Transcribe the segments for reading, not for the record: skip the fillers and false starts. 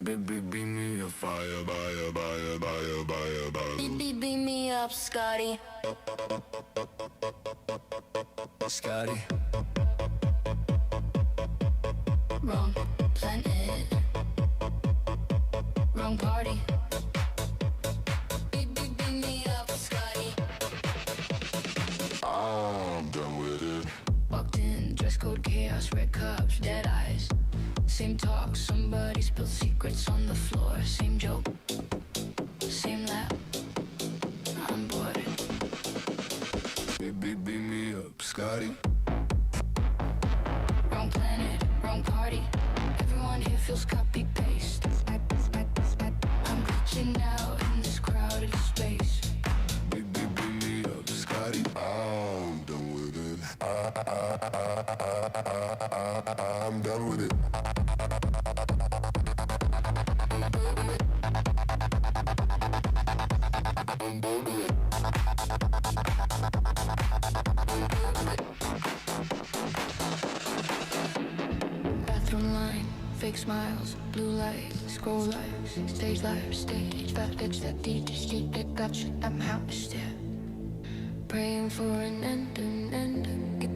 Beam me a fire, beam me up, Scotty. Scotty. Wrong planet, wrong party. Beam me up, Scotty. I'm done with it. Walked in, dress code chaos, red cups, dead eyes. Same talk, somebody spilled secrets on the floor. Same joke, same laugh. I'm bored. Beam me up, Scotty. Wrong planet, wrong party. Everyone here feels copy-paste. I'm glitching out in this crowded space. Beam me up, Scotty. I'm done with it. I'm done with it. Bathroom line, fake smiles, blue light, scroll lives, stage life, stage backstage, that DJ, sleep, that gotcha, I'm house there. Praying for an end. Get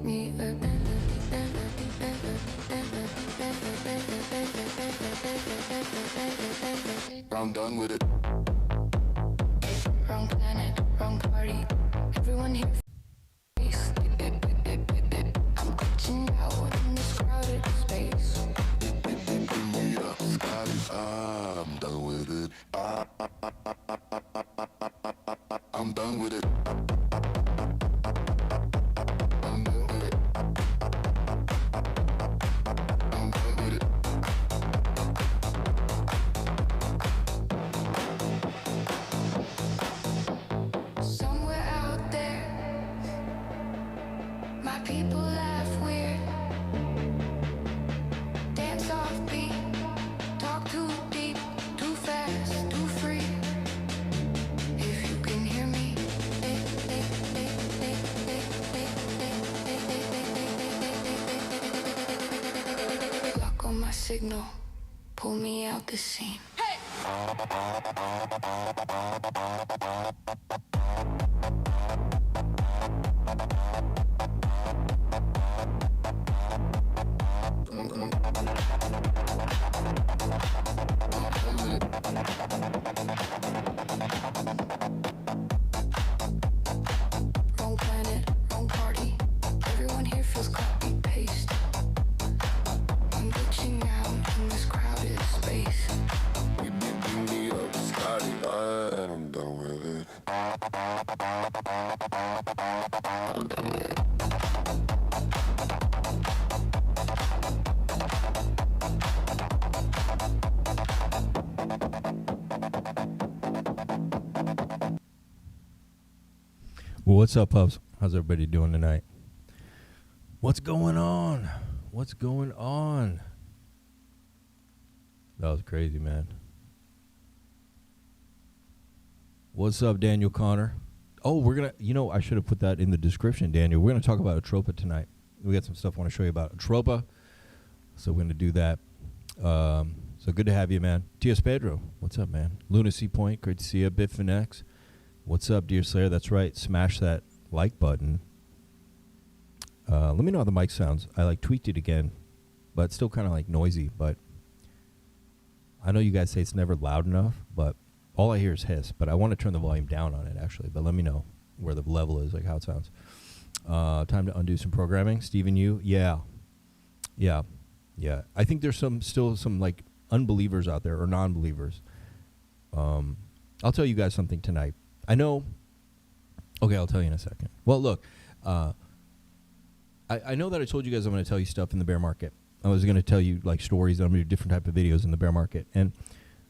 me a I'm done with it. Wrong planet, wrong party. Everyone here face. I'm glitching out in this crowded space. Bring me up, Scotty. I'm done with it. I'm done with it. I'm done with it. I'm done with it. Somewhere out there, my people laugh weird, dance off beat, talk too deep, too fast, too free. If you can hear me, block on my signal, pull me out the scene. Wrong planet, wrong party. Everyone here feels copy-paste. I'm glitching out in this crowded space. Beam me up, Scotty. I'm done with it. I'm done with it. Well, what's up, pups? How's everybody doing tonight? What's going on? What's going on? That was crazy, man. What's up, Daniel Connor? Oh, we're going to, I should have put that in the description, Daniel. We're going to talk about Atropa tonight. We got some stuff I want to show you about Atropa. So we're going to do that. So good to have you, man. T.S. Pedro, what's up, man? Lunacy Point, great to see you. Bitfinex. What's up, Deerslayer? That's right. Smash that like button. Let me know how the mic sounds. I tweaked it again, but it's still kind of noisy. But I know you guys say it's never loud enough, but all I hear is hiss. But I want to turn the volume down on it, actually. But let me know where the level is, how it sounds. Time to undo some programming. Stephen Yu, yeah. I think there's still some unbelievers out there or non-believers. I'll tell you guys something tonight. I know. Okay, I'll tell you in a second. Well, look, I know that I told you guys I'm going to tell you stuff in the bear market. I was going to tell you stories. I'm going to do different type of videos in the bear market, and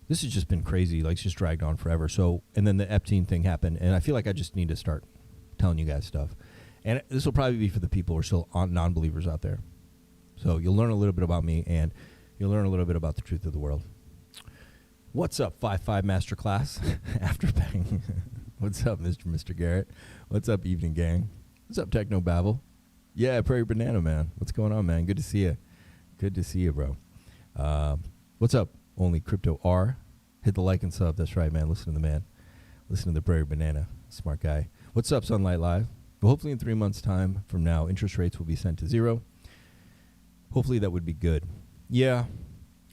this has just been crazy. It's just dragged on forever. So, and then the Epstein thing happened, and I feel like I just need to start telling you guys stuff. And this will probably be for the people who are still non-believers out there. So you'll learn a little bit about me, and you'll learn a little bit about the truth of the world. What's up, 5-5 Masterclass? After bang. What's up, Mr. Garrett? What's up, Evening Gang? What's up, Techno Babble? Yeah, Prairie Banana Man. What's going on, man? Good to see you. Good to see you, bro. What's up? Only Crypto R. Hit the like and sub. That's right, man. Listen to the man. Listen to the Prairie Banana. Smart guy. What's up, Sunlight Live? Well, hopefully in 3 months' time from now, interest rates will be sent to zero. Hopefully that would be good. Yeah.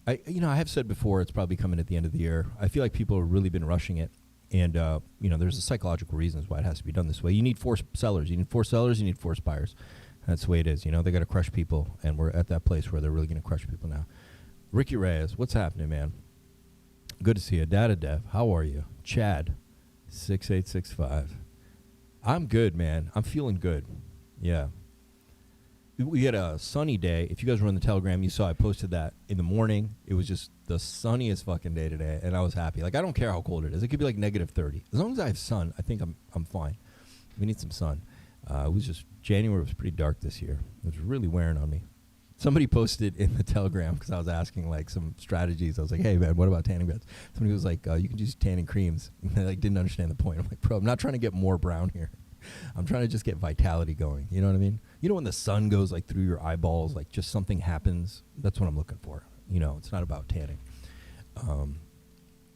I have said before it's probably coming at the end of the year. I feel like people have really been rushing it. And, there's a psychological reasons why it has to be done this way. You need 4 sellers. You need 4 sellers. You need 4 buyers. That's the way it is. They got to crush people. And we're at that place where they're really going to crush people now. Ricky Reyes, what's happening, man? Good to see you. Data Dev, how are you? Chad, 6865. I'm good, man. I'm feeling good. Yeah. We had a sunny day. If you guys were on the Telegram, you saw I posted that in the morning. It was just the sunniest fucking day today, and I was happy. Like, I don't care how cold it is. It could be like negative 30. As long as I have sun, I think I'm fine. We need some sun. It was just, January was pretty dark this year. It was really wearing on me. Somebody posted in the Telegram, because I was asking, like, some strategies. I was like, hey, man, what about tanning beds? Somebody was like, you can use tanning creams. And they, like, didn't understand the point. I'm like, bro, I'm not trying to get more brown here. I'm trying to just get vitality going. You know what I mean? When the sun goes, like, through your eyeballs, like, just something happens. That's what I'm looking for. It's not about tanning.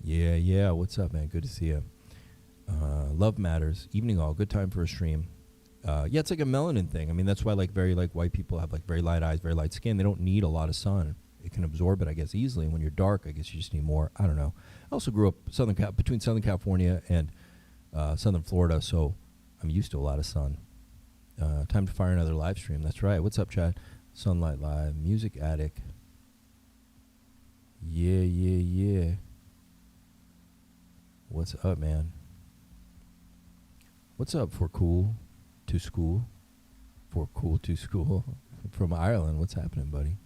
Yeah. What's up, man? Good to see you. Love matters. Evening all. Good time for a stream. Yeah, it's like a melanin thing. I mean, that's why very white people have like very light eyes, very light skin. They don't need a lot of sun. It can absorb it, I guess, easily. And when you're dark, I guess you just need more. I don't know. I also grew up between Southern California and Southern Florida, so I'm used to a lot of sun. Time to fire another live stream. That's right. What's up, Chad? Sunlight Live, Music Addict. Yeah. What's up, man? What's up for Cool to School? For Cool to School from Ireland. What's happening, buddy?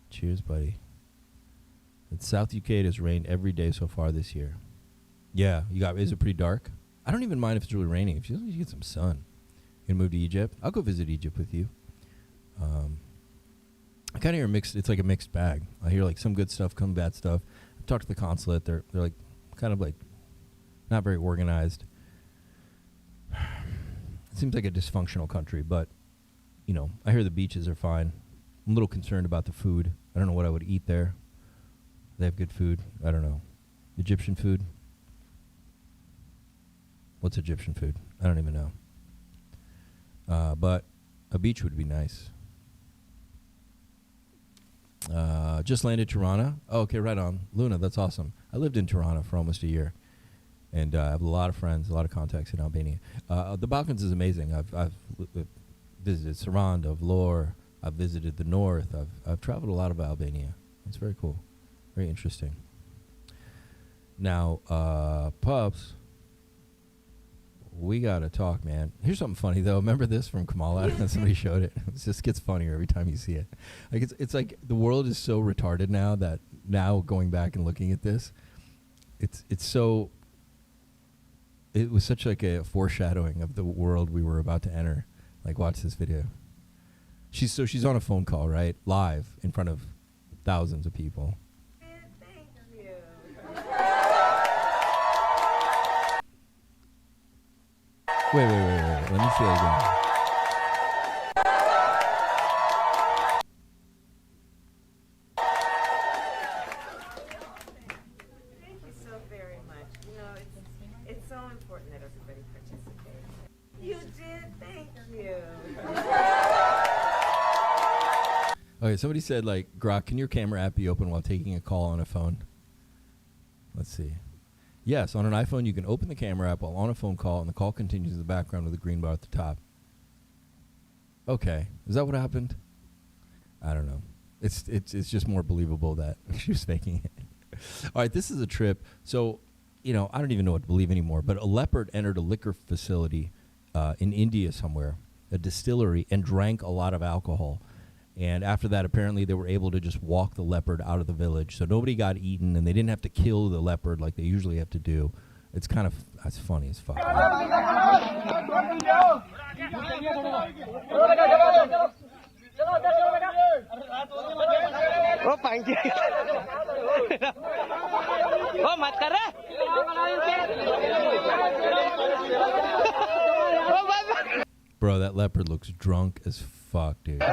Cheers, buddy. In South UK, it has rained every day so far this year. Yeah, is it pretty dark? I don't even mind if it's really raining. If you get some sun. You gonna move to Egypt? I'll go visit Egypt with you. I kind of hear mixed. It's like a mixed bag. I hear like some good stuff, some bad stuff. I've talked to the consulate. They're like kind of like not very organized. It seems like a dysfunctional country, but I hear the beaches are fine. I'm a little concerned about the food. I don't know what I would eat there. They have good food. I don't know. Egyptian food. What's Egyptian food? I don't even know. But a beach would be nice. Just landed Tirana. Oh, okay, right on. Luna, that's awesome. I lived in Tirana for almost a year. And I have a lot of friends, a lot of contacts in Albania. The Balkans is amazing. I've visited Saranda, Vlor. I've visited the north. I've traveled a lot of Albania. It's very cool. Very interesting. Now, Pups, we got to talk, man. Here's something funny, though. Remember this from Kamala? Somebody showed it. It just gets funnier every time you see it. Like it's like the world is so retarded now that now going back and looking at this, it's so... It was such like a foreshadowing of the world we were about to enter. Like, watch this video. She's on a phone call, right? Live in front of thousands of people. Thank you. Wait. Let me see it again. Thank you so very much. It's so important that everybody participates. You did? Thank you. Okay, somebody said, like, Grok, can your camera app be open while taking a call on a phone? Let's see. Yes, on an iPhone, you can open the camera app while on a phone call, and the call continues in the background with a green bar at the top. Okay. Is that what happened? I don't know. It's just more believable that she was faking it. All right, this is a trip. So, I don't even know what to believe anymore, but a leopard entered a liquor facility in India somewhere, a distillery, and drank a lot of alcohol. And after that, apparently, they were able to just walk the leopard out of the village. So nobody got eaten, and they didn't have to kill the leopard like they usually have to do. It's that's funny as fuck. Bro, that leopard looks drunk as fuck, dude.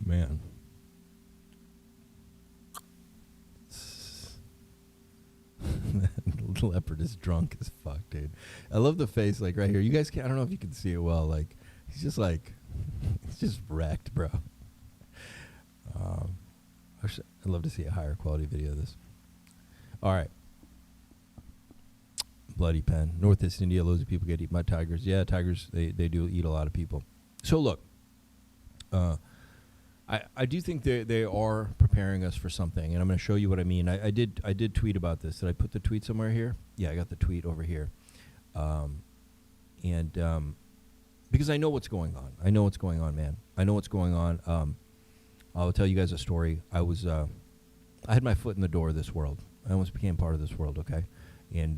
Man. The leopard is drunk as fuck, dude. I love the face, like right here. You guys can't, I don't know if you can see it well. Like, he's just like, he's just wrecked, bro. I'd love to see a higher quality video of this. All right. Bloody pen. Northeast India, loads of people get eaten by tigers. Yeah, tigers, they do eat a lot of people. So look, I do think they are preparing us for something, and I'm going to show you what I mean. I did tweet about this. Did I put the tweet somewhere here? Yeah, I got the tweet over here. Because I know what's going on. I know what's going on, man. I know what's going on. I'll tell you guys a story. I had my foot in the door of this world. I almost became part of this world, okay? And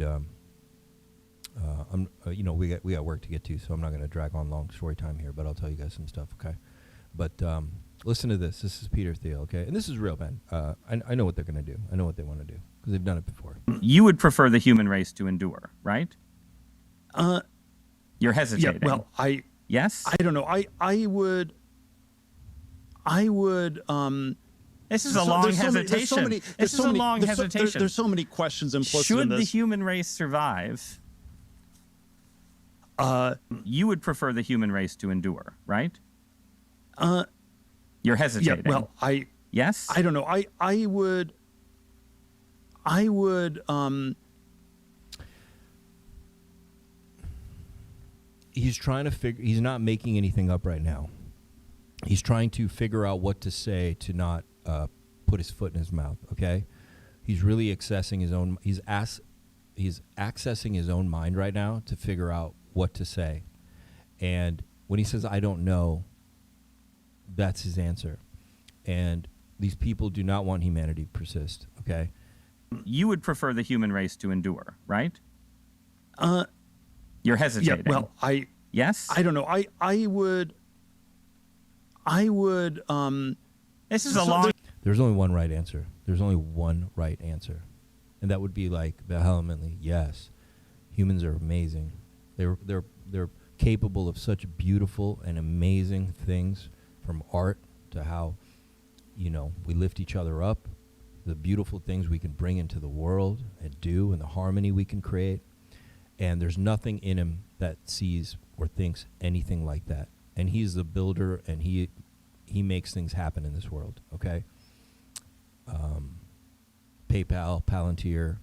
we got work to get to, so I'm not going to drag on long story time here, but I'll tell you guys some stuff, okay? But listen to this. This is Peter Thiel, okay? And this is real, man. I know what they're going to do. I know what they want to do because they've done it before. You would prefer the human race to endure, right? You're hesitating. Yeah, well, Yes? I don't know. I would. This is a long hesitation. This is a long hesitation. There's so many questions implicit in Should this. the human race survive? You would prefer the human race to endure, right? You're hesitating. Yeah, well, Yes? I don't know. I would. He's trying to figure. He's not making anything up right now. He's trying to figure out what to say to not put his foot in his mouth. Okay, he's really accessing his own. He's accessing his own mind right now to figure out what to say. And when he says "I don't know," that's his answer. And these people do not want humanity to persist. Okay, You would prefer the human race to endure, right? You're hesitating. Yeah, well, Yes? I don't know. I would. This is a long... there's only one right answer. There's only one right answer, and that would be like vehemently yes. Humans are amazing. They're capable of such beautiful and amazing things, from art to how, we lift each other up, the beautiful things we can bring into the world and do, and the harmony we can create. And there's nothing in him that sees or thinks anything like that. And he's the builder, and he makes things happen in this world, okay? PayPal, Palantir,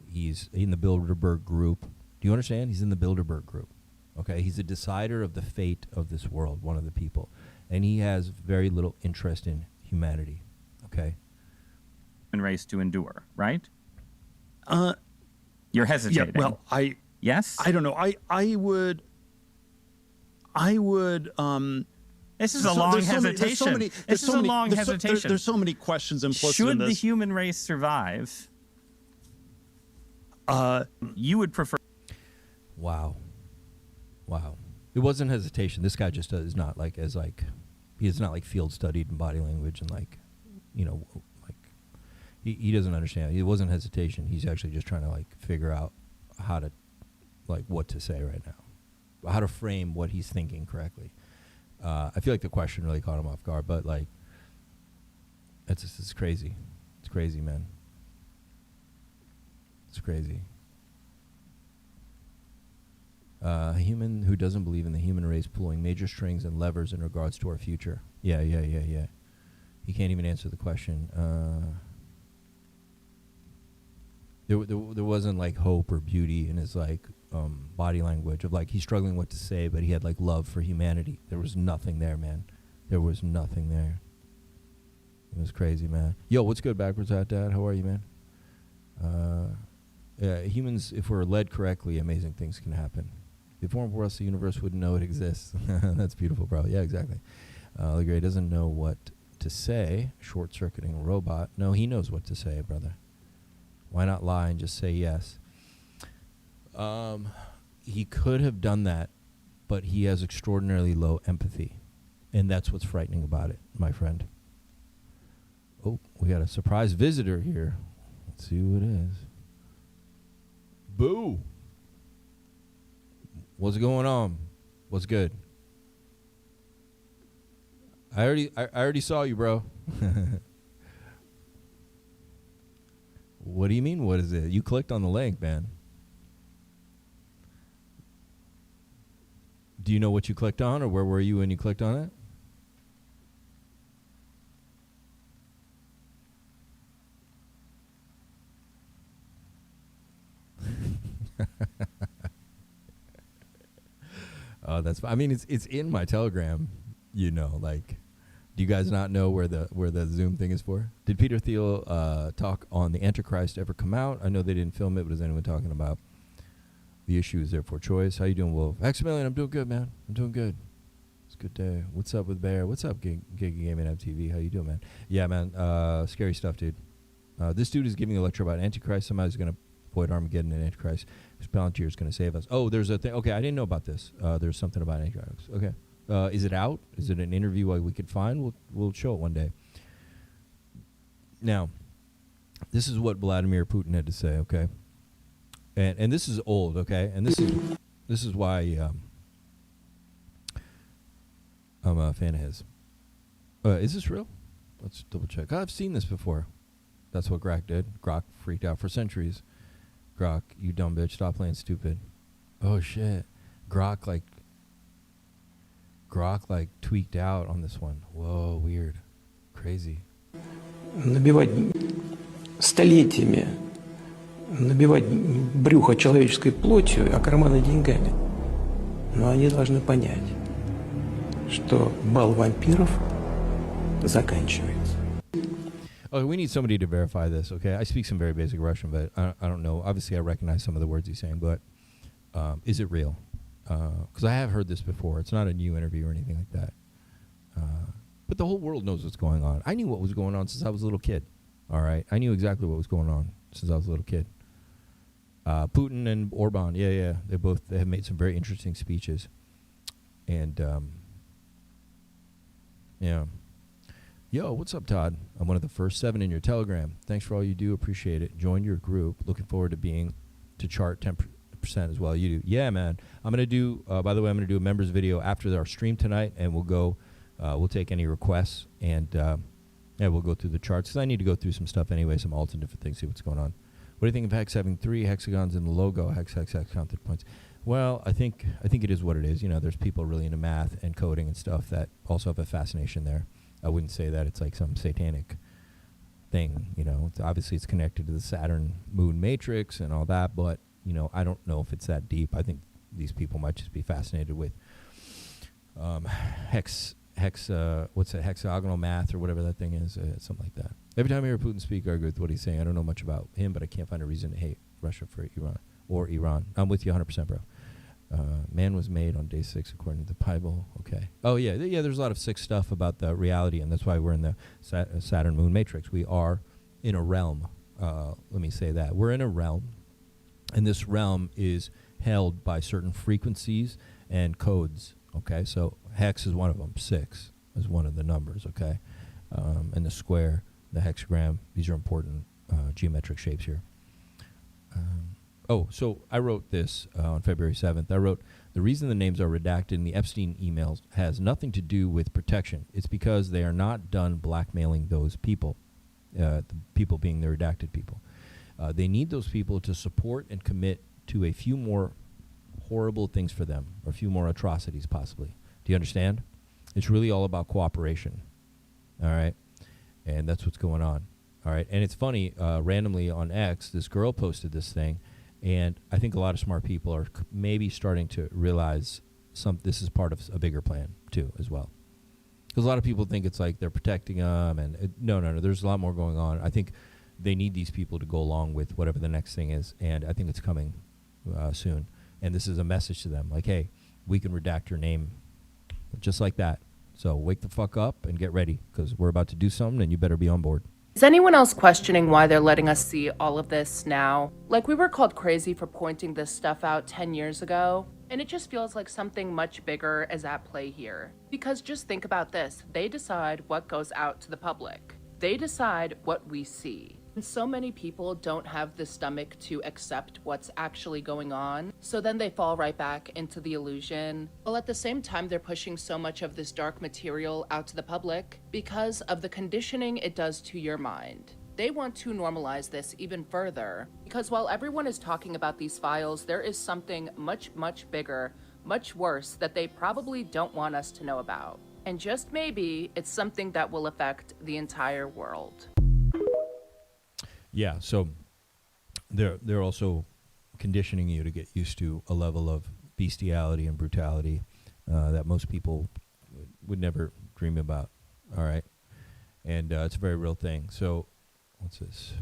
he's in the Bilderberg Group. Do you understand? He's in the Bilderberg Group, okay? He's a decider of the fate of this world, one of the people. And he has very little interest in humanity, okay? Human race to endure, right? You're hesitating. Yeah, well, Yes? I don't know. I would. This is a long hesitation. This is a long hesitation. There's so many questions implicit in Should this. the human race survive? You would prefer... Wow. It wasn't hesitation. This guy just is not he's not like field studied in body language and he doesn't understand. It wasn't hesitation. He's actually just trying to figure out how to what to say right now, how to frame what he's thinking correctly. I feel like the question really caught him off guard, but it's crazy. It's crazy, man. It's crazy. A human who doesn't believe in the human race pulling major strings and levers in regards to our future. Yeah. He can't even answer the question. There wasn't hope or beauty in his body language of he's struggling what to say, but he had love for humanity. There was nothing there, man. There was nothing there. It was crazy, man. Yo, what's good, Backwards Hat Dad? How are you, man? Humans, if we're led correctly, amazing things can happen. If it weren't for us, the universe wouldn't know it exists. That's beautiful, bro. Yeah, exactly. Legray doesn't know what to say. Short-circuiting robot. No, he knows what to say, brother. Why not lie and just say yes? He could have done that, but he has extraordinarily low empathy. And that's what's frightening about it, my friend. Oh, we got a surprise visitor here. Let's see who it is. Boo! What's going on? What's good? I already saw you, bro. What do you mean, what is it? You clicked on the link, man. Do you know what you clicked on, or where were you when you clicked on it? Oh, that's. I mean, it's in my Telegram. You know, like, do you guys not know where the Zoom thing is for? Did Peter Thiel talk on the Antichrist ever come out? I know they didn't film it, but is anyone talking about the issue? Is therefore choice? How you doing, Wolf? Maximilian, I'm doing good, man. I'm doing good. It's a good day. What's up with Bear? What's up, Gig Gaming MTV? How you doing, man? Yeah, man. Scary stuff, dude. This dude is giving a lecture about Antichrist. Somebody's gonna avoid Armageddon and Antichrist. This Palantir is going to save us. Oh, there's a thing. Okay, I didn't know about this. There's something about Antichrist. Okay. Is it out? Is it an interview we could find? We'll show it one day. Now, this is what Vladimir Putin had to say, okay? And this is old, okay? And this is why I'm a fan of his. Is this real? Let's double check. I've seen this before. That's what Grok did. Grok freaked out for centuries. Grok, you dumb bitch, stop playing stupid. Oh shit. Grok tweaked out on this one. Whoa, weird. Crazy. Набивать столетиями, набивать брюхо человеческой плотью, а карманы деньгами. Но они должны понять, что бал вампиров заканчивается. Oh, we need somebody to verify this, okay? I speak some very basic Russian, but I don't know. Obviously, I recognize some of the words he's saying, but is it real? Because I have heard this before. It's not a new interview or anything like that. But the whole world knows what's going on. I knew what was going on since I was a little kid, all right? I knew exactly what was going on since I was a little kid. Putin and Orban, yeah. They have made some very interesting speeches. And, yeah. Yo, what's up, Todd? I'm one of the first 7 in your Telegram. Thanks for all you do. Appreciate it. Join your group. Looking forward to chart 10% as well. You do. Yeah, man. I'm going to do, by the way, I'm going to do a members video after our stream tonight, and we'll take any requests, and we'll go through the charts, because I need to go through some stuff anyway, some alts and different things, see what's going on. What do you think of Hex having 3 hexagons in the logo? Hex, counted points. Well, I think it is what it is. You know, there's people really into math and coding and stuff that also have a fascination there. I wouldn't say that it's like some satanic thing, you know. Obviously, it's connected to the Saturn moon matrix and all that, but, you know, I don't know if it's that deep. I think these people might just be fascinated with hexagonal math or whatever that thing is, something like that. Every time I hear Putin speak, I agree with what he's saying. I don't know much about him, but I can't find a reason to hate Russia for Iran. I'm with you 100%, bro. Man was made on day 6 according to the Bible. Okay. Oh, yeah. There's a lot of sick stuff about the reality, and that's why we're in the Saturn moon matrix. We are in a realm. Let me say that. We're in a realm, and this realm is held by certain frequencies and codes. Okay. So hex is one of them. 6 is one of the numbers. Okay. And the square, the hexagram, these are important geometric shapes here. So I wrote this on February 7th. I wrote, the reason the names are redacted in the Epstein emails has nothing to do with protection. It's because they are not done blackmailing those people, the people being the redacted people. They need those people to support and commit to a few more horrible things for them, or a few more atrocities possibly. Do you understand? It's really all about cooperation. All right? And that's what's going on. All right? And it's funny, randomly on X, this girl posted this thing, and I think a lot of smart people are maybe starting to realize this is part of a bigger plan, too, as well. Because a lot of people think it's like they're protecting them, and no, there's a lot more going on. I think they need these people to go along with whatever the next thing is, and I think it's coming soon. And this is a message to them, like, hey, we can redact your name just like that. So wake the fuck up and get ready, because we're about to do something and you better be on board. Is anyone else questioning why they're letting us see all of this now? Like, we were called crazy for pointing this stuff out 10 years ago, and it just feels like something much bigger is at play here. Because just think about this, they decide what goes out to the public. They decide what we see. And so many people don't have the stomach to accept what's actually going on, so then they fall right back into the illusion. While at the same time, they're pushing so much of this dark material out to the public because of the conditioning it does to your mind. They want to normalize this even further, because while everyone is talking about these files, there is something much, much bigger, much worse that they probably don't want us to know about. And just maybe, it's something that will affect the entire world. Yeah, so they're also conditioning you to get used to a level of bestiality and brutality that most people would never dream about. All right, and it's a very real thing. So, what's this?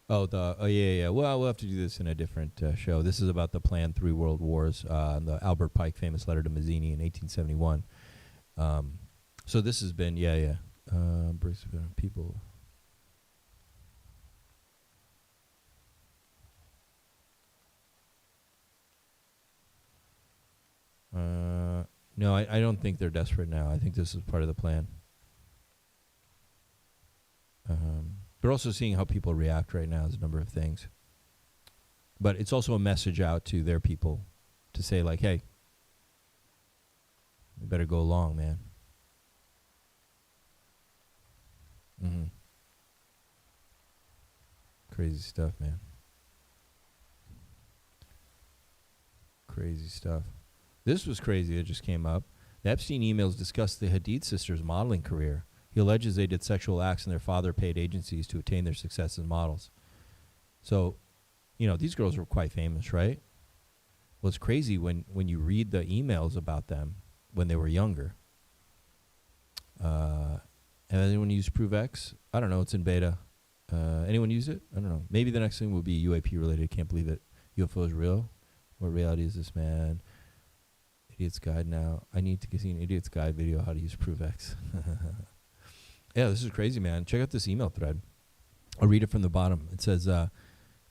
Yeah. Well, we'll have to do this in a different show. This is about the planned 3 world wars, the Albert Pike famous letter to Mazzini in 1871. So this has been, people. No, I don't think they're desperate now. I think this is part of the plan. They're also seeing how people react right now. There's a number of things. But it's also a message out to their people to say, like, hey, you better go along, man. Crazy stuff, man. Crazy stuff. This was crazy. It just came up. The Epstein emails discuss the Hadid sisters' modeling career. He alleges they did sexual acts and their father paid agencies to attain their success as models. So, these girls were quite famous, right? Well, it's crazy when you read the emails about them when they were younger. Anyone use ProveX? I don't know. It's in beta. Anyone use it? I don't know. Maybe the next thing will be UAP related. Can't believe it. UFO is real. What reality is this, man? Idiot's Guide now. I need to see an Idiot's Guide video how to use ProveX. Yeah, this is crazy, man. Check out this email thread. I'll read it from the bottom. It says,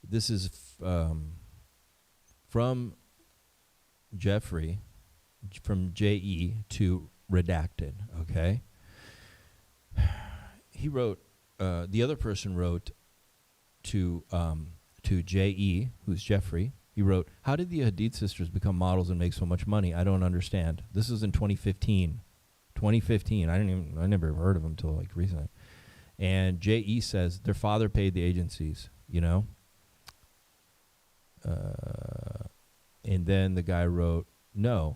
this is from Jeffrey, from J.E. to Redacted, okay? He wrote, the other person wrote to J.E., who's Jeffrey. He wrote, how did the Hadid sisters become models and make so much money? I don't understand. This is in 2015. 2015. I never heard of them until like recently. And J.E. says their father paid the agencies, And then the guy wrote, no.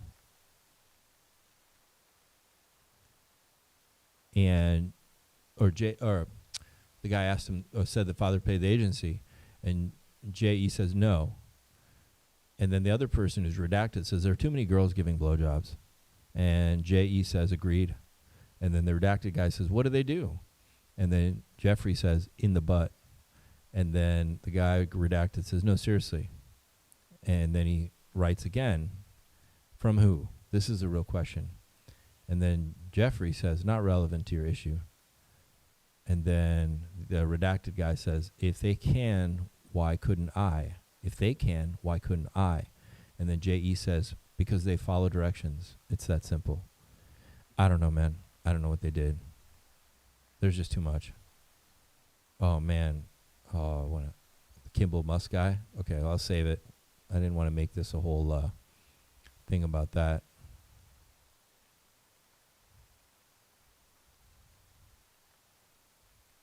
The guy asked him, or said the father paid the agency, and J.E. says no. And then the other person who's redacted says there are too many girls giving blowjobs. And J.E. says agreed. And then the redacted guy says, what do they do? And then Jeffrey says, in the butt. And then the guy redacted says, no, seriously. And then he writes again, from who? This is a real question. And then Jeffrey says, not relevant to your issue. And then the redacted guy says, if they can, why couldn't I? If they can, why couldn't I? And then J.E. says, because they follow directions. It's that simple. I don't know, man. I don't know what they did. There's just too much. Oh, man. Oh, the Kimball Musk guy? Okay, I'll save it. I didn't want to make this a whole thing about that.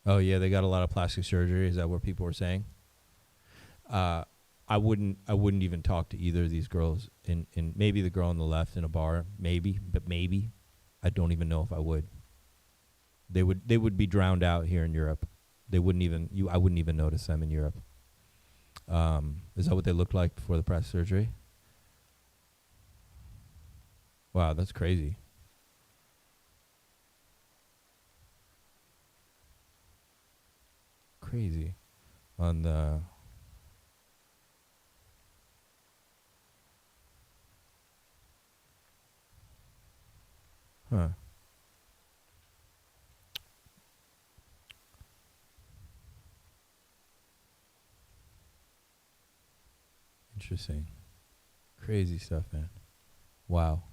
Oh, yeah, they got a lot of plastic surgery. Is that what people were saying? I wouldn't even talk to either of these girls. In maybe the girl on the left in a bar, maybe. I don't even know if I would. They would be drowned out here in Europe. They wouldn't even I wouldn't even notice them in Europe. Is that what they looked like before the plastic surgery? Wow, that's crazy. Crazy. On the Huh. Interesting. Crazy stuff, man. Wow.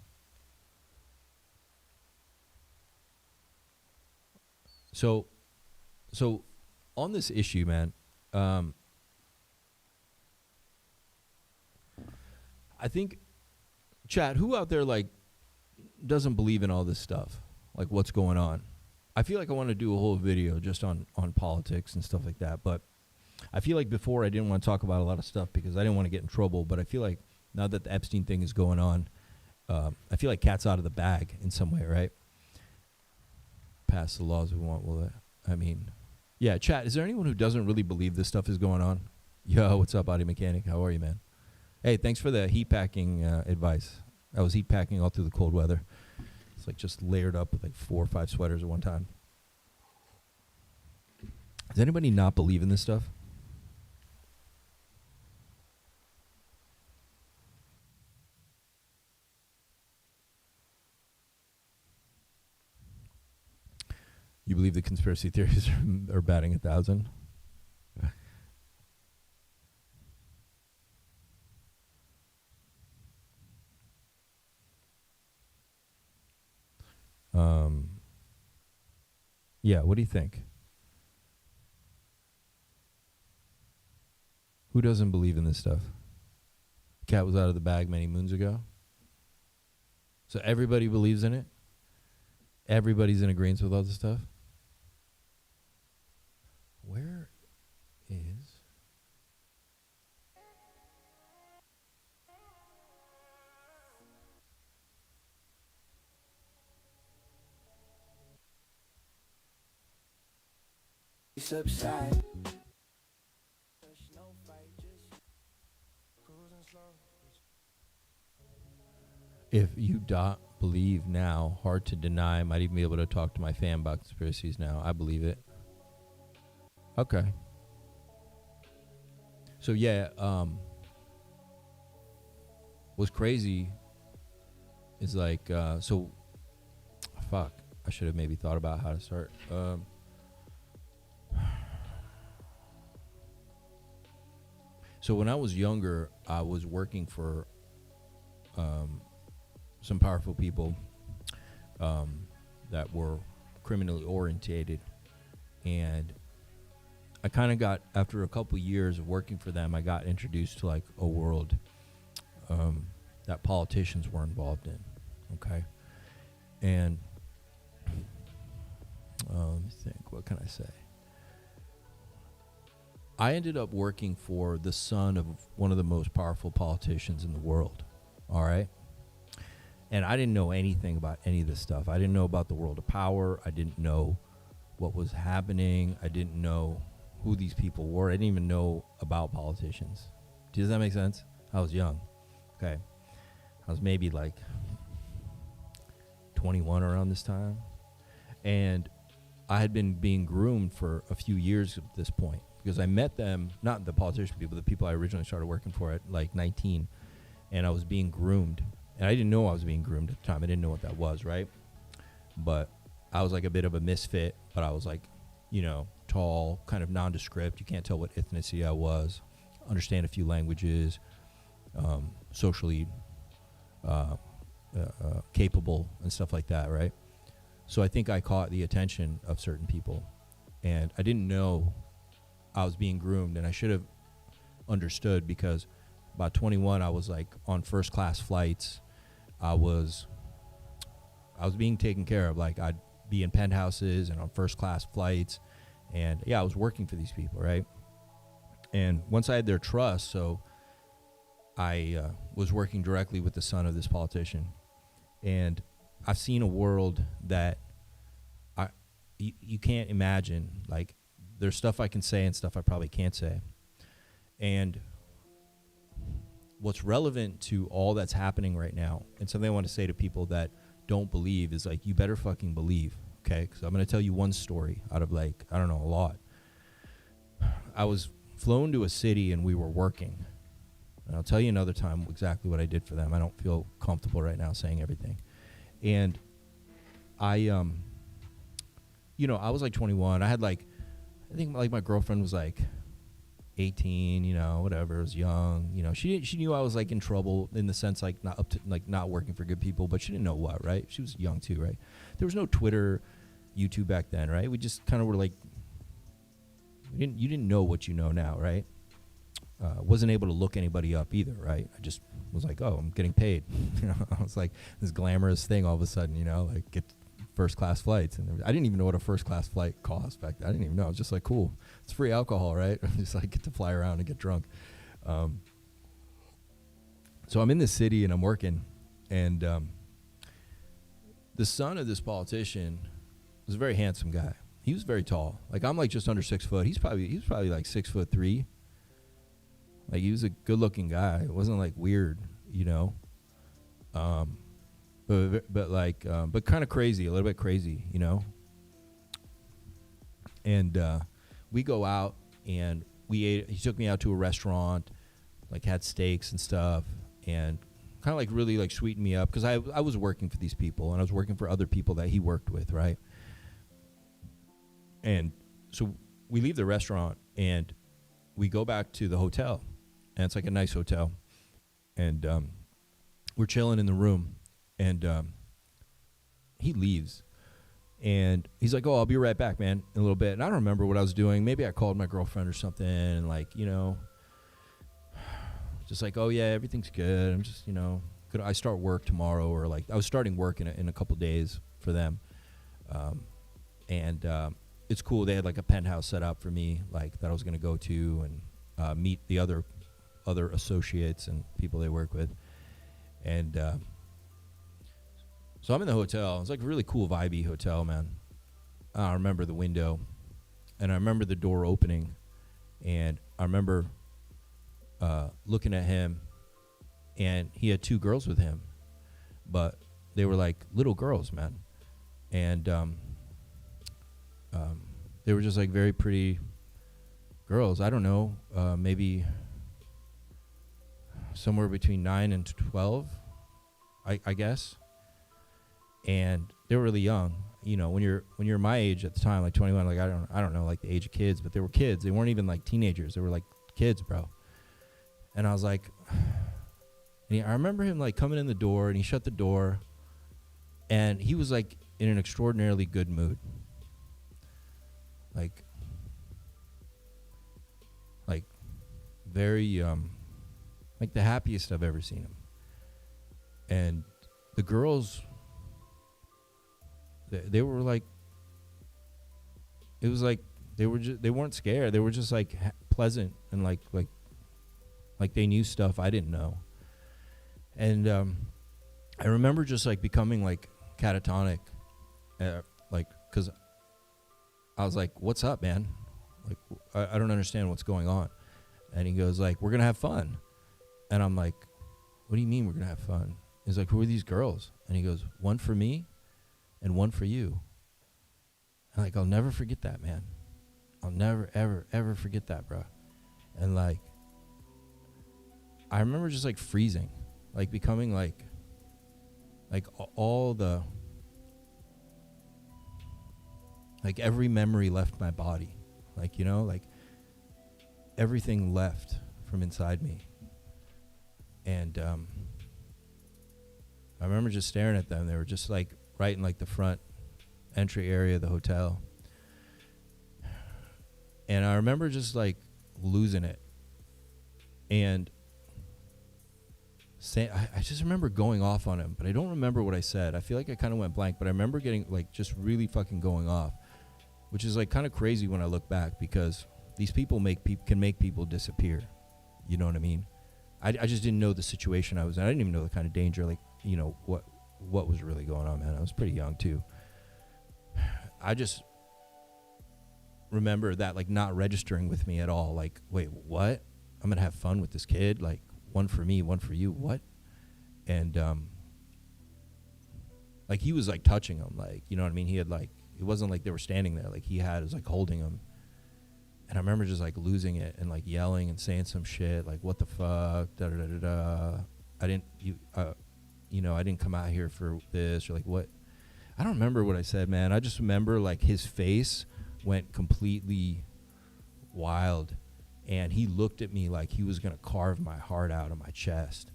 So on this issue, man, I think, chat, who out there like doesn't believe in all this stuff? Like what's going on? I feel like I want to do a whole video just on politics and stuff like that. But I feel like before I didn't want to talk about a lot of stuff because I didn't want to get in trouble. But I feel like now that the Epstein thing is going on, I feel like cat's out of the bag in some way, right? Pass the laws we want. Well, I mean, yeah, chat, is there anyone who doesn't really believe this stuff is going on? Yo, what's up, Body Mechanic? How are you, man? Hey, thanks for the heat packing advice. I was heat packing all through the cold weather. It's like just layered up with like 4 or 5 sweaters at one time. Does anybody not believe in this stuff? You believe the conspiracy theories are batting 1,000? Yeah, what do you think? Who doesn't believe in this stuff? Cat was out of the bag many moons ago. So everybody believes in it? Everybody's in agreement with all this stuff? Where is... subside. If you believe now, hard to deny. Might even be able to talk to my fan about conspiracies now. I believe it. Okay. So yeah, what's crazy is like, so, fuck, I should have maybe thought about how to start. So when I was younger, I was working for some powerful people that were criminally orientated, and I kind of got, after a couple years of working for them, I got introduced to like a world that politicians were involved in. Okay, and let me think. What can I say? I ended up working for the son of one of the most powerful politicians in the world. All right. And I didn't know anything about any of this stuff. I didn't know about the world of power. I didn't know what was happening. I didn't know who these people were. I didn't even know about politicians. Does that make sense? I was young. Okay. I was maybe like 21 around this time. And I had been being groomed for a few years at this point, because I met them, not the politician people, the people I originally started working for at like 19, and I was being groomed. And I didn't know I was being groomed at the time. I didn't know what that was, right? But I was like a bit of a misfit, but I was like, you know, tall, kind of nondescript. You can't tell what ethnicity I was, understand a few languages, socially capable and stuff like that, right? So I think I caught the attention of certain people, and I didn't know I was being groomed, and I should have understood, because about 21, I was like on first class flights. I was being taken care of. Like, I'd be in penthouses and on first class flights, and yeah, I was working for these people, right? And once I had their trust, so I was working directly with the son of this politician, and I've seen a world that you can't imagine. Like, there's stuff I can say and stuff I probably can't say. And what's relevant to all that's happening right now, and something I want to say to people that don't believe, is like, you better fucking believe, okay? Because I'm going to tell you one story out of like, I don't know, a lot. I was flown to a city and we were working. And I'll tell you another time exactly what I did for them. I don't feel comfortable right now saying everything. And I I was like 21. I had like, I think like my girlfriend was like 18, whatever. I was young, she knew I was like in trouble in the sense like not up to like not working for good people, but she didn't know what, right? She was young too, right? There was no Twitter, YouTube back then, right? We just kind of were like, you didn't know what you know now, right? Wasn't able to look anybody up either, right? I just was like, oh, I'm getting paid. I was like this glamorous thing all of a sudden, like get first class flights, and I didn't even know what a first class flight cost back then. I didn't even know. I was just like, cool, it's free alcohol, right? Just like get to fly around and get drunk. So I'm in this city and I'm working, and the son of this politician was a very handsome guy. He was very tall. Like I'm like just under 6 foot. He was probably like 6'3". Like he was a good looking guy. It wasn't like weird, but kind of crazy, a little bit crazy, And we go out and we ate. He took me out to a restaurant, like had steaks and stuff, and kind of like really like sweetened me up because I was working for these people and I was working for other people that he worked with, right? And so we leave the restaurant and we go back to the hotel, and it's like a nice hotel, and we're chilling in the room. And he leaves, and he's like, "Oh, I'll be right back, man," in a little bit. And I don't remember what I was doing. Maybe I called my girlfriend or something, and like, just like, "Oh yeah, everything's good. I'm just, could I start work tomorrow?" Or like, I was starting work in a couple days for them, and it's cool. They had like a penthouse set up for me, like that I was gonna go to and meet the other associates and people they work with, and. So I'm in the hotel. It's like a really cool, vibey hotel, man. I remember the window, and I remember the door opening, and I remember looking at him, and he had 2 girls with him, but they were like little girls, man, and they were just like very pretty girls. I don't know, maybe somewhere between 9 and 12, I guess. And they were really young, when you're my age at the time, like 21, like I don't know, like the age of kids, but they were kids. They weren't even like teenagers. They were like kids, bro. And I was like, I remember him like coming in the door, and he shut the door, and he was like in an extraordinarily good mood, like very like the happiest I've ever seen him. And the girls. They were like, it was like they weren't scared. They were just like pleasant and like they knew stuff I didn't know. And I remember just like becoming like catatonic, like because I was like, "What's up, man? Like I don't understand what's going on." And he goes like, "We're gonna have fun," and I'm like, "What do you mean we're gonna have fun?" He's like, "Who are these girls?" And he goes, "One for me and one for you." And like, I'll never forget that, man. I'll never, ever, ever forget that, bro. And like, I remember just like freezing, like becoming like all the, like every memory left my body. Like, like everything left from inside me. And I remember just staring at them. They were just like, right in like the front entry area of the hotel. And I remember just like losing it. And I just remember going off on him, but I don't remember what I said. I feel like I kind of went blank, but I remember getting like just really fucking going off, which is like kind of crazy when I look back, because these people can make people disappear. You know what I mean? I just didn't know the situation I was in. I didn't even know the kind of danger, like, what was really going on, man. I was pretty young too. I just remember that like not registering with me at all. Like, wait, what? I'm gonna have fun with this kid? Like, one for me, one for you, what? And like he was like touching him, like, you know what I mean? He had like, it wasn't like they were standing there, like he was like holding him. And I remember just like losing it and like yelling and saying some shit like, what the fuck, da da da da da. I didn't come out here for this, or like what. I don't remember what I said, man. I just remember like his face went completely wild, and he looked at me like he was gonna carve my heart out of my chest,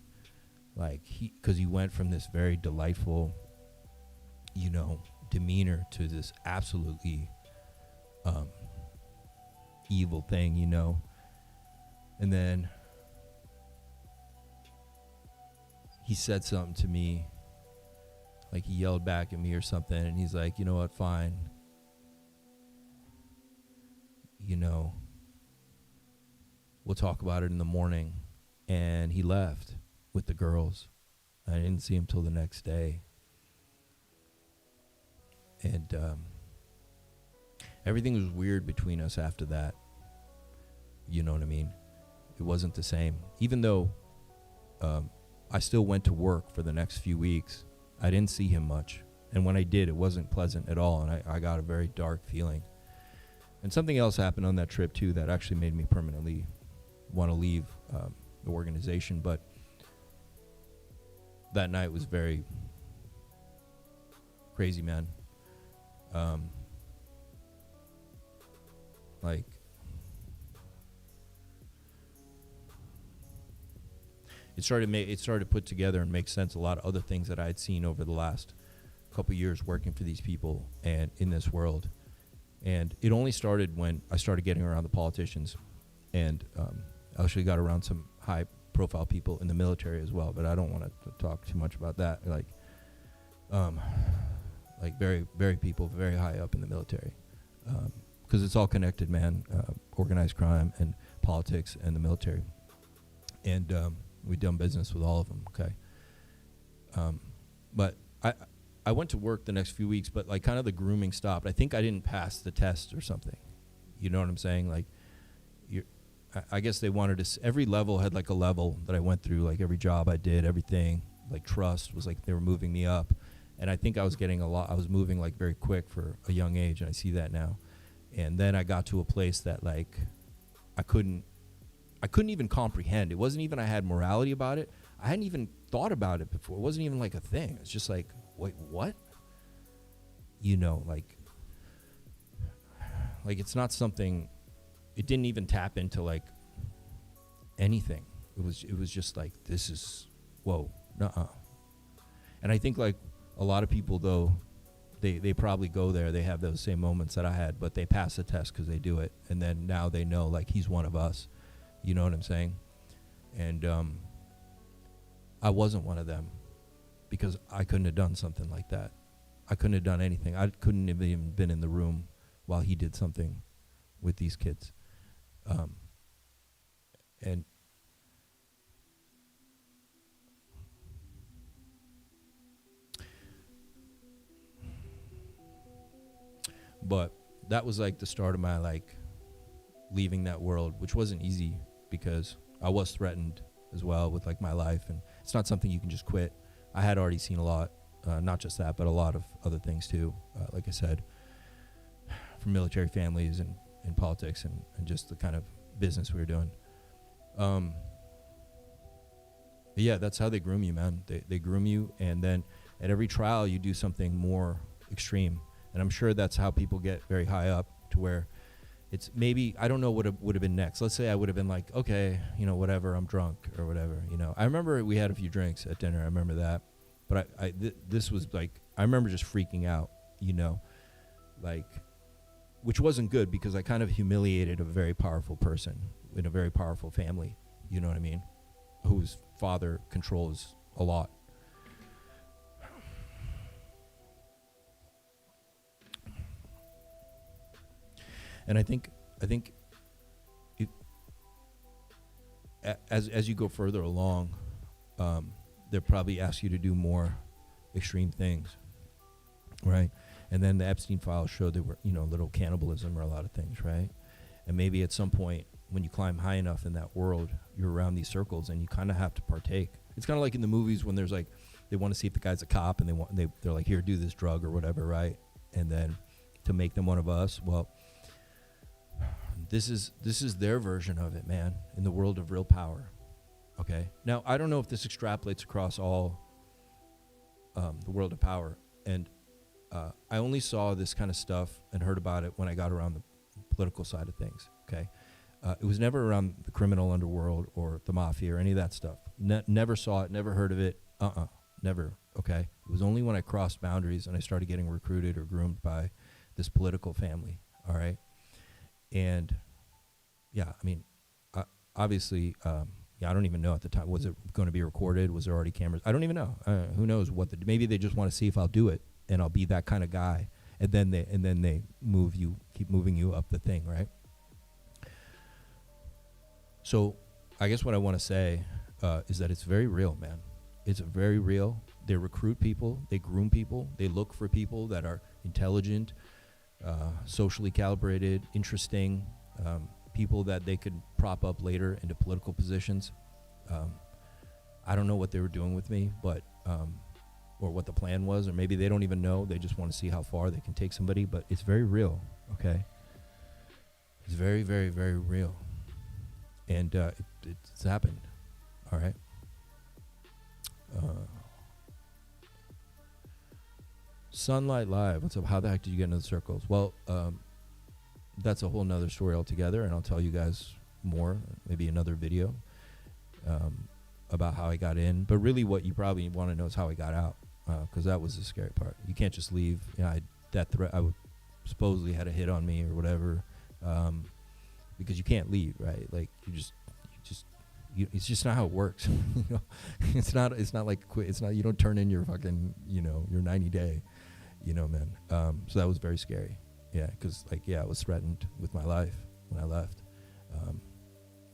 like because he went from this very delightful, demeanor to this absolutely evil thing, and then he said something to me, like he yelled back at me or something, and he's like, you know what, fine, we'll talk about it in the morning. And he left with the girls. I didn't see him till the next day. And everything was weird between us after that. You know what I mean? It wasn't the same. Even though I still went to work for the next few weeks, I didn't see him much. And when I did, it wasn't pleasant at all. And I got a very dark feeling. And something else happened on that trip, too, that actually made me permanently want to leave the organization. But that night was very crazy, man. Like, it started to put together and make sense a lot of other things that I had seen over the last couple years working for these people and in this world. And it only started when I started getting around the politicians, and I actually got around some high-profile people in the military as well. But I don't want to talk too much about that. Like very, very people very high up in the military, because it's all connected, man. Organized crime and politics and the military, and we've done business with all of them. Okay, but I went to work the next few weeks, but like kind of the grooming stopped. I think I didn't pass the test or something. You know what I'm saying? Like, I guess they wanted to. Every level had like a level that I went through. Like every job I did, everything. Like trust was like they were moving me up, and I think I was getting a lot. I was moving like very quick for a young age, and I see that now. And then I got to a place that like I couldn't even comprehend. It wasn't even I had morality about it. I hadn't even thought about it before. It wasn't even like a thing. It's just like, wait, what? Like it's not something. It didn't even tap into like anything. It was just like, this is, whoa, nuh-uh. And I think like a lot of people though, they probably go there, they have those same moments that I had, but they pass the test because they do it. And then now they know like he's one of us. You know what I'm saying? And I wasn't one of them because I couldn't have done something like that. I couldn't have done anything. I couldn't have even been in the room while he did something with these kids. But that was like the start of my like leaving that world, which wasn't easy because I was threatened as well with like my life, and it's not something you can just quit. I had already seen a lot, not just that, but a lot of other things too. Like I said, from military families and in politics and just the kind of business we were doing. But yeah, that's how they groom you, man. They groom you, and then at every trial you do something more extreme. And I'm sure that's how people get very high up, to where it's maybe, I don't know what would have been next. Let's say I would have been like, okay, whatever, I'm drunk or whatever. I remember we had a few drinks at dinner. I remember that. But this was like, I remember just freaking out, like, which wasn't good because I kind of humiliated a very powerful person in a very powerful family, you know what I mean, whose father controls a lot. And I think it, as you go further along, they'll probably ask you to do more extreme things, right? And then the Epstein files showed there were, little cannibalism or a lot of things, right? And maybe at some point when you climb high enough in that world, you're around these circles and you kind of have to partake. It's kind of like in the movies when there's like, they want to see if the guy's a cop and they're like, here, do this drug or whatever, right? And then to make them one of us, well, this is their version of it, man, in the world of real power. Okay. Now, I don't know if this extrapolates across all the world of power, and I only saw this kind of stuff and heard about it when I got around the political side of things. Okay, it was never around the criminal underworld or the mafia or any of that stuff. Never saw it, never heard of it. Never. Okay, it was only when I crossed boundaries and I started getting recruited or groomed by this political family. All right, and yeah, I mean, obviously. I don't even know at the time. Was it going to be recorded? Was there already cameras? I don't even know. Who knows what? Maybe they just want to see if I'll do it, and I'll be that kind of guy. And then they keep moving you up the thing, right? So, I guess what I want to say is that it's very real, man. It's very real. They recruit people, they groom people, they look for people that are intelligent, socially calibrated, interesting. People that they could prop up later into political positions. I don't know what they were doing with me, but or what the plan was, or maybe they don't even know. They just want to see how far they can take somebody. But it's very real, okay? It's very, very, very real, and it's happened. All right. Sunlight Live. What's up? How the heck did you get into the circles? Well. That's a whole nother story altogether, and I'll tell you guys more, maybe another video, about how I got in. But really what you probably want to know is how I got out, because that was the scary part. You can't just leave. You know, I would supposedly had a hit on me or whatever, because you can't leave, right? Like, it's just not how it works. You know, it's not like you don't turn in your fucking, your 90-day, man. So that was very scary. Yeah, because I was threatened with my life when I left.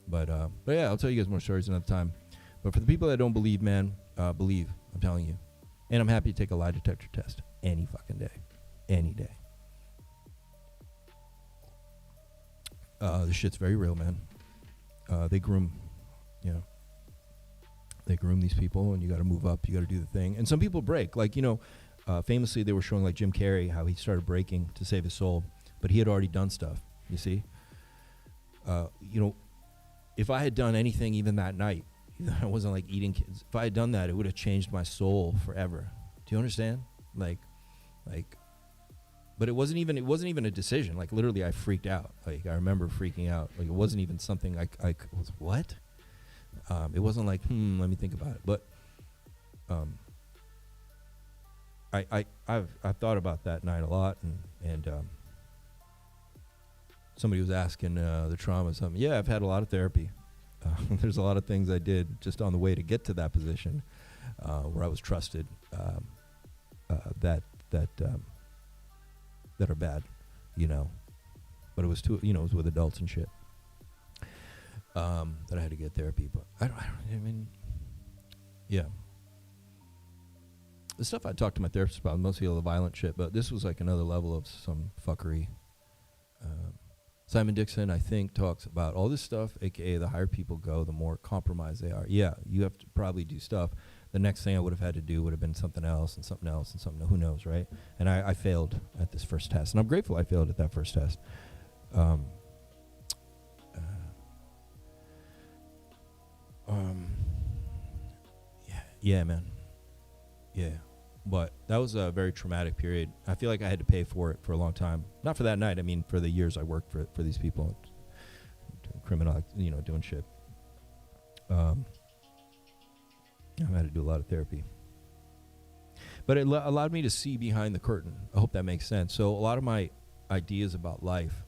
But yeah, I'll tell you guys more stories another time. But for the people that don't believe, man, believe. I'm telling you. And I'm happy to take a lie detector test any fucking day. Any day. This shit's very real, man. They groom, they groom these people, and you got to move up. You got to do the thing. And some people break. Famously, they were showing Jim Carrey, how he started breaking to save his soul, but he had already done stuff, you see? If I had done anything even that night, I wasn't eating kids. If I had done that, it would have changed my soul forever. Do you understand? But it wasn't even a decision. Literally, I freaked out. I remember freaking out. It wasn't even something I was, what? It wasn't let me think about it. But, I've thought about that night a lot, and somebody was asking the trauma something. Yeah, I've had a lot of therapy. There's a lot of things I did just on the way to get to that position, where I was trusted, that are bad, But it was it was with adults and shit. That I had to get therapy, but I mean, yeah. The stuff I talked to my therapist about, mostly all the violent shit, but this was another level of some fuckery. Simon Dixon, I think, talks about all this stuff, aka the higher people go, the more compromised they are. Yeah, you have to probably do stuff. The next thing I would have had to do would have been something else and something else and something, who knows, right? And I failed at this first test, and I'm grateful I failed at that first test. Yeah, man. Yeah. But that was a very traumatic period. I feel like I had to pay for it for a long time. Not for that night. I mean, for the years I worked for these people, criminal, doing shit. I had to do a lot of therapy. But it allowed me to see behind the curtain. I hope that makes sense. So a lot of my ideas about life,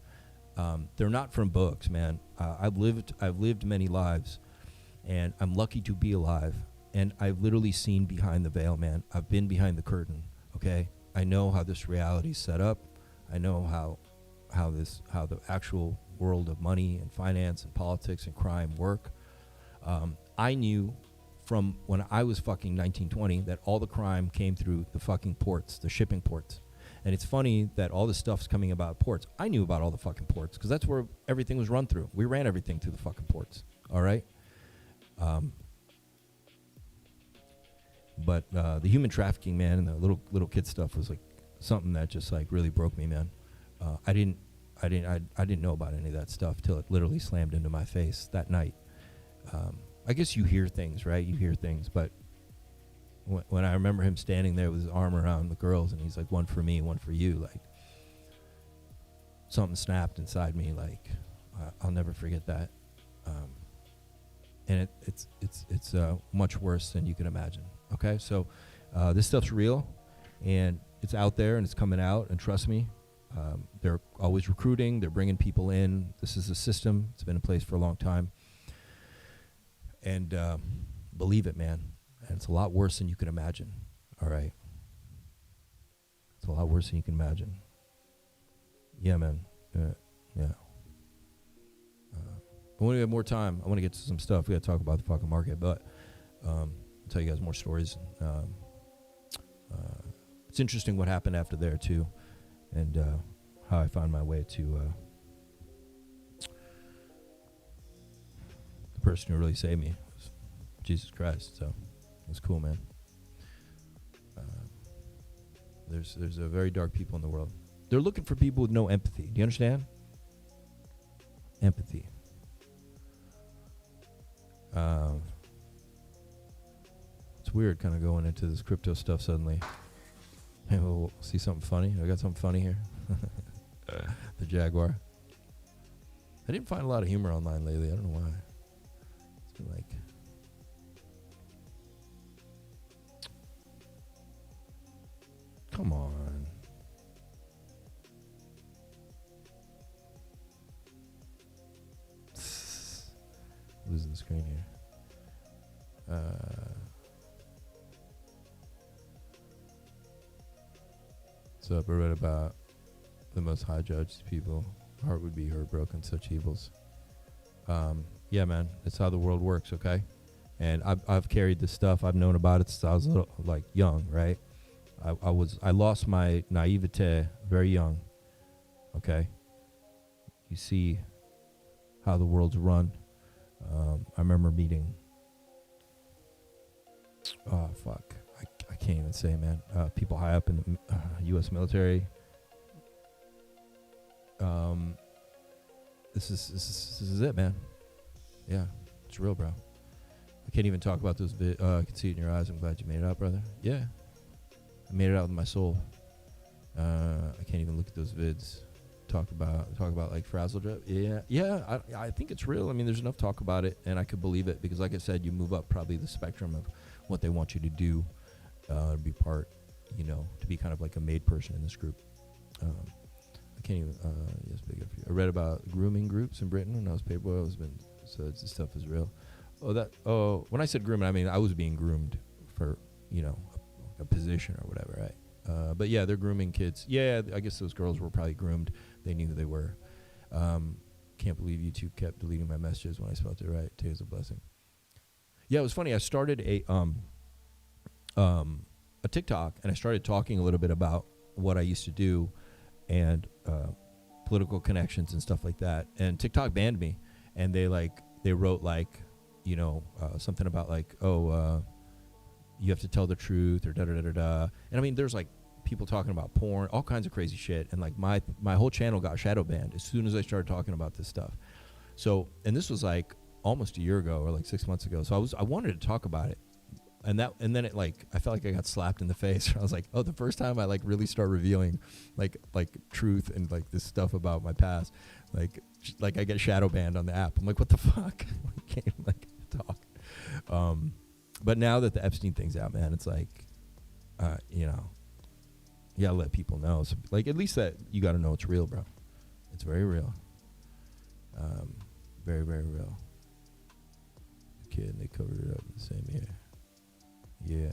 they're not from books, man. I've lived many lives, and I'm lucky to be alive. And I've literally seen behind the veil, man. I've been behind the curtain, okay? I know how this reality's set up. I know how the actual world of money and finance and politics and crime work. I knew from when I was fucking 19, 20 that all the crime came through the fucking ports, the shipping ports. And it's funny that all this stuff's coming about ports. I knew about all the fucking ports because that's where everything was run through. We ran everything through the fucking ports, all right? But the human trafficking, man, and the little kid stuff was something that just really broke me, man. I didn't know about any of that stuff till it literally slammed into my face that night. I guess you hear things, right? You hear things, but when I remember him standing there with his arm around the girls, and he's like, one for me, one for you. Like, something snapped inside me. Like, I'll never forget that. And it's much worse than you can imagine. Okay, so this stuff's real, and it's out there, and it's coming out. And trust me, they're always recruiting. They're bringing people in. This is a system. It's been in place for a long time. And believe it, man. And it's a lot worse than you can imagine. All right. It's a lot worse than you can imagine. Yeah, man. Yeah. But when we have more time, I want to get to some stuff. We got to talk about the fucking market, but I'll tell you guys more stories. It's interesting what happened after there, too, and how I found my way to the person who really saved me, was Jesus Christ. So it was cool, man. There's a very dark people in the world. They're looking for people with no empathy. Do you understand? Empathy. It's weird kind of going into this crypto stuff suddenly. Hey, we'll see something funny. I got something funny here. The Jaguar. I didn't find a lot of humor online lately. I don't know why. It's been like... Come on. Losing the screen here. So I read about the most high judged people. Heart would be her broken such evils. Yeah, man, it's how the world works. Okay, and I've carried this stuff. I've known about it since I was little, like young, right? I lost my naivete very young. Okay, you see how the world's run. I remember meeting. Oh fuck! I can't even say, man. People high up in the U.S. military. This is it, man. Yeah, it's real, bro. I can't even talk about those. I can see it in your eyes. I'm glad you made it out, brother. Yeah, I made it out with my soul. I can't even look at those vids. Talk about like frazzle drip. Yeah. I think it's real. I mean, there's enough talk about it, and I could believe it because, like I said, you move up probably the spectrum of what they want you to do, to be part, to be kind of like a made person in this group. I can't even. Yes, big up here. I read about grooming groups in Britain when I was paperboy. So this stuff is real. When I said grooming, I mean I was being groomed for a position or whatever, right? But yeah, they're grooming kids. Yeah, I guess those girls were probably groomed. They knew who they were. Can't believe YouTube kept deleting my messages when I spelled it right. Today's a blessing. Yeah, it was funny. I started a TikTok, and I started talking a little bit about what I used to do and political connections and stuff like that. And TikTok banned me, and they wrote something about you have to tell the truth or da da da da da. And I mean, there's like people talking about porn, all kinds of crazy shit, and like my whole channel got shadow banned as soon as I started talking about this stuff. So, and this was like almost a year ago or like 6 months ago. So I wanted to talk about it, and then it I felt like I got slapped in the face. I was like, oh, the first time I really start revealing like truth and like this stuff about my past, like I get shadow banned on the app. I'm like, what the fuck? I can't even talk. But now that the Epstein thing's out, man, it's like, you gotta let people know. So, at least that you gotta know it's real, bro. It's very real. Very, very real. Kid, and they covered it up in the same year. Yeah.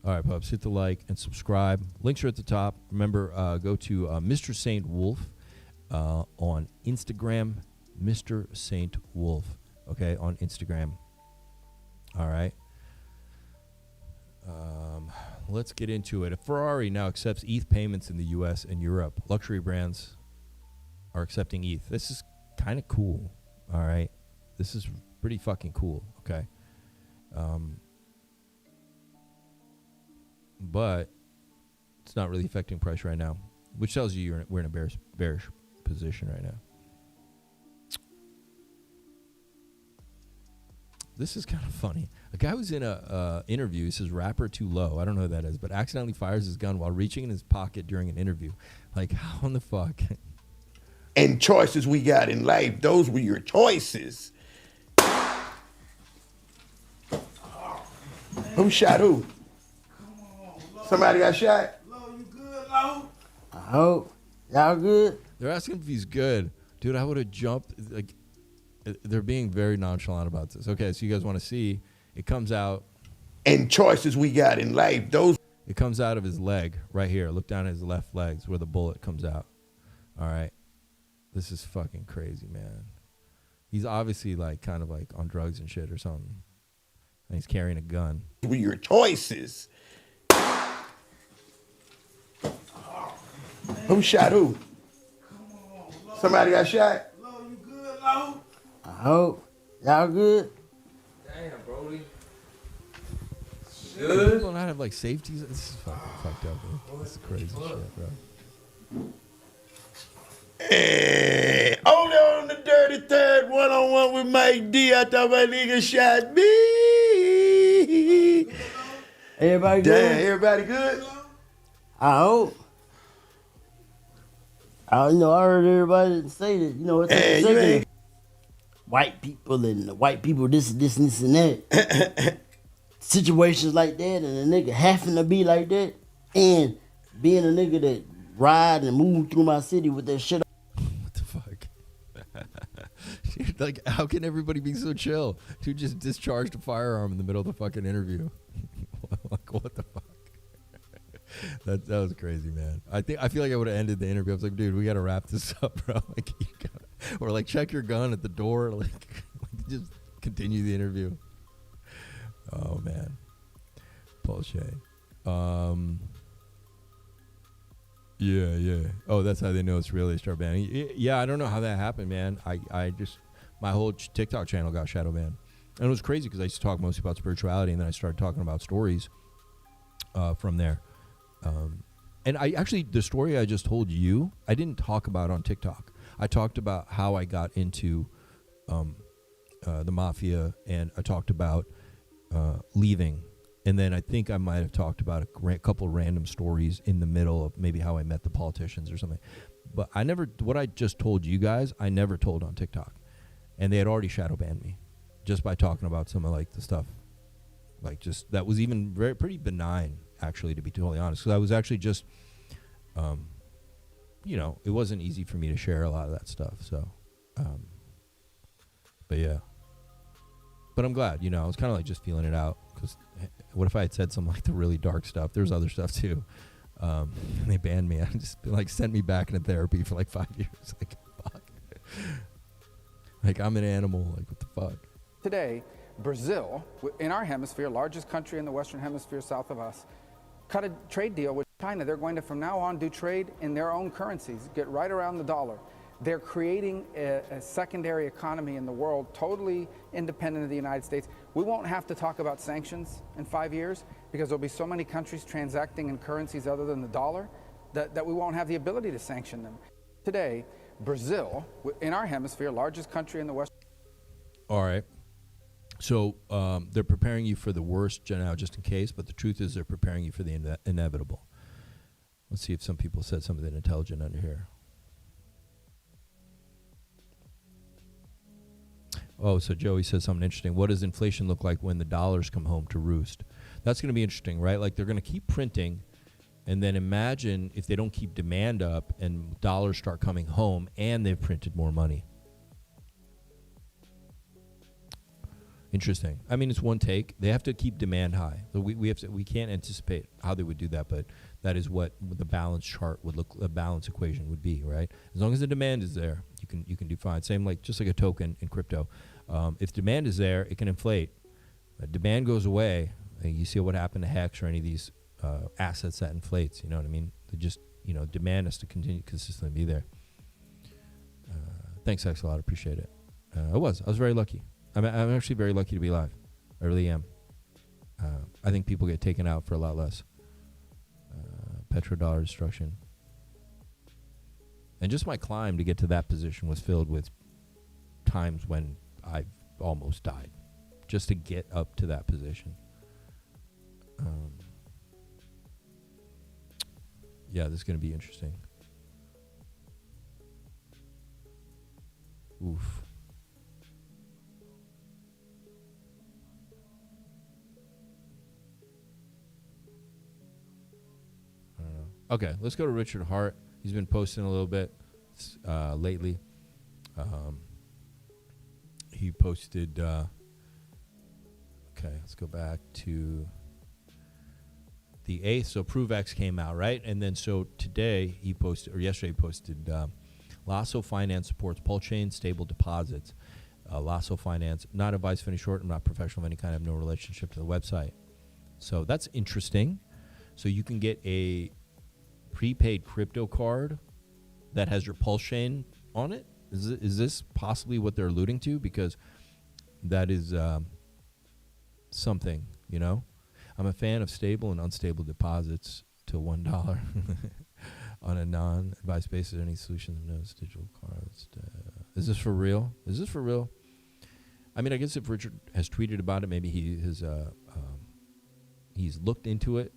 All right, pups, hit the like and subscribe. Links are at the top. Remember, go to Mr. Saint Wolf on Instagram. Mr. Saint Wolf, okay, on Instagram. All right. Let's get into it. A Ferrari now accepts ETH payments in the U.S. and Europe. Luxury brands are accepting ETH. This is kind of cool. All right. This is pretty fucking cool. Okay. But it's not really affecting price right now, which tells you we're in a bearish position right now. This is kind of funny. A guy was in a interview. He says rapper too low. I don't know who that is, but accidentally fires his gun while reaching in his pocket during an interview. Like, how in the fuck? And choices we got in life, those were your choices. Who shot who? Somebody got shot? Lo, you good, Lo? I hope. Y'all good? They're asking if he's good. Dude, I would have jumped. Like, they're being very nonchalant about this. Okay, so you guys want to see. It comes out. And choices we got in life, those. It comes out of his leg right here. Look down at his left legs where the bullet comes out. All right. This is fucking crazy, man. He's obviously like kind of like on drugs and shit or something. And he's carrying a gun. Were your choices. Who shot who? Somebody got shot? Lo, you good, Lo? I hope. Y'all good? Damn, Brody. Good. People not have like safeties. This is fucking fucked up, man. This is crazy shit, bro. Hey, only on the dirty third, one-on-one with Mike D. I thought my nigga shot me. Everybody good? Damn, everybody good? I hope. I heard everybody say that, it's Hey, you ain't. white people and the white people this and this and that. Situations like that and a nigga having to be like that and being a nigga that ride and move through my city with that shit. What the fuck? Dude, like, how can everybody be so chill? Dude just discharged a firearm in the middle of the fucking interview. Like, what the fuck? That was crazy, man. I feel like I would have ended the interview. I was like, dude, we got to wrap this up, bro. Like, or like check your gun at the door. Like just continue the interview. Oh man, Paul Shea. Yeah. Oh, that's how they know it's real. They start banning. Yeah, I don't know how that happened, man. I just my whole TikTok channel got shadow banned, and it was crazy because I used to talk mostly about spirituality, and then I started talking about stories from there. And I actually, the story I just told you, I didn't talk about on TikTok. I talked about how I got into the mafia, and I talked about leaving. And then I think I might have talked about a couple random stories in the middle of maybe how I met the politicians or something. But I never, what I just told you guys, I never told on TikTok. And they had already shadow banned me just by talking about some of like the stuff. Like just, that was even pretty benign, actually, to be totally honest. Because I was actually just, it wasn't easy for me to share a lot of that stuff. So, but yeah. But I'm glad, I was kind of like just feeling it out. Because what if I had said some like the really dark stuff? There's other stuff too. And they banned me. I just like sent me back into therapy for like 5 years. Like, fuck. Like, I'm an animal. Like, what the fuck? Today, Brazil, in our hemisphere, largest country in the Western Hemisphere south of us, cut a trade deal with China. They're going to, from now on, do trade in their own currencies, get right around the dollar. They're creating a secondary economy in the world, totally independent of the United States. We won't have to talk about sanctions in 5 years because there'll be so many countries transacting in currencies other than the dollar that we won't have the ability to sanction them. Today, Brazil, in our hemisphere, largest country in the West. All right. So they're preparing you for the worst now, just in case, but the truth is they're preparing you for the inevitable. Let's see if some people said something intelligent under here. Oh, so Joey says something interesting. What does inflation look like when the dollars come home to roost? That's going to be interesting, right? Like, they're going to keep printing, and then imagine if they don't keep demand up and dollars start coming home and they've printed more money. Interesting. I mean, it's one take. They have to keep demand high. So we can't anticipate how they would do that, but that is what the balance chart would look, a balance equation would be, right? As long as the demand is there, you can do fine. Same like just like a token in crypto. If demand is there, it can inflate. Demand goes away. You see what happened to Hex or any of these assets that inflates. You know what I mean? They just, demand has to continue consistently be there. Thanks, Hex, a lot. Appreciate it. I was very lucky. I'm actually very lucky to be alive. I really am. I think people get taken out for a lot less. Petrodollar destruction. And just my climb to get to that position was filled with times when I almost died. just to get up to that position. Yeah, this is going to be interesting. Oof. I don't know. Okay, let's go to Richard Hart. He's been posting a little bit lately. He posted. Okay, let's go back to the 8th. So ProveX came out, right? And then so today he posted, or yesterday he posted, Lasso Finance supports pulse chain stable deposits. Lasso Finance, not advice of any sort. I'm not professional of any kind. I have no relationship to the website. So that's interesting. So you can get a prepaid crypto card that has your pulse chain on it. Is this possibly what they're alluding to? Because that is something, you know. I'm a fan of stable and unstable deposits to $1 on a non-advice basis. Any solutions? No digital cards. Is this for real? Is this for real? I mean, I guess if Richard has tweeted about it, maybe he has. He's looked into it.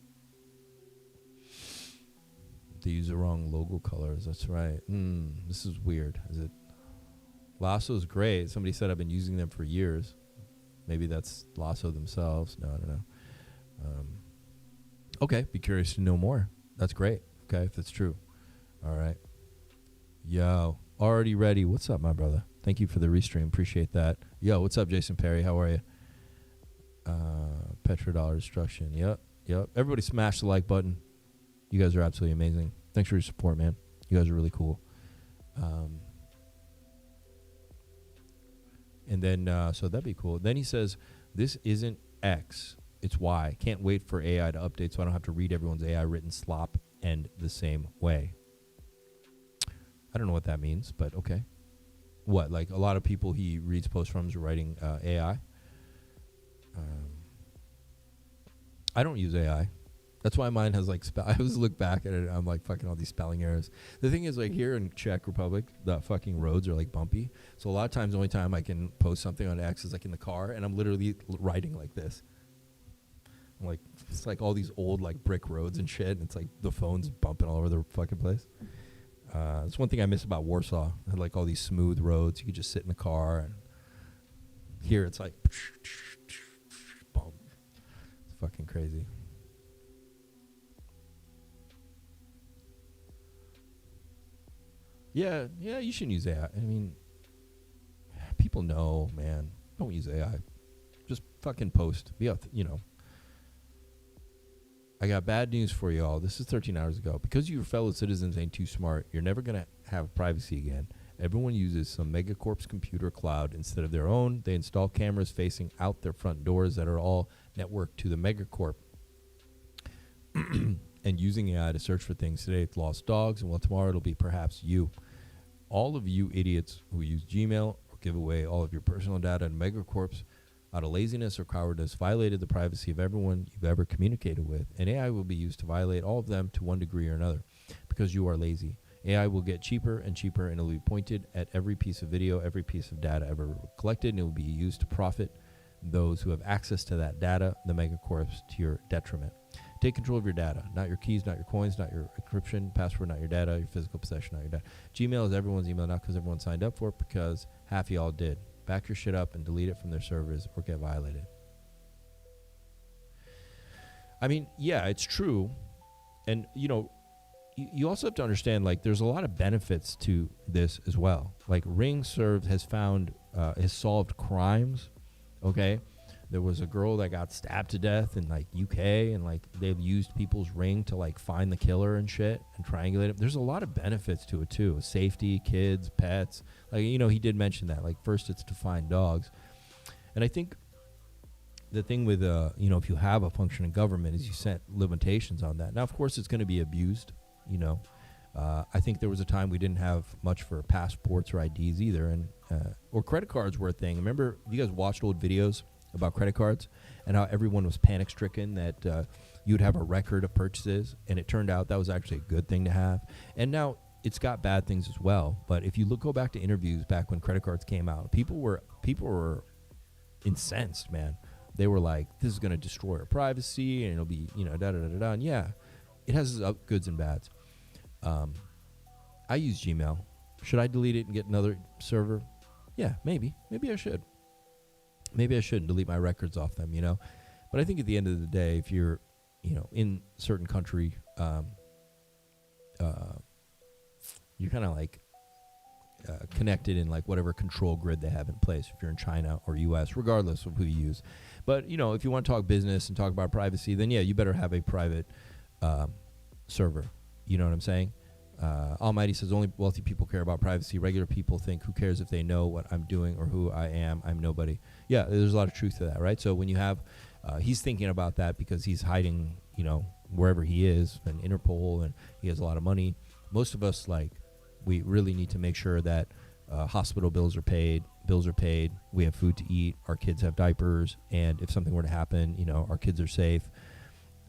They use the wrong logo colors. That's right. This is weird. Is it? Lasso's great. Somebody said I've been using them for years. Maybe that's Lasso themselves. No, I don't know. Okay, be curious to know more. That's great. Okay, if that's true. All right. Yo, already ready. What's up, my brother? Thank you for the restream. Appreciate that. Yo, what's up, Jason Perry? How are you? Petrodollar destruction. Yep. Everybody smash the like button. You guys are absolutely amazing. Thanks for your support, man. You guys are really cool. And then, so that'd be cool. Then he says, this isn't X. It's Y. Can't wait for AI to update so I don't have to read everyone's AI written slop and the same way. I don't know what that means, but okay. What, like a lot of people he reads posts from are writing AI? I don't use AI. That's why mine has like, I always look back at it and I'm like fucking all these spelling errors. The thing is like here in Czech Republic, the fucking roads are like bumpy. So a lot of times the only time I can post something on X is like in the car and I'm literally writing like this. I'm like, it's like all these old like brick roads and shit. And it's like the phone's bumping all over the fucking place. That's one thing I miss about Warsaw. I had like all these smooth roads. You could just sit in the car and here it's like, boom. It's fucking crazy. Yeah, you shouldn't use AI. I mean, people know, man. Don't use AI. Just fucking post. I got bad news for you all. This is 13 hours ago. Because your fellow citizens ain't too smart, you're never going to have privacy again. Everyone uses some megacorp's computer cloud instead of their own. They install cameras facing out their front doors that are all networked to the megacorp. And using AI to search for things. Today it's lost dogs, and tomorrow it'll be perhaps you. All of you idiots who use Gmail or give away all of your personal data to megacorps out of laziness or cowardice violated the privacy of everyone you've ever communicated with, and AI will be used to violate all of them to one degree or another because you are lazy. AI will get cheaper and cheaper, and it will be pointed at every piece of video, every piece of data ever collected, and it will be used to profit those who have access to that data, the megacorps, to your detriment. Take control of your data, not your keys, not your coins, not your encryption, password, not your data, your physical possession, not your data. Gmail is everyone's email, not because everyone signed up for it, because half of y'all did. Back your shit up and delete it from their servers or get violated. I mean, yeah, it's true. And, you also have to understand, like, there's a lot of benefits to this as well. Like, Ring has solved crimes, okay? There was a girl that got stabbed to death in, like, UK, and, like, they've used people's Ring to, like, find the killer and shit and triangulate it. There's a lot of benefits to it, too. Safety, kids, pets. Like, he did mention that. Like, first it's to find dogs. And I think the thing with, if you have a functioning government is you set limitations on that. Now, of course, it's going to be abused, I think there was a time we didn't have much for passports or IDs either, and or credit cards were a thing. Remember, you guys watched old videos about credit cards and how everyone was panic-stricken that you'd have a record of purchases, and it turned out that was actually a good thing to have. And now it's got bad things as well. But if you go back to interviews back when credit cards came out, people were incensed, man. They were like, this is going to destroy our privacy, and it'll be, da-da-da-da-da. And yeah, it has its goods and bads. I use Gmail. Should I delete it and get another server? Yeah, maybe. Maybe I should. Maybe I shouldn't delete my records off them, But I think at the end of the day, if you're, in certain country, you're kind of like connected in like whatever control grid they have in place. If you're in China or U.S., regardless of who you use. But if you want to talk business and talk about privacy, then yeah, you better have a private server. You know what I'm saying? Almighty says only wealthy people care about privacy. Regular people think, who cares if they know what I'm doing or who I am? I'm nobody. Yeah, there's a lot of truth to that, right? So when you have, he's thinking about that because he's hiding, wherever he is, and Interpol, and he has a lot of money. Most of us, we really need to make sure that hospital bills are paid, we have food to eat, our kids have diapers, and if something were to happen, our kids are safe.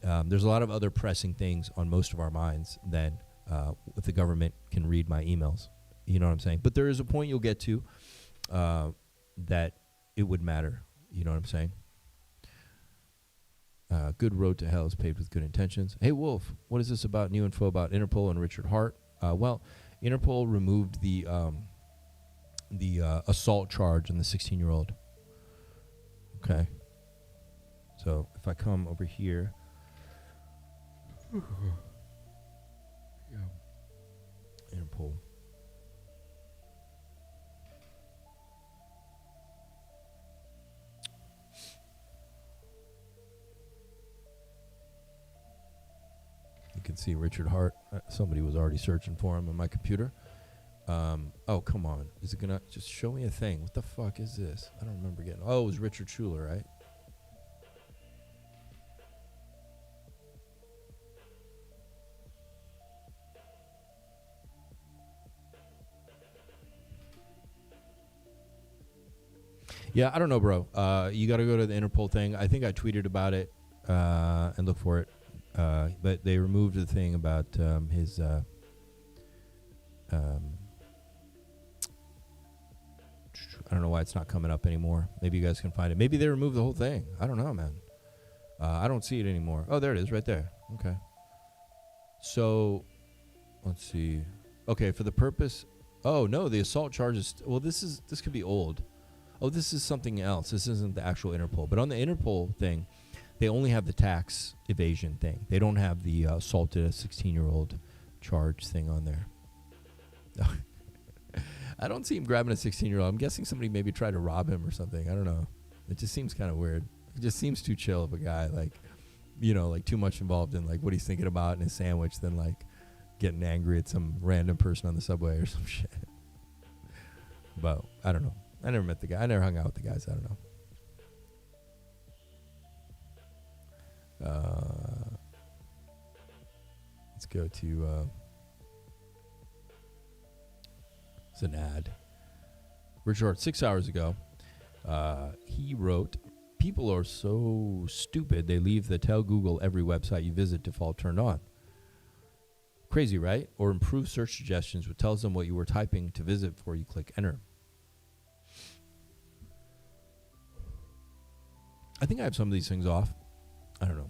There's a lot of other pressing things on most of our minds than if the government can read my emails. You know what I'm saying? But there is a point you'll get to that it would matter. You know what I'm saying? Good road to hell is paved with good intentions. Hey, Wolf, what is this about? New info about Interpol and Richard Hart? Well, Interpol removed the assault charge on the 16-year-old. Okay. So if I come over here. Interpol. You can see Richard Hart. Somebody was already searching for him on my computer. Oh, come on. Is it going to just show me a thing? What the fuck is this? I don't remember getting. Oh, it was Richard Schuler, right? Yeah, I don't know, bro. You got to go to the Interpol thing. I think I tweeted about it and look for it. But they removed the thing about his I don't know why it's not coming up anymore. Maybe you guys can find it. Maybe they removed the whole thing. I don't know, man. I don't see it anymore. Oh, there it is right there. Okay. So, let's see. Okay, for the purpose. Oh, no, the assault charges. Well, this could be old. Oh, this is something else. This isn't the actual Interpol. But on the Interpol thing, they only have the tax evasion thing. They don't have the assaulted a 16-year-old charge thing on there. I don't see him grabbing a 16-year-old. I'm guessing somebody maybe tried to rob him or something. I don't know. It just seems kind of weird. It just seems too chill of a guy. Like too much involved in what he's thinking about in his sandwich than getting angry at some random person on the subway or some shit. But I don't know. I never met the guy. I never hung out with the guys. I don't know. Let's go to it's an ad. Richard Hart, 6 hours ago, he wrote, "People are so stupid they leave the tell Google every website you visit default turned on. Crazy, right? Or improve search suggestions, which tells them what you were typing to visit before you click enter." I think I have some of these things off. I don't know.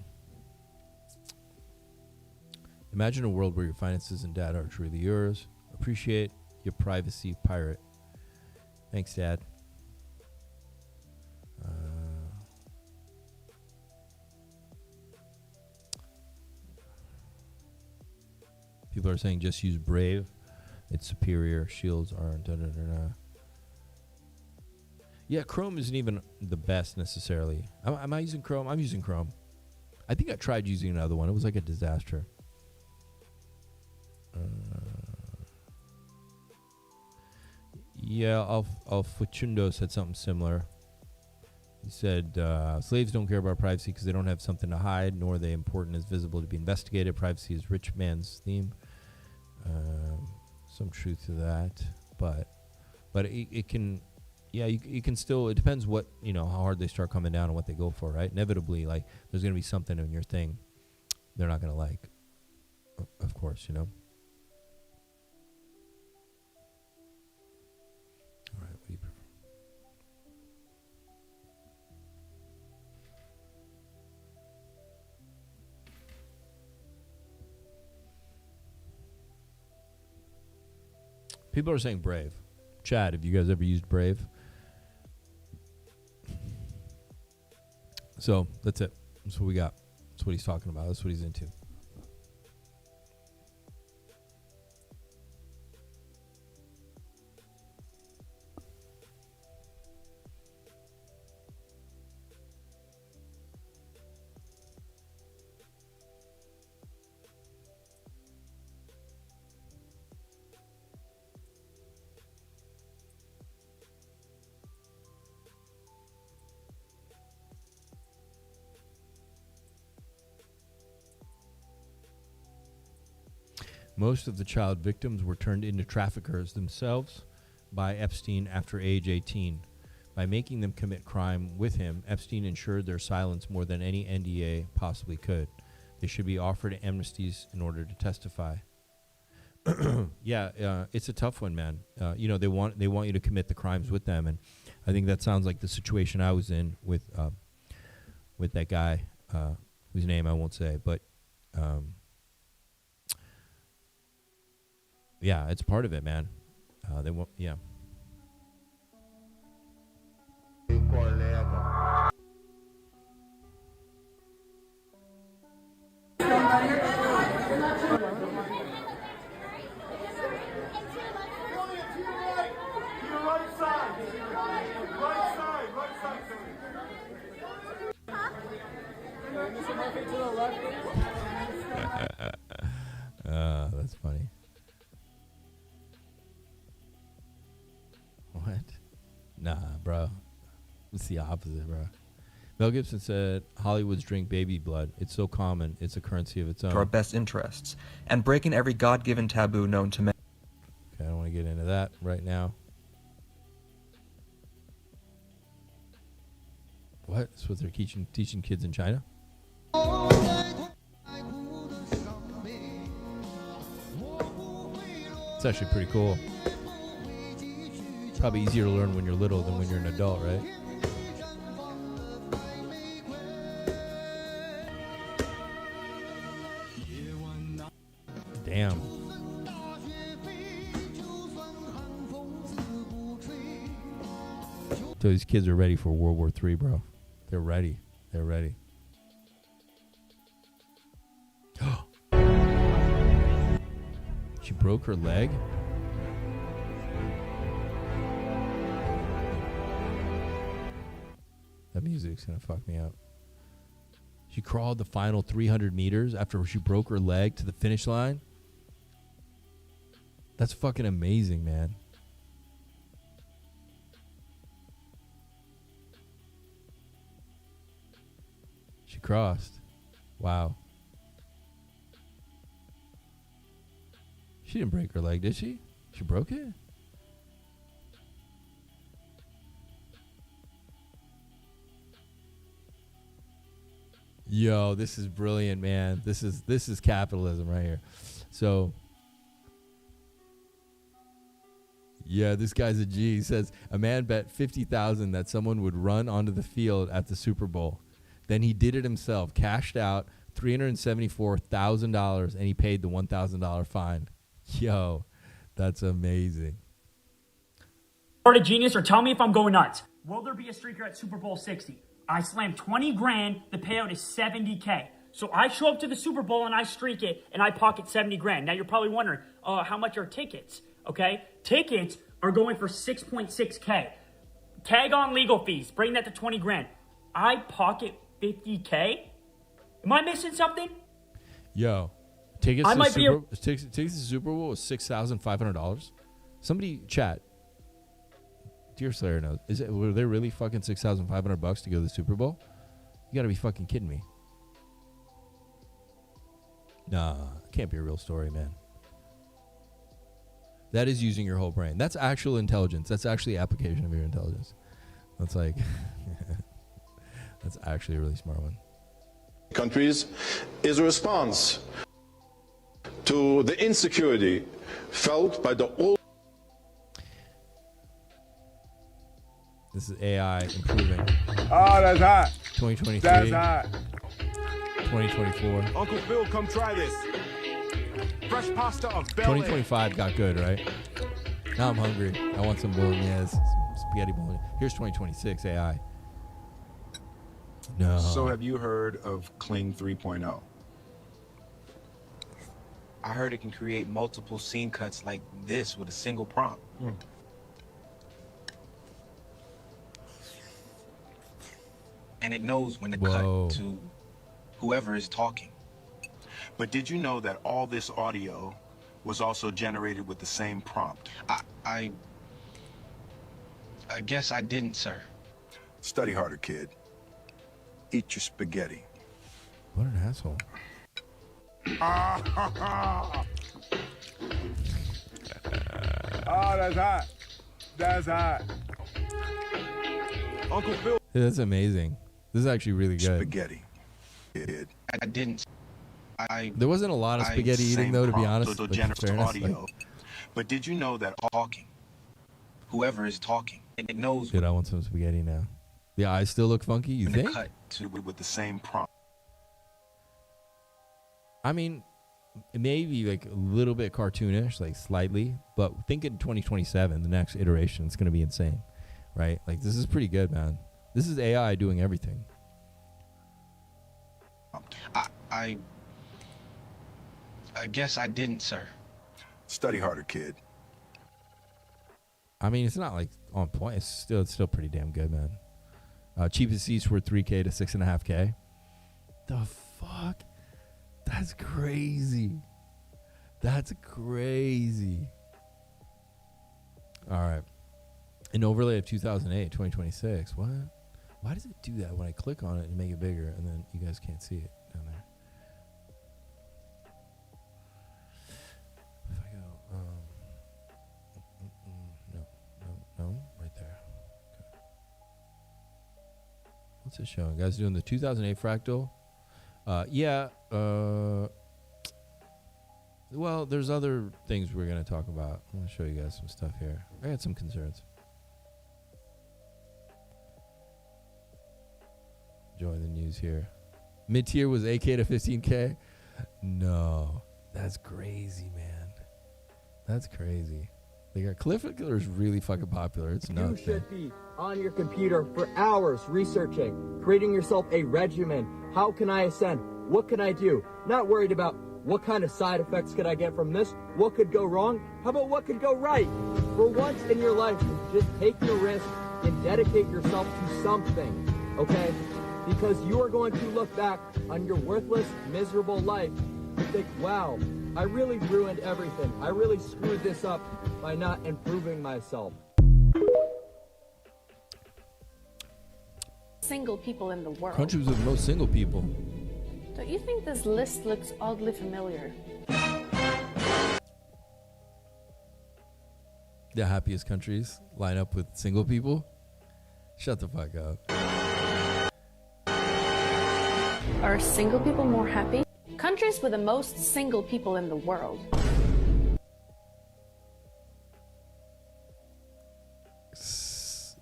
Imagine a world where your finances and data are truly yours. Appreciate your privacy, pirate. Thanks, Dad. People are saying just use Brave. It's superior. Shields aren't. Yeah, Chrome isn't even the best necessarily. Am I using Chrome? I'm using Chrome. I think I tried using another one. It was like a disaster. Yeah, Alfachundo said something similar. He said, slaves don't care about privacy because they don't have something to hide, nor are they important as visible to be investigated. Privacy is rich man's theme. Some truth to that. But it can... Yeah, you can still, it depends what, how hard they start coming down and what they go for, right? Inevitably, there's going to be something in your thing they're not going to like, of course, All right, what do you prefer? People are saying Brave. Chad, have you guys ever used Brave? So that's it. That's what we got. That's what he's talking about. That's what he's into. Most of the child victims were turned into traffickers themselves by Epstein after age 18. By making them commit crime with him, Epstein ensured their silence more than any NDA possibly could. They should be offered amnesties in order to testify. It's a tough one, man. They want you to commit the crimes with them, and I think that sounds like the situation I was in with that guy, whose name I won't say, but. Yeah, it's part of it, man. They won't. Yeah. That's funny. What? Nah, bro. It's the opposite, bro. Mel Gibson said, Hollywood's drink baby blood. It's so common. It's a currency of its own. To our best interests, and breaking every God-given taboo known to man. Okay, I don't want to get into that right now. What? That's what they're teaching kids in China? It's actually pretty cool. Probably easier to learn when you're little than when you're an adult, right? Damn. So these kids are ready for World War III, bro. They're ready. They're ready. She broke her leg? That music's gonna fuck me up. She crawled the final 300 meters after she broke her leg to the finish line. That's fucking amazing, man. She crossed. Wow. She didn't break her leg, did she? She broke it? Yo, this is brilliant, man. This is capitalism right here. So, yeah, this guy's a G. He says, a man bet $50,000 that someone would run onto the field at the Super Bowl. Then he did it himself, cashed out $374,000, and he paid the $1,000 fine. Yo, that's amazing. Florida genius, or tell me if I'm going nuts. Will there be a streaker at Super Bowl 60? I slammed 20 grand. The payout is 70K. So I show up to the Super Bowl and I streak it and I pocket 70 grand. Now you're probably wondering, how much are tickets? Okay, tickets are going for 6.6K. Tag on legal fees, bring that to 20 grand. I pocket 50K. Am I missing something? Yo, tickets to Super Bowl is $6,500. Somebody chat. Deerslayer knows. Were they really fucking $6,500 to go to the Super Bowl? You gotta be fucking kidding me. Nah, it can't be a real story, man. That is using your whole brain. That's actual intelligence. That's actually application of your intelligence. That's like, that's actually a really smart one. Countries is a response to the insecurity felt by the old. This is AI improving. Oh, that's hot. 2023. That's hot. 2024. Uncle Phil, come try this. Fresh pasta of Bel Air. 2025 got good, right? Now I'm hungry. I want some bolognese, some spaghetti bolognese. Here's 2026 AI. No. So have you heard of Kling 3.0? I heard it can create multiple scene cuts like this with a single prompt. And it knows when to cut to whoever is talking. But did you know that all this audio was also generated with the same prompt? I guess I didn't, sir. Study harder, kid. Eat your spaghetti. What an asshole. Oh, that's hot. That's hot. Uncle Phil. Yeah, that's amazing. This is actually really good. Spaghetti. Kid. I didn't. There wasn't a lot of spaghetti eating, though, to be honest. So But generous fairness, audio. But did you know that talking, whoever is talking, it knows dude, I want some spaghetti now. The eyes still look funky, you when think? to cut to with the same prompt? I mean, maybe like a little bit cartoonish, like slightly, but think in 2027, the next iteration, it's going to be insane, right? Like, this is pretty good, man. This is AI doing everything. I guess I didn't, sir. Study harder, kid. I mean, it's not like on point. It's still pretty damn good, man. Cheapest seats were $3K to $6.5K. The fuck? That's crazy. That's crazy. All right. An overlay of 2008, 2026. What? Why does it do that when I click on it and make it bigger and then you guys can't see it down there? If I go, no, right there. Okay. What's it showing? Guys doing the 2008 fractal? Yeah. Well, there's other things we're going to talk about. I'm going to show you guys some stuff here. I got some concerns. Enjoy the news here. Mid-tier was 8K to 15K. No, that's crazy, man. That's crazy. They got Cliffhanger is really fucking popular. It's You nuts. should be on your computer for hours researching, creating yourself a regimen. How can I ascend? What can I do? Not worried about what kind of side effects could I get from this? What could go wrong? How about what could go right? For once in your life, just take your risk and dedicate yourself to something, okay? Because you are going to look back on your worthless, miserable life and think, wow, I really ruined everything. I really screwed this up by not improving myself. Single people in the world. Countries with the most single people. Don't you think this list looks oddly familiar? The happiest countries line up with single people? Shut the fuck up. Are single people more happy? Countries with the most single people in the world.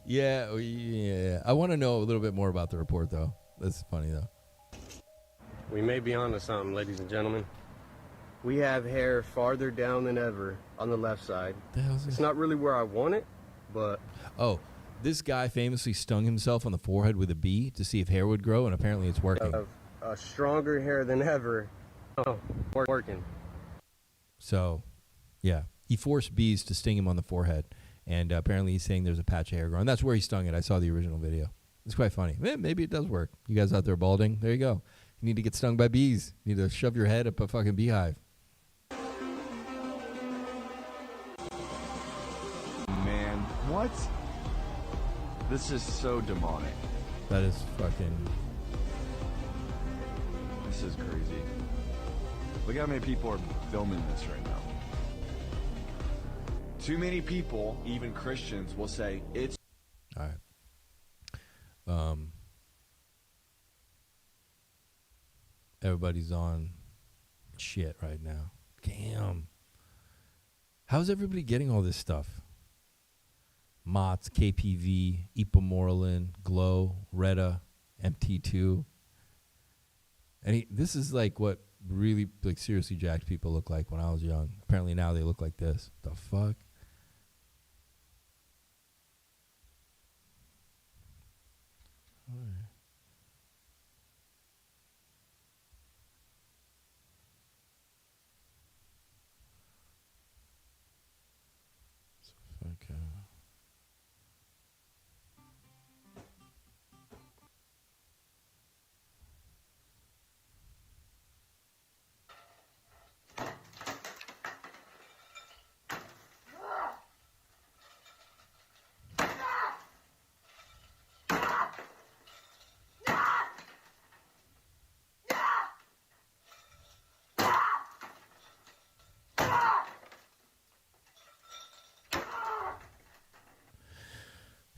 Yeah. I want to know a little bit more about the report, though. That's funny, though. We may be onto something, ladies and gentlemen. We have hair farther down than ever on the left side. It's not really where I want it, but... Oh, this guy famously stung himself on the forehead with a bee to see if hair would grow, and apparently it's working. Stronger hair than ever. Oh, working. So, yeah. He forced bees to sting him on the forehead, and apparently he's saying there's a patch of hair growing. That's where he stung it. I saw the original video. It's quite funny. Maybe it does work. You guys out there balding? There you go. You need to get stung by bees. You need to shove your head up a fucking beehive. Man, what? This is so demonic. That is fucking... This is crazy. Look how many people are filming this right now. Too many people, even Christians, will say it's... All right. Everybody's on shit right now. Damn. How's everybody getting all this stuff? Mott's, KPV, Ipamorelin, Glow, Retta, MT2. And this is like what really like seriously jacked people look like when I was young. Apparently now they look like this. The fuck?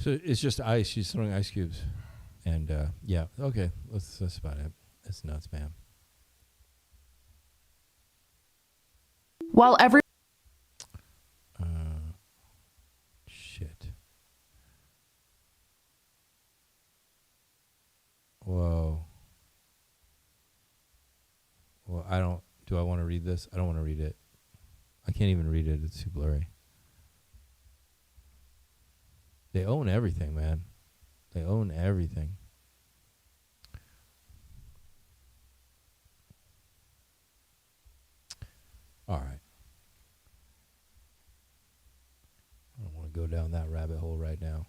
So it's just ice. She's throwing ice cubes. And, yeah, okay. That's about it. That's nuts, man. While every Shit. Whoa. Well, do I want to read this? I don't want to read it. I can't even read it. It's too blurry. They own everything, man. They own everything. All right. I don't want to go down that rabbit hole right now.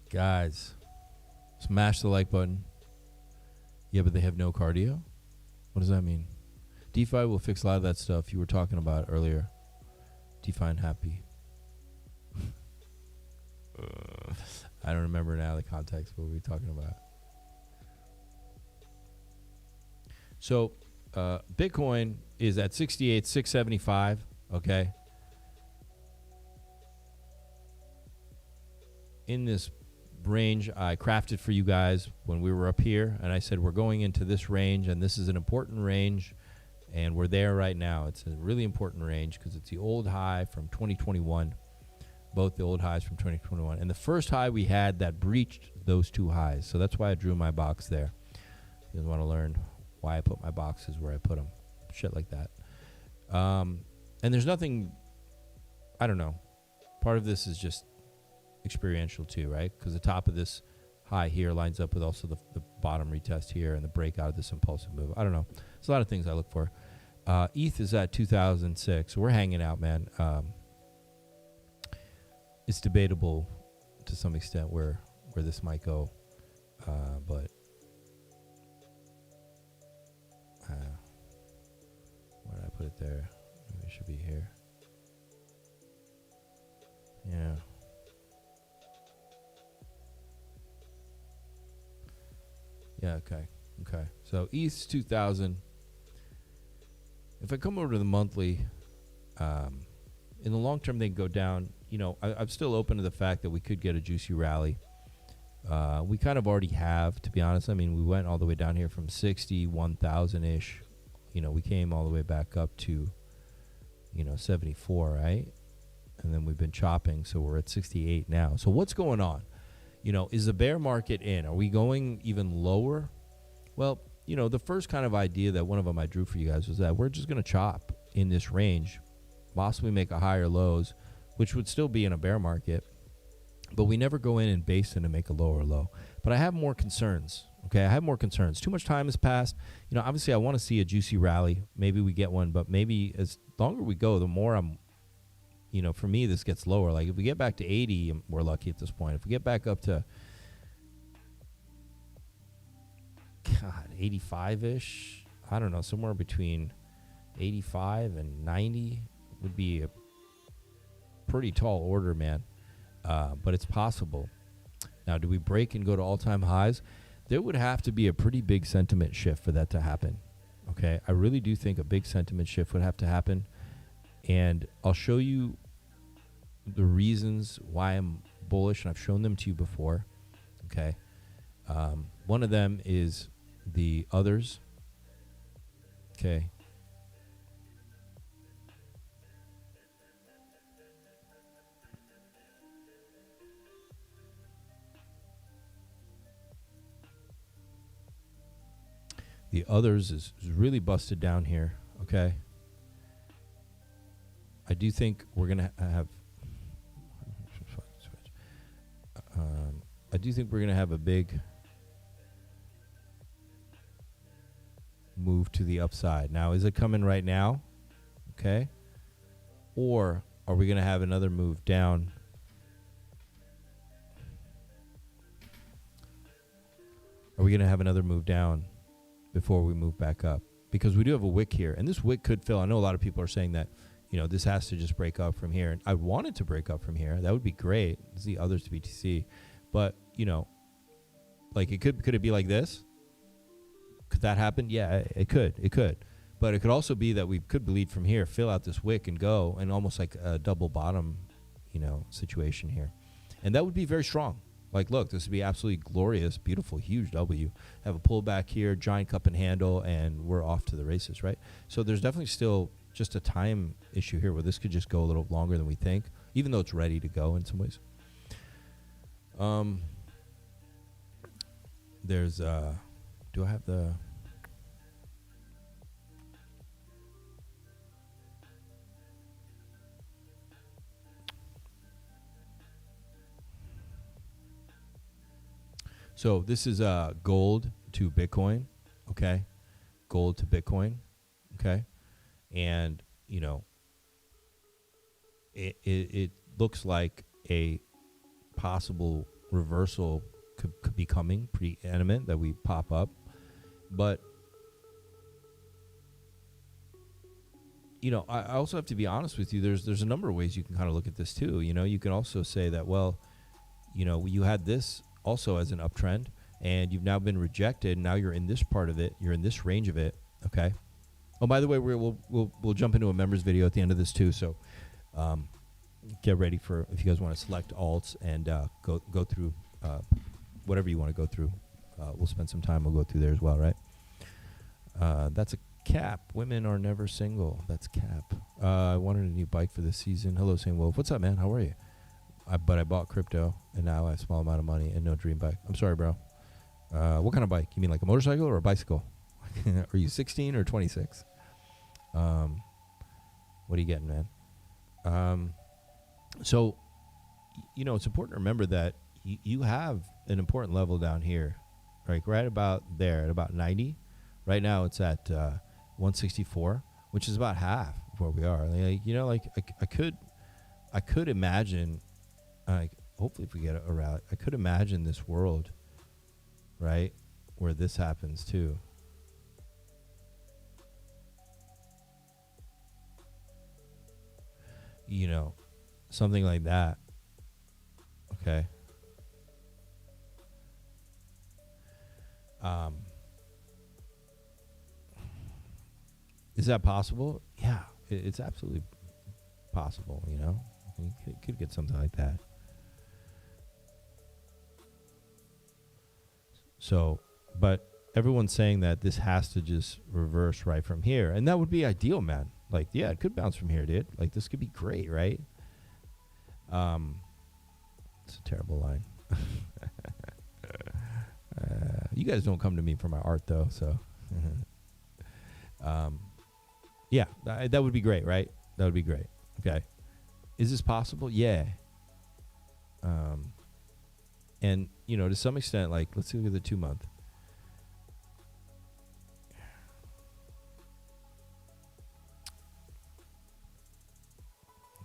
Guys, smash the like button. Yeah, but they have no cardio? What does that mean? DeFi will fix a lot of that stuff you were talking about earlier. Define happy. I don't remember now the context. What were we talking about? So, Bitcoin is at 68,675. Okay. In this range I crafted for you guys when we were up here, and I said we're going into this range, and this is an important range, and we're there right now. It's a really important range because it's the old high from 2021, both the old highs from 2021, and the first high we had that breached those two highs. So that's why I drew my box there. You guys want to learn why I put my boxes where I put them, shit like that. And there's nothing, I don't know. Part of this is just experiential too, right? Because the top of this high here lines up with also the bottom retest here and the breakout of this impulsive move. I don't know. There's a lot of things I look for. ETH is at 2006. So we're hanging out, man. It's debatable to some extent where this might go, but where did I put it there? Maybe it should be here. Yeah. Yeah, okay. So ETH's 2,000. If I come over to the monthly, in the long term, they go down. You know, I'm still open to the fact that we could get a juicy rally. We kind of already have, to be honest. I mean, we went all the way down here from 61,000-ish. You know, we came all the way back up to, 74, right? And then we've been chopping, so we're at 68 now. So what's going on? Is the bear market in? Are we going even lower? Well, the first kind of idea that one of them I drew for you guys was that we're just going to chop in this range, possibly make a higher lows, which would still be in a bear market, but we never go in and base in to make a lower low. But I have more concerns, okay? I have more concerns. Too much time has passed. Obviously I want to see a juicy rally. Maybe we get one, but maybe as longer we go, the more I'm, for me, this gets lower. Like if we get back to 80, we're lucky at this point. If we get back up to, 85-ish, I don't know, somewhere between 85 and 90 would be a pretty tall order, man. But it's possible. Now, do we break and go to all-time highs? There would have to be a pretty big sentiment shift for that to happen. Okay, I really do think a big sentiment shift would have to happen. And I'll show you the reasons why I'm bullish, and I've shown them to you before. Okay. One of them is the others. Okay. The others is really busted down here. Okay. I do think we're going to have a big move to the upside. Now, is it coming right now? Okay. Or are we going to have another move down? Are we going to have another move down before we move back up? Because we do have a wick here, and this wick could fill. I know a lot of people are saying that, this has to just break up from here. And I want it to break up from here. That would be great. This is the others to BTC. But, like could it be like this? Could that happen? Yeah, it could. But it could also be that we could bleed from here, fill out this wick, and go, and almost like a double bottom, situation here. And that would be very strong. Like, look, this would be absolutely glorious, beautiful, huge W. Have a pullback here, giant cup and handle, and we're off to the races, right? So there's definitely still just a time issue here where this could just go a little longer than we think, even though it's ready to go in some ways. There's, do I have the... So this is gold to Bitcoin, okay? Gold to Bitcoin, okay? And, it looks like a possible reversal could be coming, pretty imminent, that we pop up. But, I also have to be honest with you. There's a number of ways you can kind of look at this too. You can also say that, well, you had this also as an uptrend, and you've now been rejected. Now you're in this part of it. You're in this range of it. Okay. Oh, by the way, we'll jump into a members video at the end of this too. So, get ready for if you guys want to select alts and go through whatever you want to go through. We'll spend some time. We'll go through there as well, right? That's a Cap. Women are never single. That's Cap. I wanted a new bike for this season. Hello, St. Wolf. What's up, man? How are you? But I bought crypto, and now I have a small amount of money and no dream bike. I'm sorry, bro. What kind of bike? You mean like a motorcycle or a bicycle? Are you 16 or 26? What are you getting, man? So, it's important to remember that you have an important level down here, right about there at about 90. Right now it's at 164, which is about half of where we are. I could imagine, hopefully if we get a rally, I could imagine this world, right, where this happens too. Something like that. Okay. Is that possible? Yeah, it's absolutely possible, You could get something like that. So, but everyone's saying that this has to just reverse right from here. And that would be ideal, man. Like, yeah, it could bounce from here, dude. Like, this could be great, right? It's a terrible line. You guys don't come to me for my art, though, so. Yeah, that would be great, right? That would be great. Okay. Is this possible? Yeah. And, to some extent, like, let's look at the 2-month.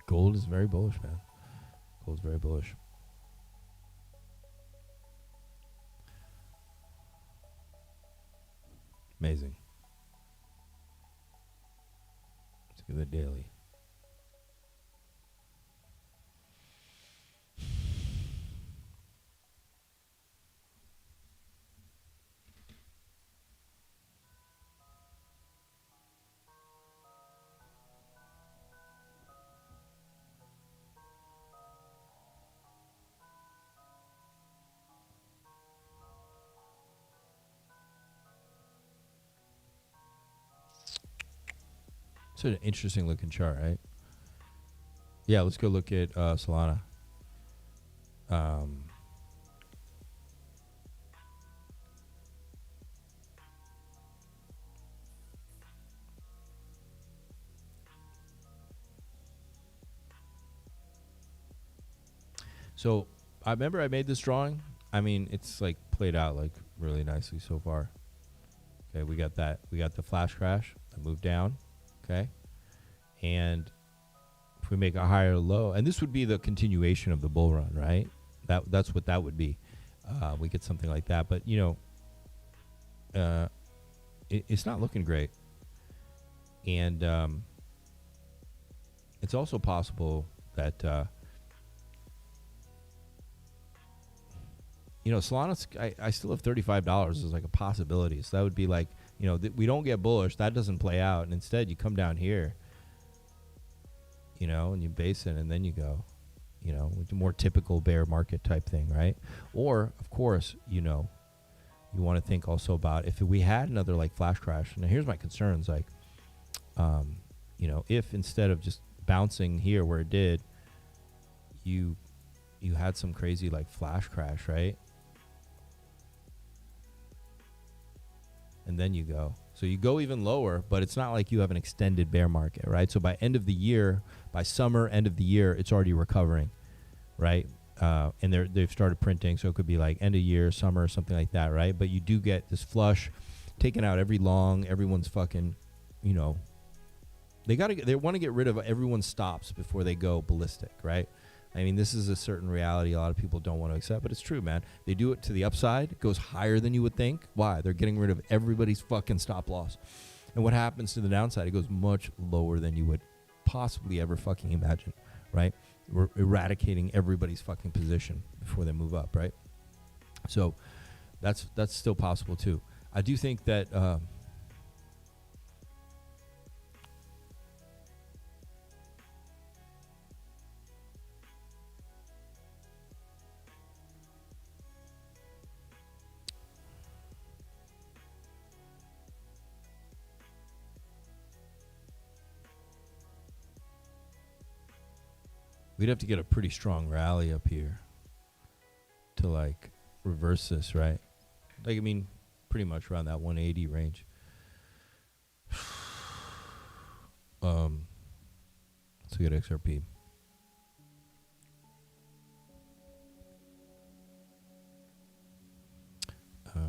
Gold is very bullish, man. Gold's very bullish. Amazing. Let's look at the daily. It's an interesting looking chart, right? Yeah, let's go look at Solana. So I remember I made this drawing. I mean, it's like played out like really nicely so far. Okay, we got that. We got the flash crash. I moved down. Okay, and if we make a higher low, and this would be the continuation of the bull run, right? That's what that would be. We get something like that, but it's not looking great, and it's also possible that Solana. I still have $35 as like a possibility, so that would be like we don't get bullish. That doesn't play out. And instead, you come down here, and you base it, and then you go, with the more typical bear market type thing, right? Or, of course, you want to think also about if we had another like flash crash. Now, here's my concerns, like, if instead of just bouncing here where it did, you had some crazy like flash crash, right? And then you go. So you go even lower, but it's not like you have an extended bear market, right? So by end of the year, by summer, end of the year, it's already recovering, right? And they've started printing, so it could be like end of year, summer, something like that, right? But you do get this flush taken out every long. Everyone's fucking, they want to get rid of everyone's stops before they go ballistic, right? I mean, this is a certain reality a lot of people don't want to accept, but it's true, man. They do it to the upside. It goes higher than you would think. Why? They're getting rid of everybody's fucking stop loss. And what happens to the downside? It goes much lower than you would possibly ever fucking imagine, right? We're eradicating everybody's fucking position before they move up, right? So that's still possible too. I do think that we'd have to get a pretty strong rally up here to like reverse this, right? Like, I mean, pretty much around that 180 range. Let's get XRP. What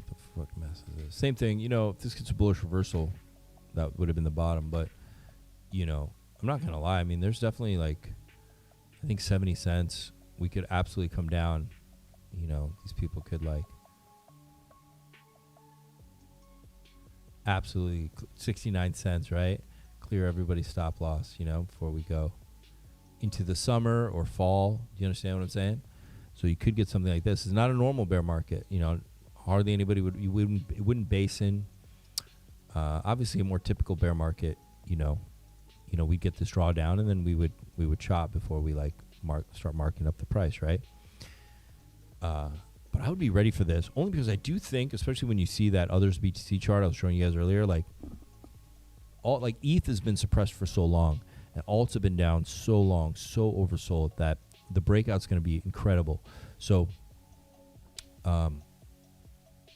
the fuck mess is this? Same thing, if this gets a bullish reversal, that would have been the bottom, but I'm not gonna lie. I mean, there's definitely like, I think 70 cents, we could absolutely come down. These people could like absolutely 69 cents, right? Clear everybody's stop loss, before we go into the summer or fall. Do you understand what I'm saying? So you could get something like this. It's not a normal bear market. Hardly anybody wouldn't base in. Obviously a more typical bear market, we'd get this drawdown and then we would chop before we like start marking up the price, right? But I would be ready for this only because I do think, especially when you see that others BTC chart I was showing you guys earlier, like ETH has been suppressed for so long and alts have been down so long, so oversold, that the breakout's going to be incredible. So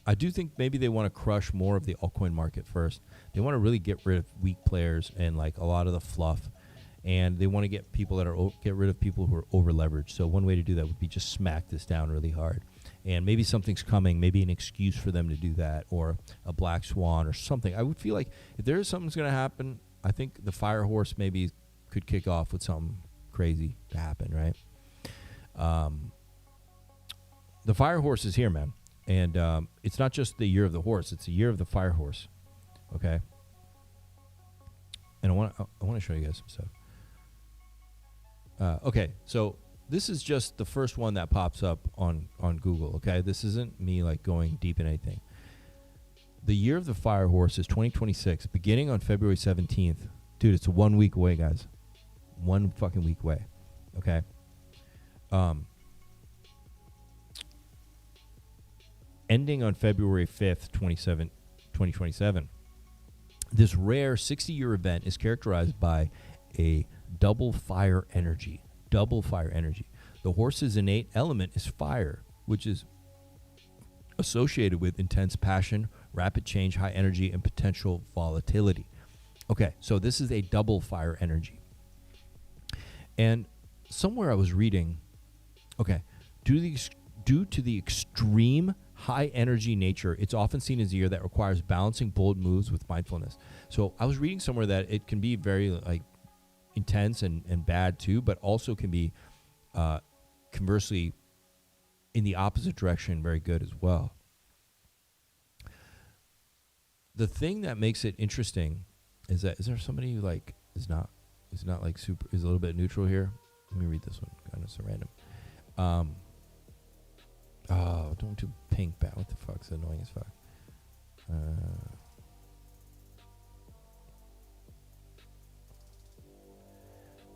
I do think maybe they want to crush more of the altcoin market first. They want to really get rid of weak players and like a lot of the fluff, and they want to get people that get rid of people who are over leveraged. So one way to do that would be just smack this down really hard, and maybe something's coming, maybe an excuse for them to do that, or a black swan or something. I would feel like if there is something's going to happen, I think the fire horse maybe could kick off with something crazy to happen, right? The fire horse is here, man. And it's not just the year of the horse; it's the year of the fire horse. Okay. And I want to show you guys some stuff. Okay, so this is just the first one that pops up on Google. Okay, this isn't me like going deep in anything. The year of the fire horse is 2026, beginning on February 17th. Dude, it's 1 week away, guys. 1 fucking week away. Okay. Ending on February 5th, 2027, this rare 60-year event is characterized by a double fire energy. Double fire energy. The horse's innate element is fire, which is associated with intense passion, rapid change, high energy, and potential volatility. Okay, so this is a double fire energy. And somewhere I was reading, okay, due to the extreme high energy nature, it's often seen as a year that requires balancing bold moves with mindfulness. So I was reading somewhere that it can be very like intense and bad too, but also can be conversely in the opposite direction very good as well. The thing that makes it interesting is that, is there somebody who like is not like super, is a little bit neutral here? Let me read this one. Kind of so random. Oh, don't do pink bat. What the fuck? It's annoying as fuck.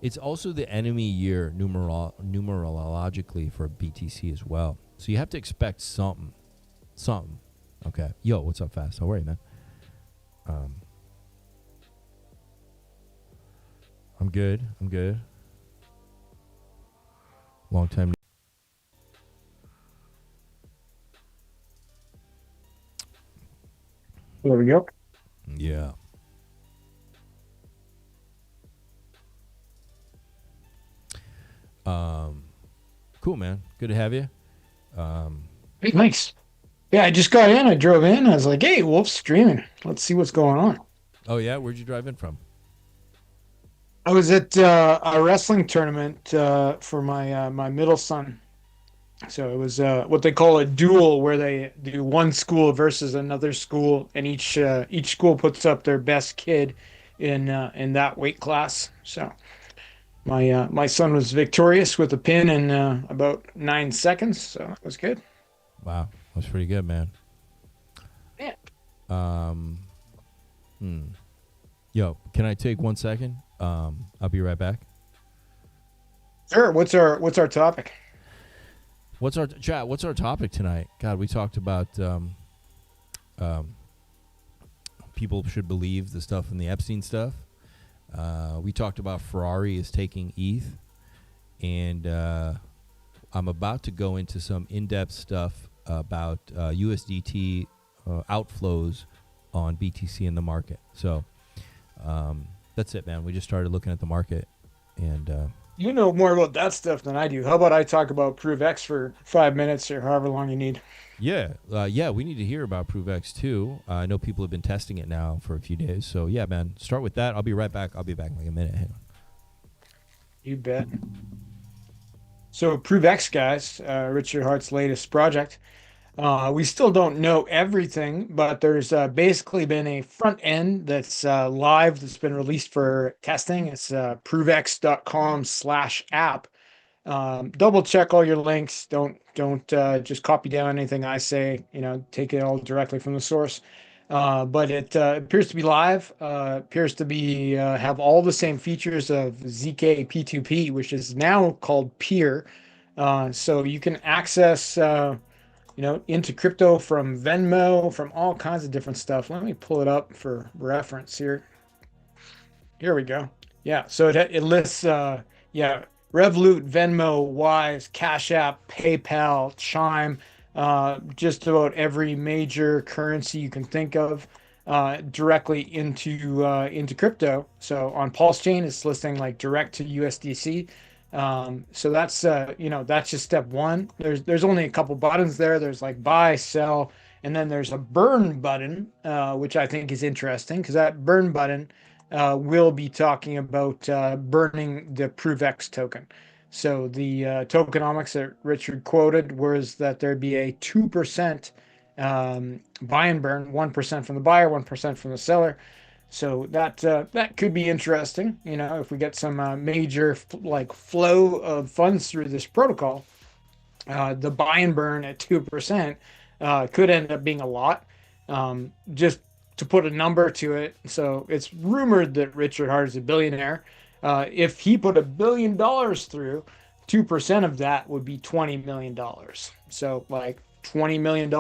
It's also the enemy year numerologically for BTC as well. So you have to expect something. Okay. Yo, what's up, Fast? How are you, man? I'm good. Long time. There we go. Yeah. Cool, man. Good to have you. Thanks. Yeah, I just got in. I drove in. I was like, hey, Wolf's streaming. Let's see what's going on. Oh, yeah? Where'd you drive in from? I was at a wrestling tournament for my middle son. So it was what they call a duel, where they do one school versus another school, and each school puts up their best kid in that weight class. So my son was victorious with a pin in about 9 seconds. So that was good. Wow, that's pretty good, man. Yeah. Yo, can I take 1 second? I'll be right back. Sure. What's our topic? What's our topic tonight? God, we talked about people should believe the stuff in the Epstein stuff. We talked about Ferrari is taking ETH, and I'm about to go into some in-depth stuff about USDT outflows on BTC in the market. So that's it, man. We just started looking at the market, and you know more about that stuff than I do. How about I talk about ProveX for 5 minutes or however long you need? Yeah, we need to hear about ProveX too. I know people have been testing it now for a few days. So yeah, man, start with that. I'll be right back. I'll be back in like a minute. Hang on. You bet. So ProveX, guys, Richard Hart's latest project. We still don't know everything, but there's basically been a front end that's live, that's been released for testing. It's provex.com/app. Double check all your links. Don't just copy down anything I say. Take it all directly from the source. But it appears to be live. Appears to be have all the same features of ZK P2P, which is now called Peer. So you can access into crypto from Venmo, from all kinds of different stuff. Let me pull it up for reference here. Here we go. Yeah, so it lists Revolut, Venmo, Wise, Cash App, PayPal, Chime, just about every major currency you can think of directly into crypto. So on Pulse Chain, it's listing like direct to USDC. So that's just step one. There's only a couple buttons there. There's like buy, sell, and then there's a burn button, which I think is interesting because that burn button will be talking about burning the ProveX token. So the tokenomics that Richard quoted was that there'd be a 2% buy and burn, 1% from the buyer, 1% from the seller. So that could be interesting, if we get some major flow of funds through this protocol. The buy and burn at 2% could end up being a lot. Just to put a number to it, so it's rumored that Richard Hart is a billionaire. If he put $1 billion through, 2% of that would be $20 million. So like $20 million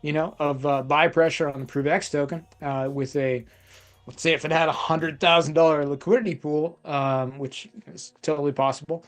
of buy pressure on the ProveX token with let's say if it had $100,000 liquidity pool, which is totally possible,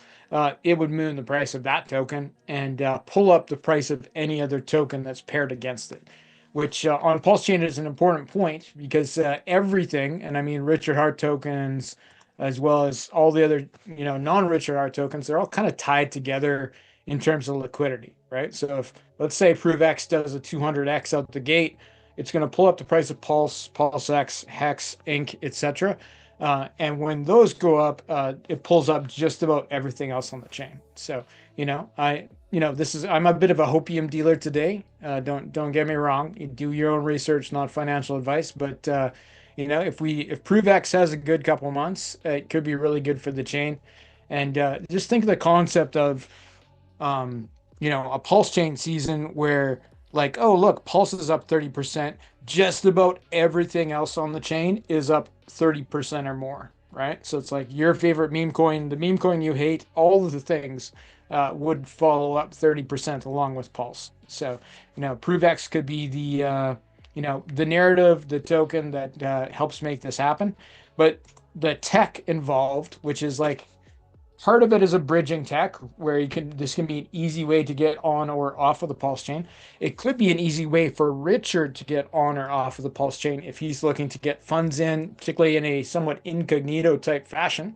it would move the price of that token and pull up the price of any other token that's paired against it, which on Pulse Chain is an important point because everything, and I mean Richard Hart tokens, as well as all the other, non-Richard Hart tokens, they're all kind of tied together in terms of liquidity, right? So if, let's say ProveX does a 200x out the gate, it's going to pull up the price of Pulse, PulseX, Hex, Inc., etc. And when those go up, it pulls up just about everything else on the chain. So, I'm a bit of a hopium dealer today. Don't get me wrong. You do your own research, not financial advice. But if ProveX has a good couple of months, it could be really good for the chain. And just think of the concept of a Pulse Chain season where like, oh, look, Pulse is up 30%. Just about everything else on the chain is up 30% or more, right? So it's like your favorite meme coin, the meme coin you hate, all of the things would follow up 30% along with Pulse. So, ProveX could be the narrative, the token that helps make this happen. But the tech involved, which is like part of it is a bridging tech where this can be an easy way to get on or off of the Pulse chain. It could be an easy way for Richard to get on or off of the Pulse chain if he's looking to get funds in, particularly in a somewhat incognito type fashion.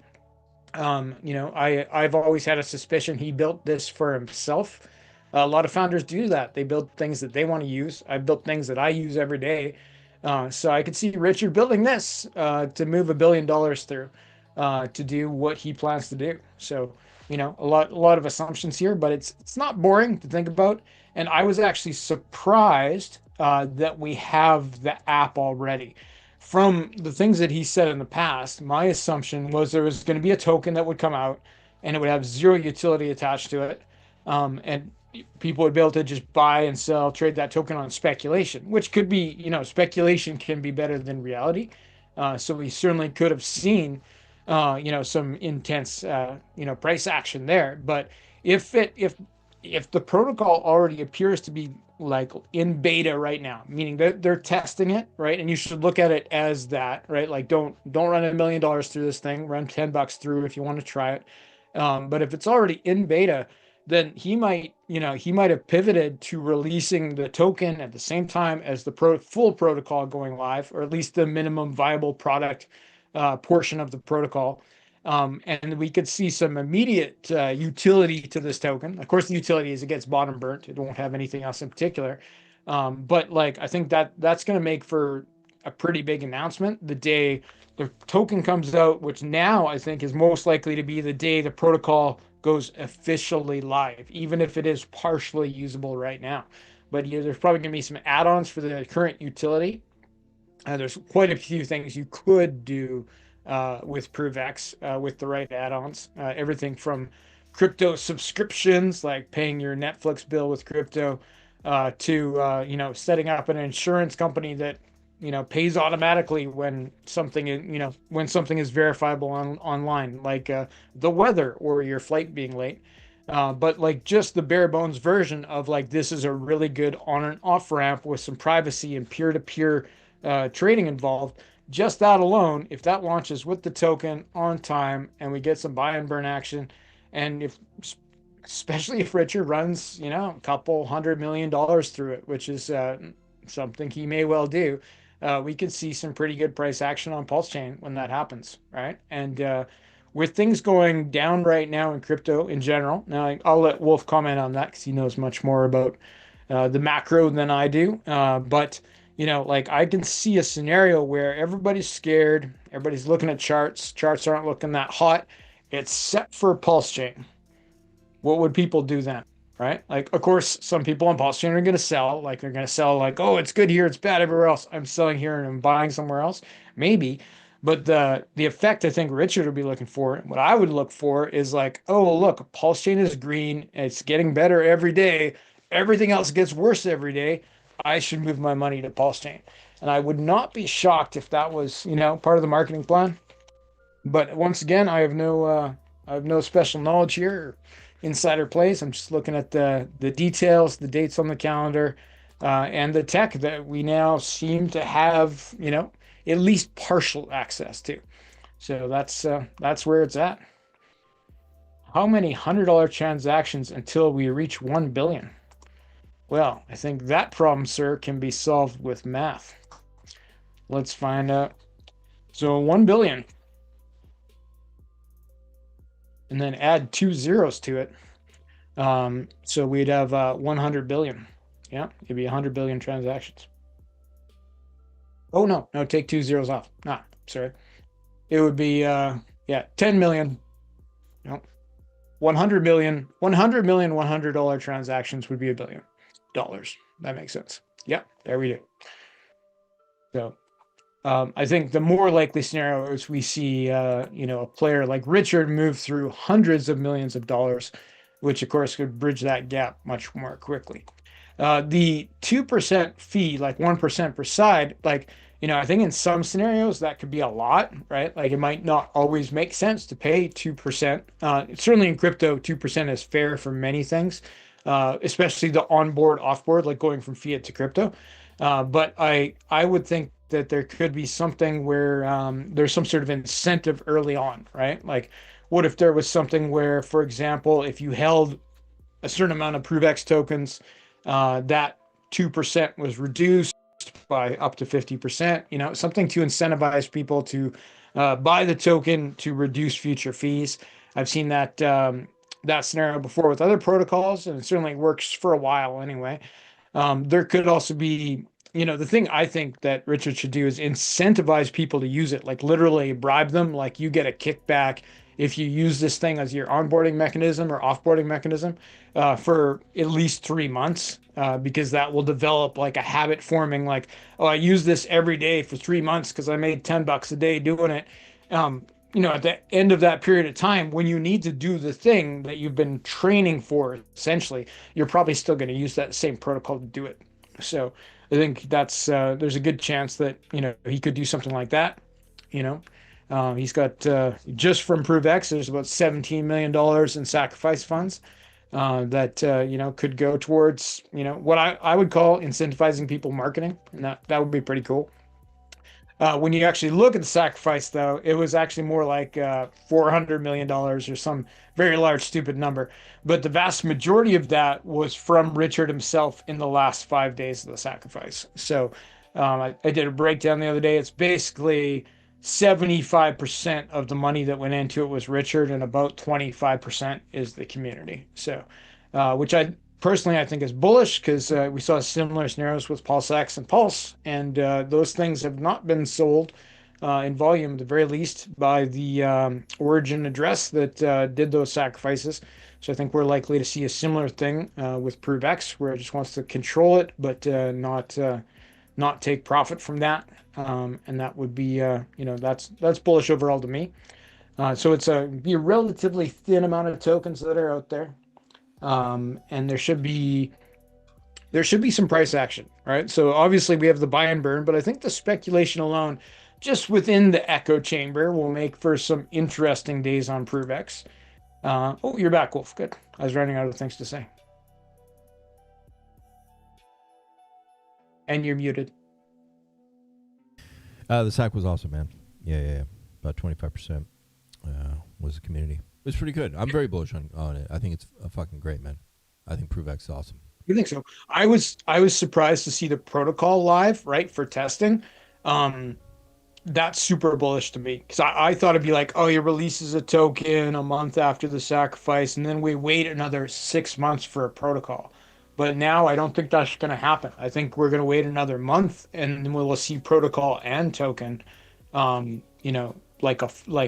I've always had a suspicion he built this for himself. A lot of founders do that. They build things that they want to use. I've built things that I use every day. So I could see Richard building this to move $1 billion through to do what he plans to do. So, a lot of assumptions here, but it's not boring to think about. And I was actually surprised that we have the app already. From the things that he said in the past, my assumption was there was going to be a token that would come out and it would have zero utility attached to it. And people would be able to just buy and sell, trade that token on speculation, which could be, speculation can be better than reality. So we certainly could have seen, some intense, price action there. But if the protocol already appears to be like in beta right now, meaning they're testing it, right? And you should look at it as that, right? Like don't run $1 million through this thing, run $10 through if you want to try it. But if it's already in beta, then he might have pivoted to releasing the token at the same time as the full protocol going live, or at least the minimum viable product portion of the protocol. And we could see some immediate utility to this token. Of course, the utility is it gets bottom burnt. It won't have anything else in particular. But I think that's going to make for a pretty big announcement the day the token comes out, which now I think is most likely to be the day the protocol goes officially live, even if it is partially usable right now. But there's probably going to be some add-ons for the current utility. There's quite a few things you could do with ProveX with the right add-ons. Everything from crypto subscriptions, like paying your Netflix bill with crypto, to setting up an insurance company that pays automatically when something is verifiable online, like the weather or your flight being late. But just the bare bones version of this is a really good on and off ramp with some privacy and peer-to-peer trading involved. Just that alone, if that launches with the token on time and we get some buy and burn action, and especially if Richard runs, a couple $100 million through it, which is something he may well do, we could see some pretty good price action on Pulse Chain when that happens, right? And with things going down right now in crypto in general, now I'll let Wolf comment on that because he knows much more about the macro than I do. But I can see a scenario where everybody's scared, everybody's looking at charts aren't looking that hot. It's set for Pulse Chain. What would people do then? Right? Of course, some people on Pulse Chain are going to sell. They're going to sell oh, it's good here, it's bad everywhere else. I'm selling here and I'm buying somewhere else. Maybe. But the effect I think Richard would be looking for, what I would look for is oh, look, Pulse Chain is green. It's getting better every day. Everything else gets worse every day. I should move my money to Pulse Chain. And I would not be shocked if that was, part of the marketing plan. But once again, I have no special knowledge here, or insider plays. I'm just looking at the details, the dates on the calendar, and the tech that we now seem to have, at least partial access to. So that's where it's at. How many $100 transactions until we reach 1 billion? Well, I think that problem, sir, can be solved with math. Let's find out. So 1 billion. And then add 2 zeros to it. So we'd have 100 billion. Yeah, it'd be 100 billion transactions. Oh, no, take 2 zeros off. Sorry. It would be, 10 million. No, 100 million. 100 million $100 transactions would be $1 billion. That makes sense. Yeah, there we do. So I think the more likely scenario is we see, a player like Richard move through hundreds of millions of dollars, which of course could bridge that gap much more quickly. The 2% fee, 1% per side, I think in some scenarios that could be a lot, right? Like it might not always make sense to pay 2%. Certainly in crypto, 2% is fair for many things, especially the onboard, offboard, like going from fiat to crypto. But I would think that there could be something where there's some sort of incentive early on, right? Like, what if there was something where, for example, if you held a certain amount of ProveX tokens, that 2% was reduced by up to 50%, something to incentivize people to buy the token to reduce future fees. I've seen that scenario before with other protocols, and it certainly works for a while anyway. There could also be, the thing I think that Richard should do is incentivize people to use it, like literally bribe them, like you get a kickback if you use this thing as your onboarding mechanism or offboarding mechanism for at least 3 months, because that will develop like a habit forming, like, oh, I use this every day for 3 months because I made $10 a day doing it. At the end of that period of time, when you need to do the thing that you've been training for, essentially, you're probably still going to use that same protocol to do it. So I think that's there's a good chance that he could do something like that. He's got just from ProveX, there's about $17 million in sacrifice funds that could go towards what I would call incentivizing people marketing, and that would be pretty cool. When you actually look at the sacrifice, though, it was actually more like $400 million or some very large, stupid number. But the vast majority of that was from Richard himself in the last 5 days of the sacrifice. So I did a breakdown the other day. It's basically 75% of the money that went into it was Richard, and about 25% is the community. So, which I think is bullish, because we saw similar scenarios with PulseX and Pulse, and those things have not been sold in volume, at the very least, by the origin address that did those sacrifices. So I think we're likely to see a similar thing with ProveX, where it just wants to control it, but not take profit from that. And that would be, that's bullish overall to me. So it's be a relatively thin amount of tokens that are out there. And there should be some price action, right? So obviously we have the buy and burn, but I think the speculation alone, just within the echo chamber, will make for some interesting days on ProveX. Oh, you're back, Wolf. Good. I was running out of things to say. And you're muted. The SAC was awesome, man. Yeah. About 25% was the community. It was pretty good. I'm very bullish on it. I think it's fucking great, man. I think ProveX is awesome. You think so? I was surprised to see the protocol live, right, for testing. That's super bullish to me, because I thought it'd be like, oh, he releases a token a month after the sacrifice, and then we wait another 6 months for a protocol. But now I don't think that's going to happen. I think we're going to wait another month, and then we'll see protocol and token, like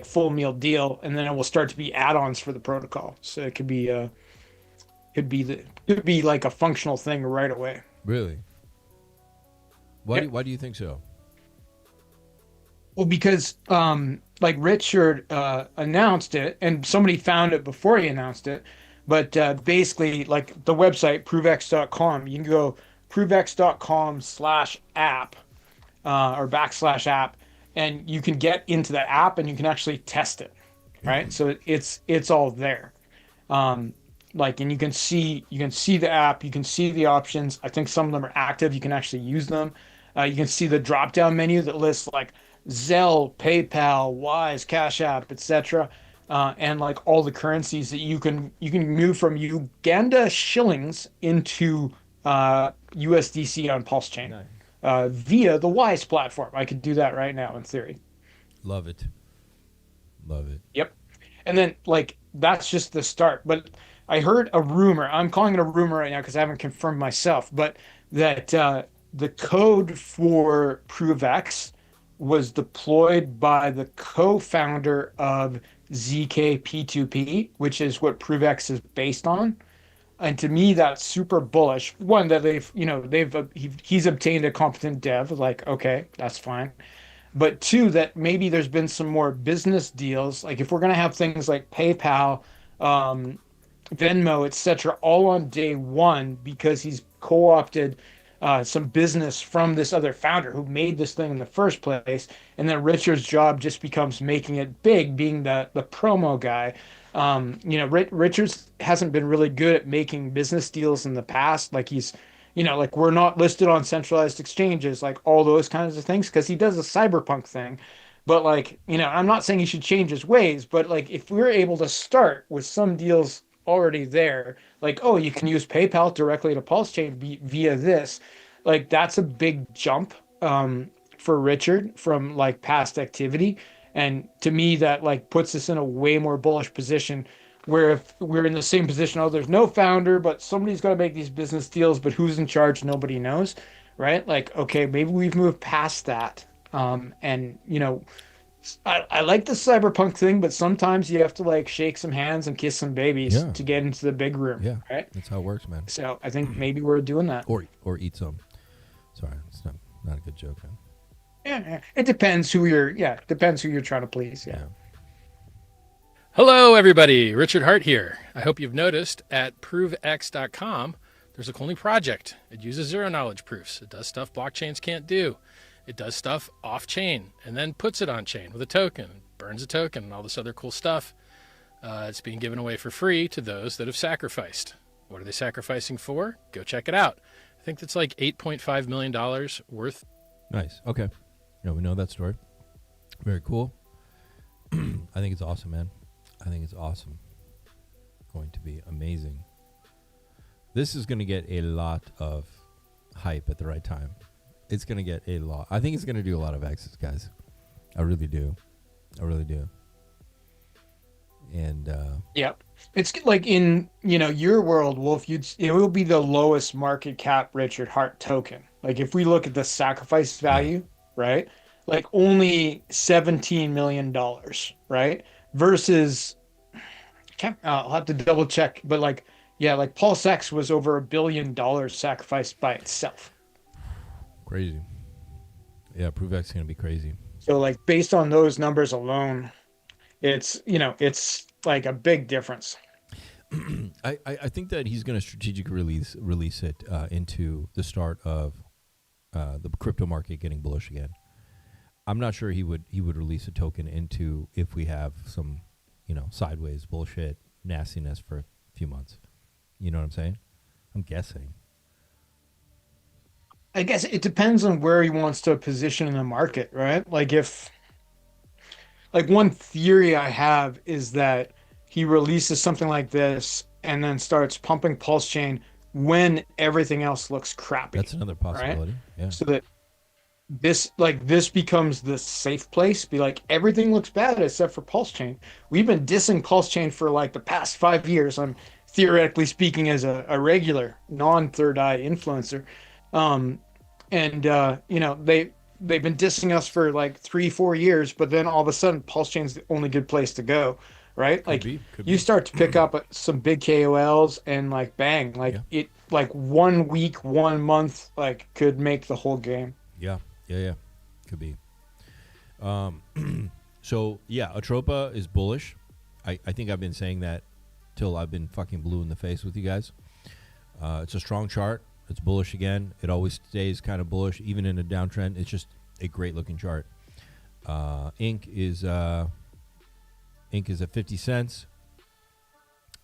full meal deal, and then it will start to be add-ons for the protocol. So it could be like a functional thing right away. Really? Why do you think so? Well, because like Richard announced it, and somebody found it before he announced it. But basically, like the website, provex.com, you can go provex.com/app or /app, and you can get into the app and you can actually test it, right? So it's all there. And you can see the app, you can see the options. I think some of them are active. You can actually use them. You can see the drop-down menu that lists like Zelle, PayPal, Wise, Cash App, etc. And like all the currencies that you can move from Uganda shillings into USDC on Pulse Chain. Nice. Via the Wise platform. I could do that right now in theory. Love it. Yep. And then like that's just the start. But I heard a rumor. I'm calling it a rumor right now because I haven't confirmed myself. But that the code for ProveX was deployed by the co-founder of ZK-P2P, which is what ProveX is based on. And to me, that's super bullish. One, that he's obtained a competent dev. Like, okay, that's fine. But two, that maybe there's been some more business deals. Like if we're going to have things like PayPal, Venmo, etc., all on day one, because he's co-opted some business from this other founder who made this thing in the first place, and then Richard's job just becomes making it big, being the promo guy. Richards hasn't been really good at making business deals in the past. Like like we're not listed on centralized exchanges, like all those kinds of things, because he does a cyberpunk thing. But like, I'm not saying he should change his ways, but like if we're able to start with some deals already there, like, oh, you can use PayPal directly to Pulse Chain via this, like that's a big jump for Richard from like past activity. And to me, that like puts us in a way more bullish position where if we're in the same position, oh, there's no founder, but somebody's got to make these business deals, but who's in charge? Nobody knows, right? Like, okay, maybe we've moved past that. And I like the cyberpunk thing, but sometimes you have to like shake some hands and kiss some babies to get into the big room. Yeah, right. That's how it works, man. So I think maybe we're doing that. Or eat some. Sorry, it's not a good joke, man. Yeah, it depends who you're trying to please. Yeah. Hello, everybody. Richard Hart here. I hope you've noticed at provex.com, there's a cool new project. It uses zero-knowledge proofs. It does stuff blockchains can't do. It does stuff off-chain and then puts it on-chain with a token, burns a token, and all this other cool stuff. It's being given away for free to those that have sacrificed. What are they sacrificing for? Go check it out. I think that's like $8.5 million worth. Nice. Okay. We know that story. Very cool. I think it's awesome, man. I think it's awesome. Going to be amazing. This is going to get a lot of hype at the right time. It's going to get a lot. I think it's going to do a lot of X's, guys. I really do. And yeah, it's like in your world, Wolf. It will be the lowest market cap Richard Hart token. Like if we look at the sacrifice value, right? Like only $17 million, right? Versus, I'll have to double check, but like Pulse X was over $1 billion sacrificed by itself. Crazy. Yeah, ProveX is going to be crazy. So like based on those numbers alone, it's like a big difference. I think that he's going to strategically release it into the start of the crypto market getting bullish again. I'm not sure he would release a token into if we have some sideways bullshit nastiness for a few months. You know what I'm saying? I'm guessing. I guess it depends on where he wants to position in the market, right? Like one theory I have is that he releases something like this and then starts pumping Pulse Chain when everything else looks crappy. That's another possibility. Right? Yeah. So that this becomes the safe place. Be like, everything looks bad except for Pulse Chain. We've been dissing Pulse Chain for like the past 5 years. I'm theoretically speaking as a regular non-third eye influencer. They've been dissing us for like 3-4 years, but then all of a sudden Pulse Chain's the only good place to go, right? Could be. Start to pick up some big KOLs and like bang, it like 1 week, 1 month, like could make the whole game. Yeah. Could be. So yeah, Atropa is bullish. I think I've been saying that till I've been fucking blue in the face with you guys. It's a strong chart. It's bullish again. It always stays kind of bullish, even in a downtrend. It's just a great looking chart. Ink is at 50 cents.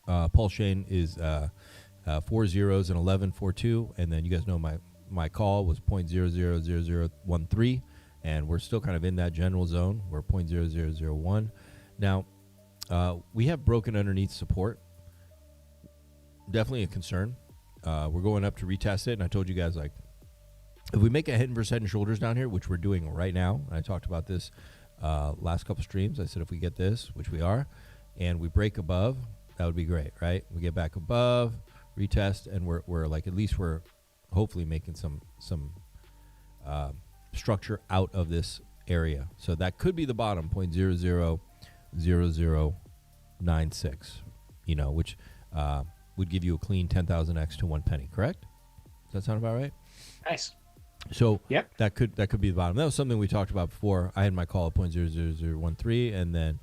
Pulse Chain is 4 zeros and 11.42, and then you guys know my call was 0.000013, and we're still kind of in that general zone. We're 0.0001. Now we have broken underneath support. Definitely a concern. We're going up to retest it, and I told you guys, like, if we make a head and shoulders down here, which we're doing right now, and I talked about this last couple streams. I said if we get this, which we are, and we break above, that would be great, right? We get back above, retest, and we're like, at least we're hopefully making some structure out of this area. So that could be the bottom, 0.000096, which would give you a clean 10,000x to 1 penny, correct? Does that sound about right? Nice. So yep. that could be the bottom. That was something we talked about before. I had my call at 0.00013, and then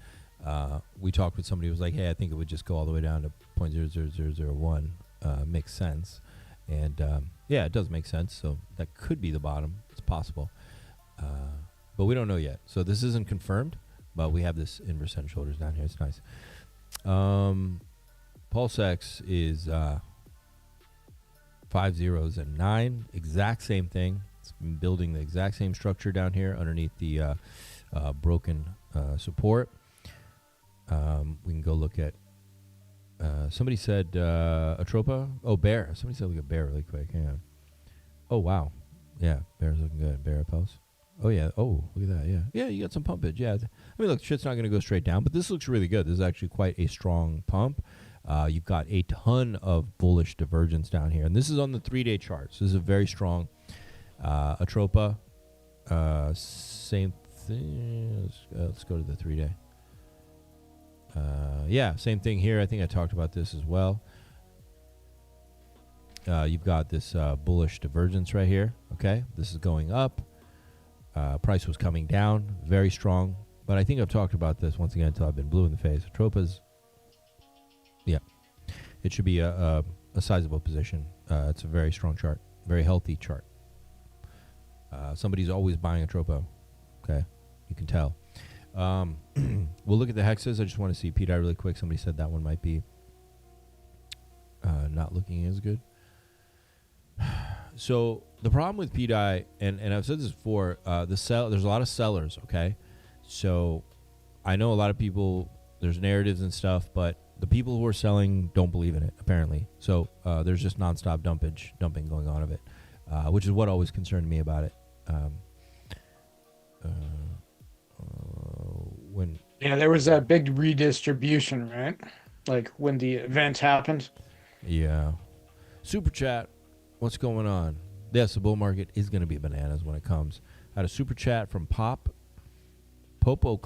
we talked with somebody who was like, hey, I think it would just go all the way down to 0.00001. Makes sense. And yeah, it does make sense. So that could be the bottom. It's possible. But we don't know yet. So this isn't confirmed, but we have this inverse head and shoulders down here. It's nice. Pulse X is 5 zeros and 9. Exact same thing. It's been building the exact same structure down here underneath the broken support. We can go look at. Somebody said Atropa. Oh, bear. Somebody said look at bear really quick. Hang on. Oh, wow. Yeah, bear's looking good. Bear pulse. Oh, yeah. Oh, look at that. Yeah. Yeah, you got some pumpage. Yeah. I mean, look, shit's not going to go straight down, but this looks really good. This is actually quite a strong pump. You've got a ton of bullish divergence down here. And this is on the 3-day charts. This is a very strong Atropa. Same thing. Let's go to the 3-day. Yeah, same thing here. I think I talked about this as well. You've got this bullish divergence right here. Okay, this is going up. Price was coming down, very strong. But I think I've talked about this once again until I've been blue in the face. Tropa's, yeah, it should be a sizable position. It's a very strong chart, very healthy chart. Somebody's always buying a Tropa. Okay, you can tell. We'll look at the hexes. I just want to see PDI really quick. Somebody said that one might be not looking as good. So the problem with PDI, and I've said this before, there's a lot of sellers, okay? So I know a lot of people, there's narratives and stuff, but the people who are selling don't believe in it, apparently. So there's just nonstop dumping going on of it, which is what always concerned me about it. There was that big redistribution, right? Like when the event happened. Yeah. Super chat. What's going on? Yes, the bull market is going to be bananas when it comes. I had a super chat from Popo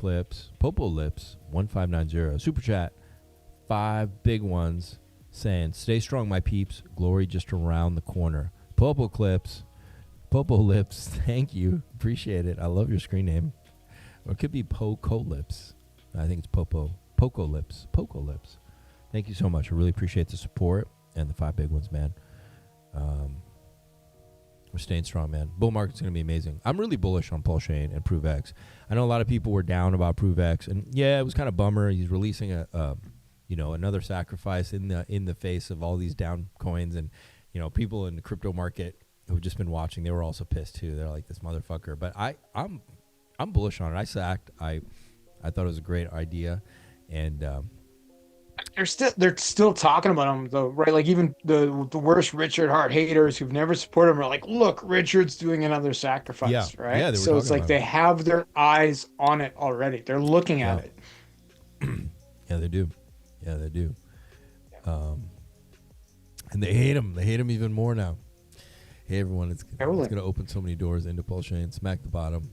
Lips 1590. Super chat, 5 big ones, saying, "Stay strong, my peeps. Glory just around the corner." Popo Lips, thank you. Appreciate it. I love your screen name. Or it could be Poco Lips. I think it's Poco Lips. Thank you so much. I really appreciate the support and the 5 big ones, man. We're staying strong, man. Bull market's going to be amazing. I'm really bullish on Paul Shane and Prove X. I know a lot of people were down about Prove X, and yeah, it was kind of bummer. He's releasing another sacrifice in the face of all these down coins, and people in the crypto market who've just been watching, they were also pissed too. They're like, this motherfucker. But I'm bullish on it. I sacked. I thought it was a great idea, and they're still talking about him though, right? Like even the worst Richard Hart haters who've never supported him are like, look, Richard's doing another sacrifice, yeah. right? Yeah, so it's like they have their eyes on it already. They're looking at it. Yeah, they do. And they hate him. They hate him even more now. Hey, everyone, it's going to open so many doors into Paul Shane, smack the bottom.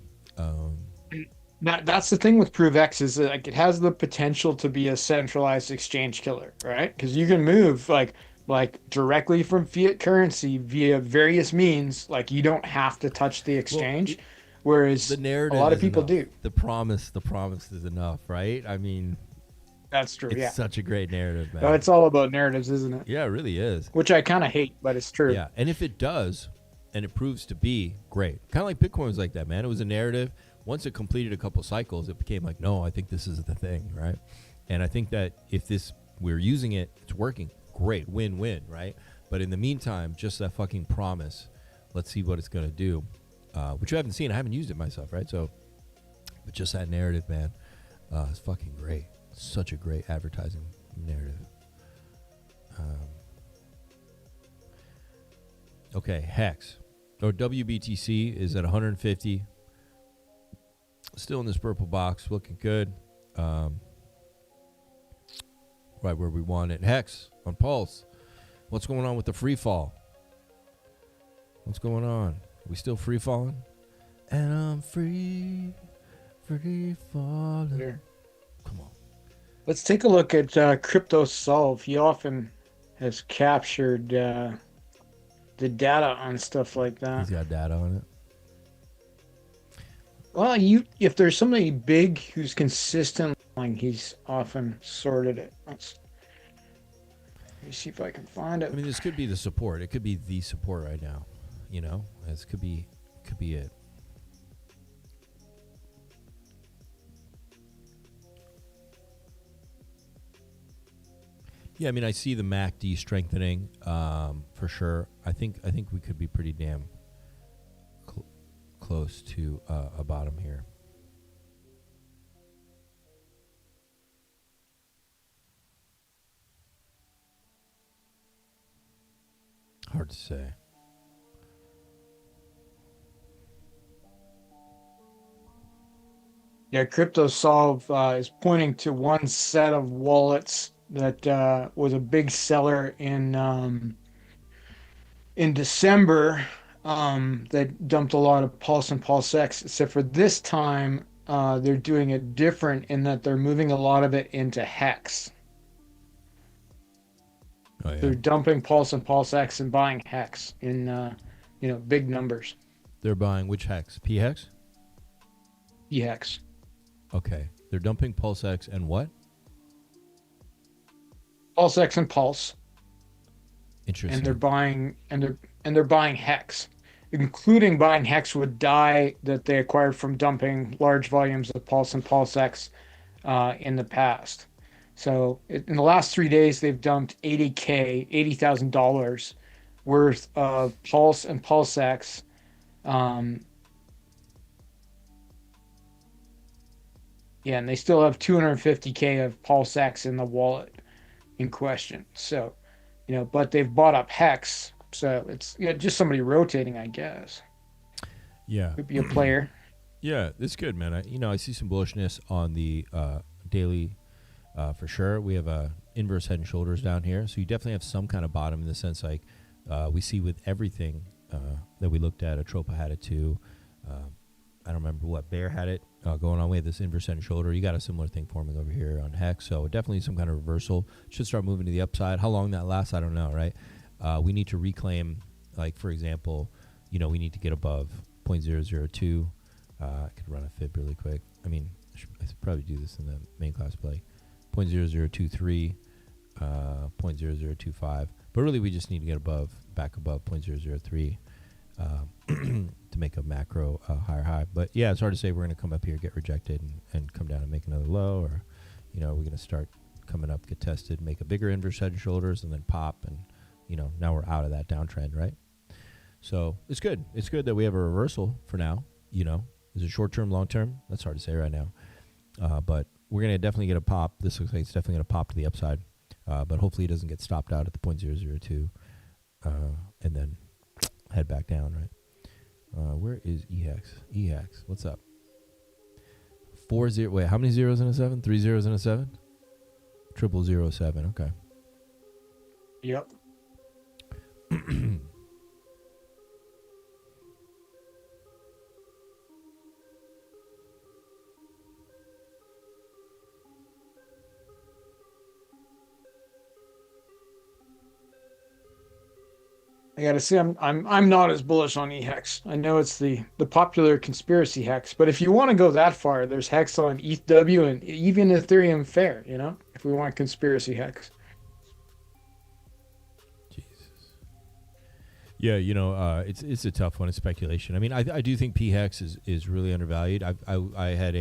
That's the thing with ProveX is that, like, it has the potential to be a centralized exchange killer, right? Because you can move like directly from fiat currency via various means. Like you don't have to touch the exchange, whereas the narrative a lot of people do. The promise is enough, right? I mean, that's true. It's such a great narrative, man. No, it's all about narratives, isn't it? Yeah, it really is. Which I kind of hate, but it's true. Yeah, and if it does, and it proves to be great, kind of like Bitcoin was like that, man. It was a narrative. Once it completed a couple cycles, it became like, no, I think this is the thing, right? And I think that if we're using it, it's working, great, win-win, right? But in the meantime, just that fucking promise, let's see what it's going to do, which I haven't seen. I haven't used it myself, right? So, but just that narrative, man, is fucking great. Such a great advertising narrative. Okay, Hex. Or WBTC is at 150. Still in this purple box, looking good. Right where we want it. Hex on Pulse. What's going on with the free fall? What's going on? Are we still free falling? And I'm free falling. Here. Come on. Let's take a look at Crypto Solve. He often has captured the data on stuff like that. He's got data on it. Well, if there's somebody big who's consistent, like he's often sorted it. me see if I can find it. I mean, this could be the support. It could be the support right now. You know, this could be it. Yeah, I mean, I see the MACD strengthening for sure. I think we could be pretty damn close to a bottom here. Hard to say. Yeah, CryptoSolve is pointing to one set of wallets that was a big seller in December that dumped a lot of Pulse and Pulse X. Except for this time, they're doing it different in that they're moving a lot of it into Hex. Oh, yeah. They're dumping Pulse and Pulse X and buying Hex in big numbers. They're buying which hex? P hex? P Hex. Okay. They're dumping Pulse X and what? Pulse X and Pulse. Interesting. And they're buying Hex, including buying Hex with dye that they acquired from dumping large volumes of Pulse and Pulse X in the past. So in the last 3 days, they've dumped $80,000 worth of Pulse and Pulse X. And they still have $250K of Pulse X in the wallet in question. So, but they've bought up Hex. So it's just somebody rotating, I guess. Yeah. Could be a player. Yeah, it's good, man. I see some bullishness on the daily for sure. We have inverse head and shoulders down here. So you definitely have some kind of bottom in the sense like we see with everything that we looked at. Atropa had it too. I don't remember what Bear had it going on. We had this inverse head and shoulder. You got a similar thing forming over here on Hex. So definitely some kind of reversal. Should start moving to the upside. How long that lasts, I don't know, right? We need to reclaim, like, for example, we need to get above 0.002. I could run a fib really quick. I mean, I should probably do this in the main class play. 0.0023, 0.0025. But really, we just need to get back above 0.003 to make a macro higher high. But yeah, it's hard to say we're going to come up here, get rejected, and come down and make another low, or we're going to start coming up, get tested, make a bigger inverse head and shoulders, and then pop, and now we're out of that downtrend, right? So it's good. It's good that we have a reversal for now. Is it short term, long term? That's hard to say right now. But we're going to definitely get a pop. This looks like it's definitely going to pop to the upside. But hopefully it doesn't get stopped out at the 0.002 and then head back down, right? Where is EHEX? EHEX, what's up? 40. Wait, how many zeros in a 7? 3 zeros in a 7? 0007. Okay. Yep. I gotta say, I'm not as bullish on EHEX. I know it's the popular conspiracy hex, but if you want to go that far, there's hex on ETHW and even Ethereum Fair. If we want conspiracy hex. Yeah, it's a tough one. It's speculation. I mean, I do think PHEX is really undervalued. I had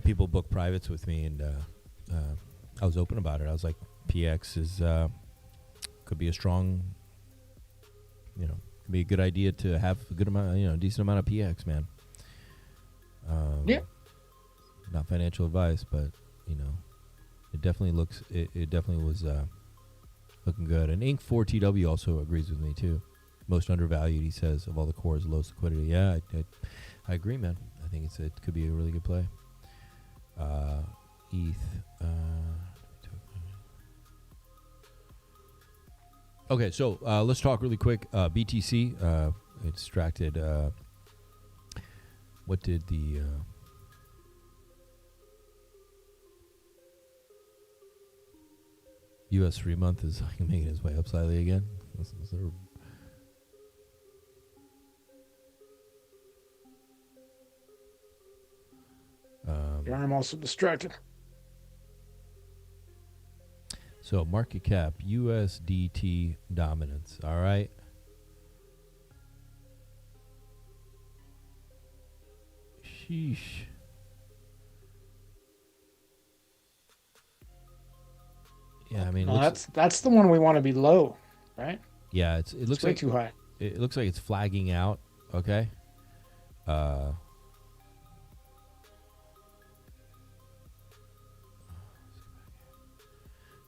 people book privates with me, and I was open about it. I was like, PX is could be a strong, could be a good idea to have a good amount, decent amount of PX, man. Yeah. Not financial advice, but it definitely looks. It definitely was. Looking good. And Inc. 4TW also agrees with me, too. Most undervalued, he says, of all the cores, lowest liquidity. Yeah, I agree, man. I think it could be a really good play. ETH. Okay, so let's talk really quick. BTC, extracted. What did the... U.S. 3-month is making its way up slightly again. Yeah, I'm also distracted. So market cap, USDT dominance. All right. Sheesh. Yeah, I mean, that's the one we want to be low, right? Yeah, it looks way like too high. It looks like it's flagging out. Okay.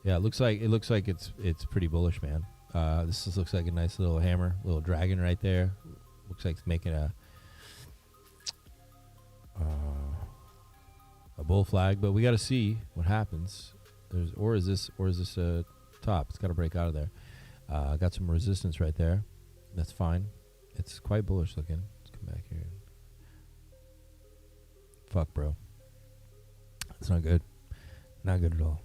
Yeah, it looks like it's pretty bullish, man. This just looks like a nice little hammer, little dragon right there. Looks like it's making a bull flag, but we got to see what happens. Or is this a top? It's got to break out of there. Got some resistance right there. That's fine. It's quite bullish looking. Let's come back here. Fuck, bro. It's not good. Not good at all.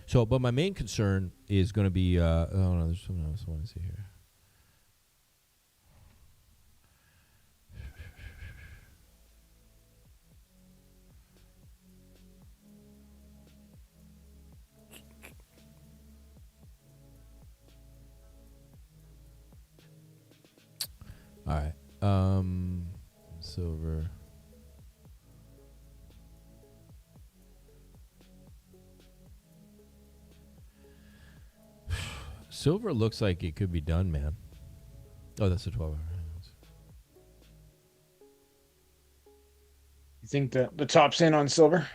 So, but my main concern is going to be, oh no, there's something else I want to see here. All right. Silver. Silver looks like it could be done, man. Oh, that's a 12-hour. You think the top's in on silver?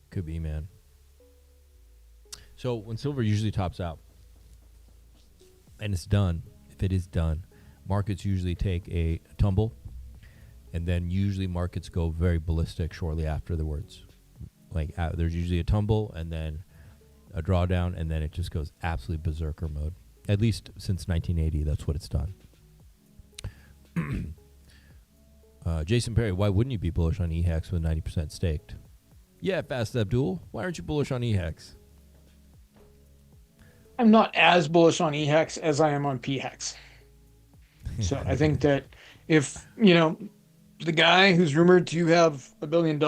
Could be, man. So when silver usually tops out and it's done, if it is done, markets usually take a tumble, and then usually markets go very ballistic shortly afterwards. Like there's usually a tumble and then a drawdown, and then it just goes absolutely berserker mode. At least since 1980, that's what it's done. Jason Perry, why wouldn't you be bullish on EHEX with 90% staked? Yeah, Fast Abdul, why aren't you bullish on EHEX? I'm not as bullish on EHEX as I am on PHEX. So I think that if, the guy who's rumored to have $1 billion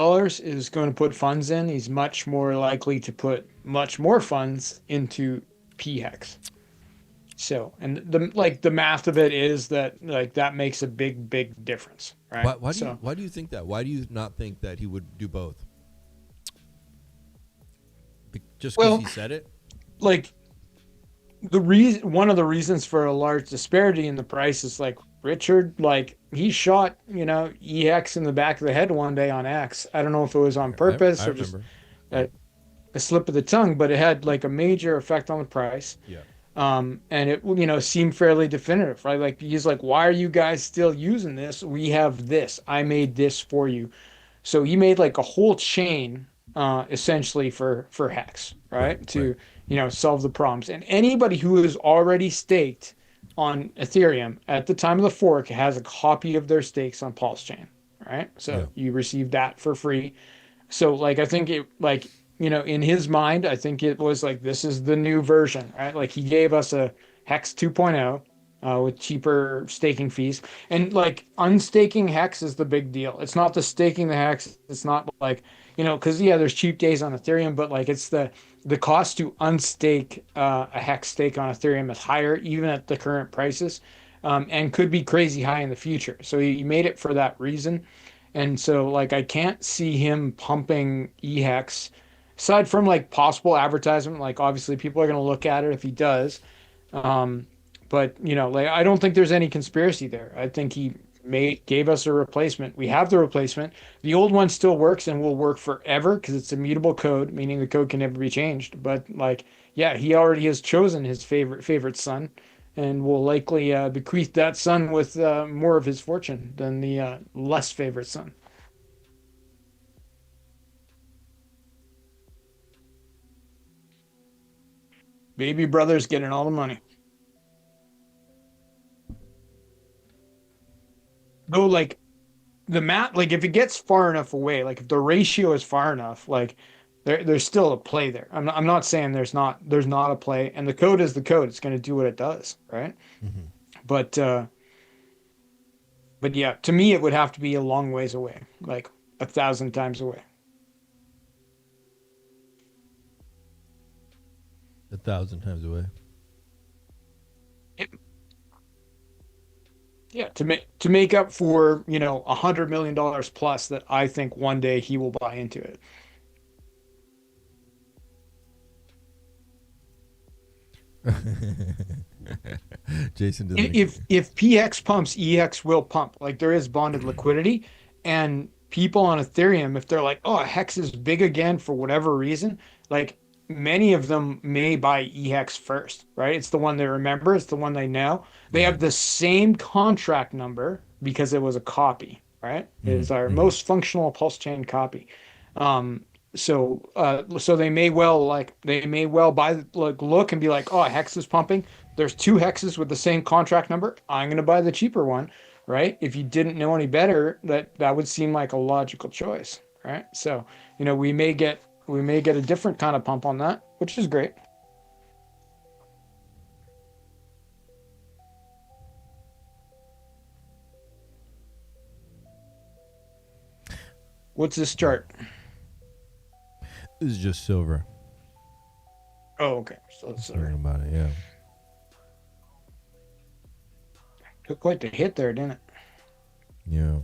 is going to put funds in, he's much more likely to put much more funds into PHEX. So, and the math of it is that that makes a big difference, right? Why do you think that? Why do you not think that he would do both? Just because he said it? One of the reasons for a large disparity in the price is Richard, he shot, EX in the back of the head one day on X. I don't know if it was on purpose or just a slip of the tongue, but it had a major effect on the price. Yeah. And it, seemed fairly definitive, right? He's why are you guys still using this? We have this. I made this for you. So he made a whole chain, essentially for Hex, right? To solve the problems. And anybody who is already staked on Ethereum at the time of the fork has a copy of their stakes on Pulse Chain, right? So you receive that for free. So I think it in his mind, I think it was this is the new version, right? He gave us a Hex 2.0 with cheaper staking fees, and unstaking Hex is the big deal. It's not the staking the Hex. It's not because there's cheap days on Ethereum, but it's the cost to unstake a Hex stake on Ethereum is higher even at the current prices, and could be crazy high in the future. So he made it for that reason, and so I can't see him pumping EHEX aside from possible advertisement. Obviously people are going to look at it if he does, but I don't think there's any conspiracy there. I think he gave us a replacement. We have the replacement. The old one still works and will work forever because it's immutable code, meaning the code can never be changed. But he already has chosen his favorite son, and will likely bequeath that son with more of his fortune than the less favorite son. Baby brother's getting all the money. Though the math, if it gets far enough away, if the ratio is far enough, there's still a play there. I'm not saying there's not a play, and the code is the code. It's going to do what it does, right? Mm-hmm. But But yeah, to me, it would have to be a long ways away, like 1,000 times away. 1,000 times away. Yeah, to make up for, $100 million plus that I think one day he will buy into it. Jason doesn't. If PX pumps, EX will pump. Like there is bonded liquidity, and people on Ethereum, if they're like, oh, Hex is big again for whatever reason, like many of them may buy EX first, right? It's the one they remember, it's the one they know. They have the same contract number because it was a copy, right? It's our most functional pulse chain copy. So they may well buy, like, look and be like, oh, Hex is pumping. There's two Hexes with the same contract number. I'm going to buy the cheaper one, right? If you didn't know any better, that would seem like a logical choice, right? So, we may get a different kind of pump on that, which is great. What's this chart? This is just silver. Oh, okay. So it's Talking about it, yeah. Took quite the hit there, didn't it? Yeah.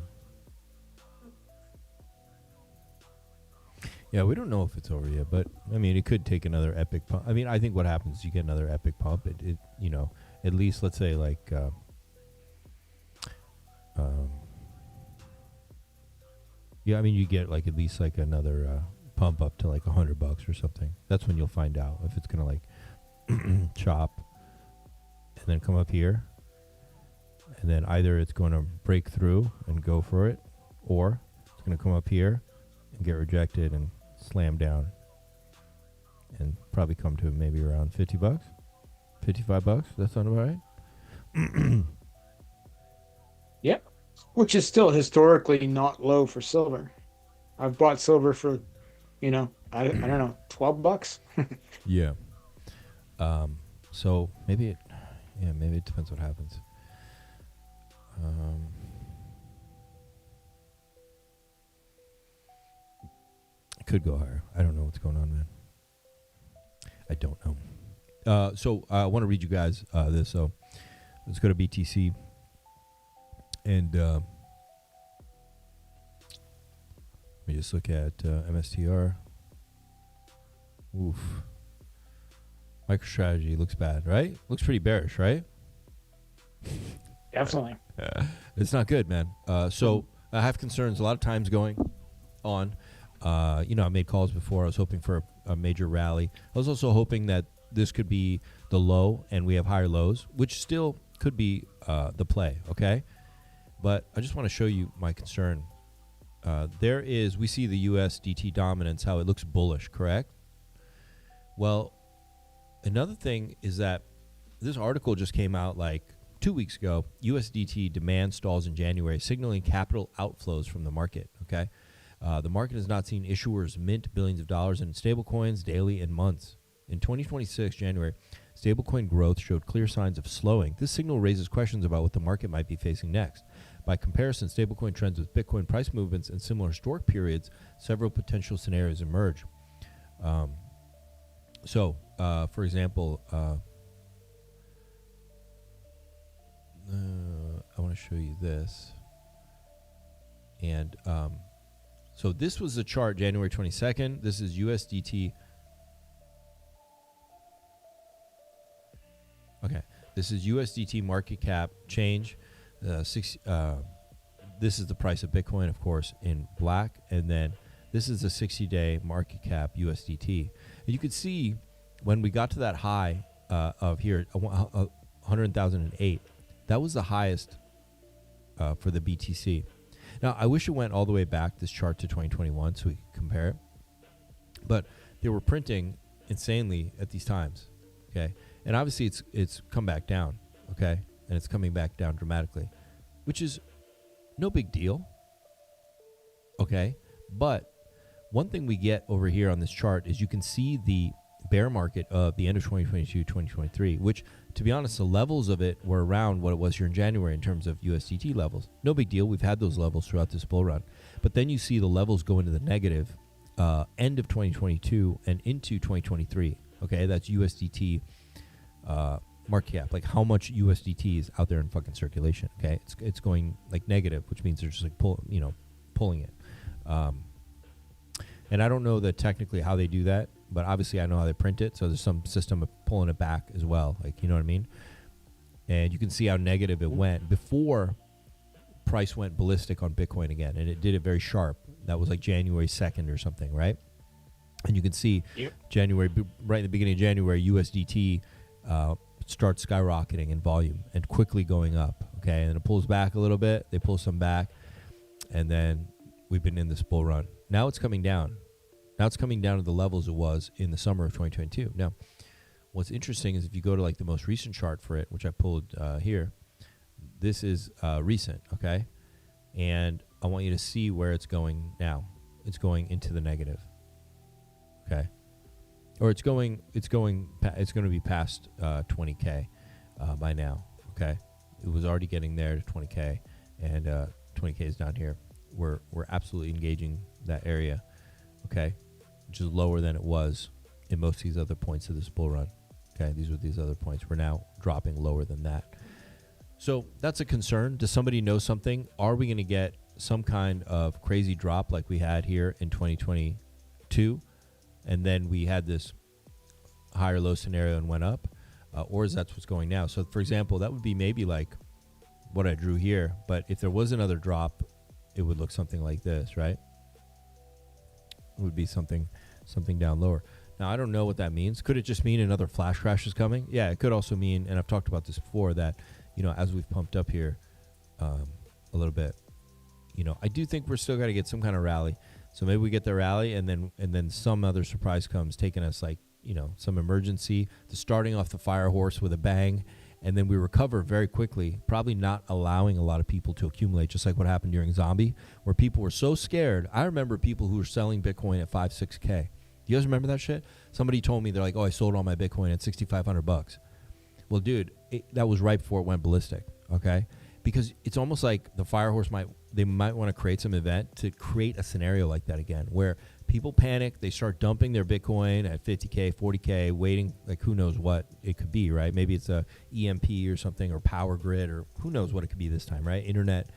Yeah, we don't know if it's over yet, but I mean, it could take another epic pump. I mean, I think what happens is you get another epic pump. It at least let's say like, yeah, I mean, you get like at least like another pump up to like $100 or something. That's when you'll find out if it's gonna like chop and then come up here, and then either it's going to break through and go for it, or it's going to come up here and get rejected and slam down and probably come to maybe around $50, $55. That sound about right? Yep. Which is still historically not low for silver. I've bought silver for, I don't know, $12. Yeah. So maybe it depends what happens. It could go higher. I don't know what's going on, man. I don't know. So I want to read you guys this. So let's go to BTC. And let me just look at MSTR. Oof. MicroStrategy looks bad, right? Looks pretty bearish, right? Definitely. It's not good, man. So I have concerns a lot of times going on. I made calls before. I was hoping for a major rally. I was also hoping that this could be the low and we have higher lows, which still could be the play, okay? But I just want to show you my concern. We see the USDT dominance, how it looks bullish, correct? Well, another thing is that this article just came out like 2 weeks ago. USDT demand stalls in January, signaling capital outflows from the market, okay? The market has not seen issuers mint billions of dollars in stablecoins daily in months. In 2026, January, stablecoin growth showed clear signs of slowing. This signal raises questions about what the market might be facing next. By comparison, stablecoin trends with Bitcoin price movements in similar historic periods, several potential scenarios emerge. For example, I want to show you this. And so this was the chart January 22nd. This is USDT. Okay, this is USDT market cap change. This is the price of Bitcoin, of course, in black. And then this is the 60-day market cap USDT. And you could see when we got to that high of here, 100,008, that was the highest for the BTC. Now, I wish it went all the way back, this chart, to 2021 so we could compare it. But they were printing insanely at these times, okay? And obviously it's come back down, okay? And it's coming back down dramatically, which is no big deal, okay? But one thing we get over here on this chart is you can see the bear market of the end of 2022, 2023, which, to be honest, the levels of it were around what it was here in January in terms of USDT levels. No big deal. We've had those levels throughout this bull run. But then you see the levels go into the negative end of 2022 and into 2023. Okay, that's USDT market cap, like how much USDT is out there in fucking circulation. Okay, it's going like negative, which means they're just like pulling it. And I don't know that technically how they do that, but obviously I know how they print it. So there's some system of pulling it back as well. Like, you know what I mean? And you can see how negative it went before price went ballistic on Bitcoin again. And it did it very sharp. That was like January 2nd or something, right? And you can see January, right in the beginning of January, USDT starts skyrocketing in volume and quickly going up. Okay. And then it pulls back a little bit. They pull some back. And then we've been in this bull run. Now it's coming down. Now it's coming down to the levels it was in the summer of 2022. Now, what's interesting is if you go to like the most recent chart for it, which I pulled here, this is recent, okay? And I want you to see where it's going now. It's going into the negative, okay? Or it's going to be past 20K by now, okay? It was already getting there to 20K, and 20K is down here. We're absolutely engaging that area, okay, which is lower than it was in most of these other points of this bull run. Okay, these are these other points. We're now dropping lower than that. So that's a concern. Does somebody know something? Are we going to get some kind of crazy drop like we had here in 2022, and then we had this higher low scenario and went up, or is that what's going now? So, for example, that would be maybe like what I drew here, but if there was another drop, it would look something like this, right? It would be something down lower. Now, I don't know what that means. Could it just mean another flash crash is coming? Yeah, it could also mean, and I've talked about this before, that, you know, as we've pumped up here a little bit, you know, I do think we're still got to get some kind of rally. So maybe we get the rally, and then some other surprise comes, taking us like, you know, some emergency, to starting off the fire horse with a bang, and then we recover very quickly, probably not allowing a lot of people to accumulate, just like what happened during Zombie, where people were so scared. I remember people who were selling Bitcoin at 5, 6K. You guys remember that shit? Somebody told me, they're like, oh, I sold all my Bitcoin at $6,500. Well, dude, that was right before it went ballistic, okay? Because it's almost like the fire horse might want to create some event to create a scenario like that again, where people panic, they start dumping their Bitcoin at 50K, 40K, waiting, like who knows what it could be, right? Maybe it's a EMP or something, or power grid, or who knows what it could be this time, right? Internet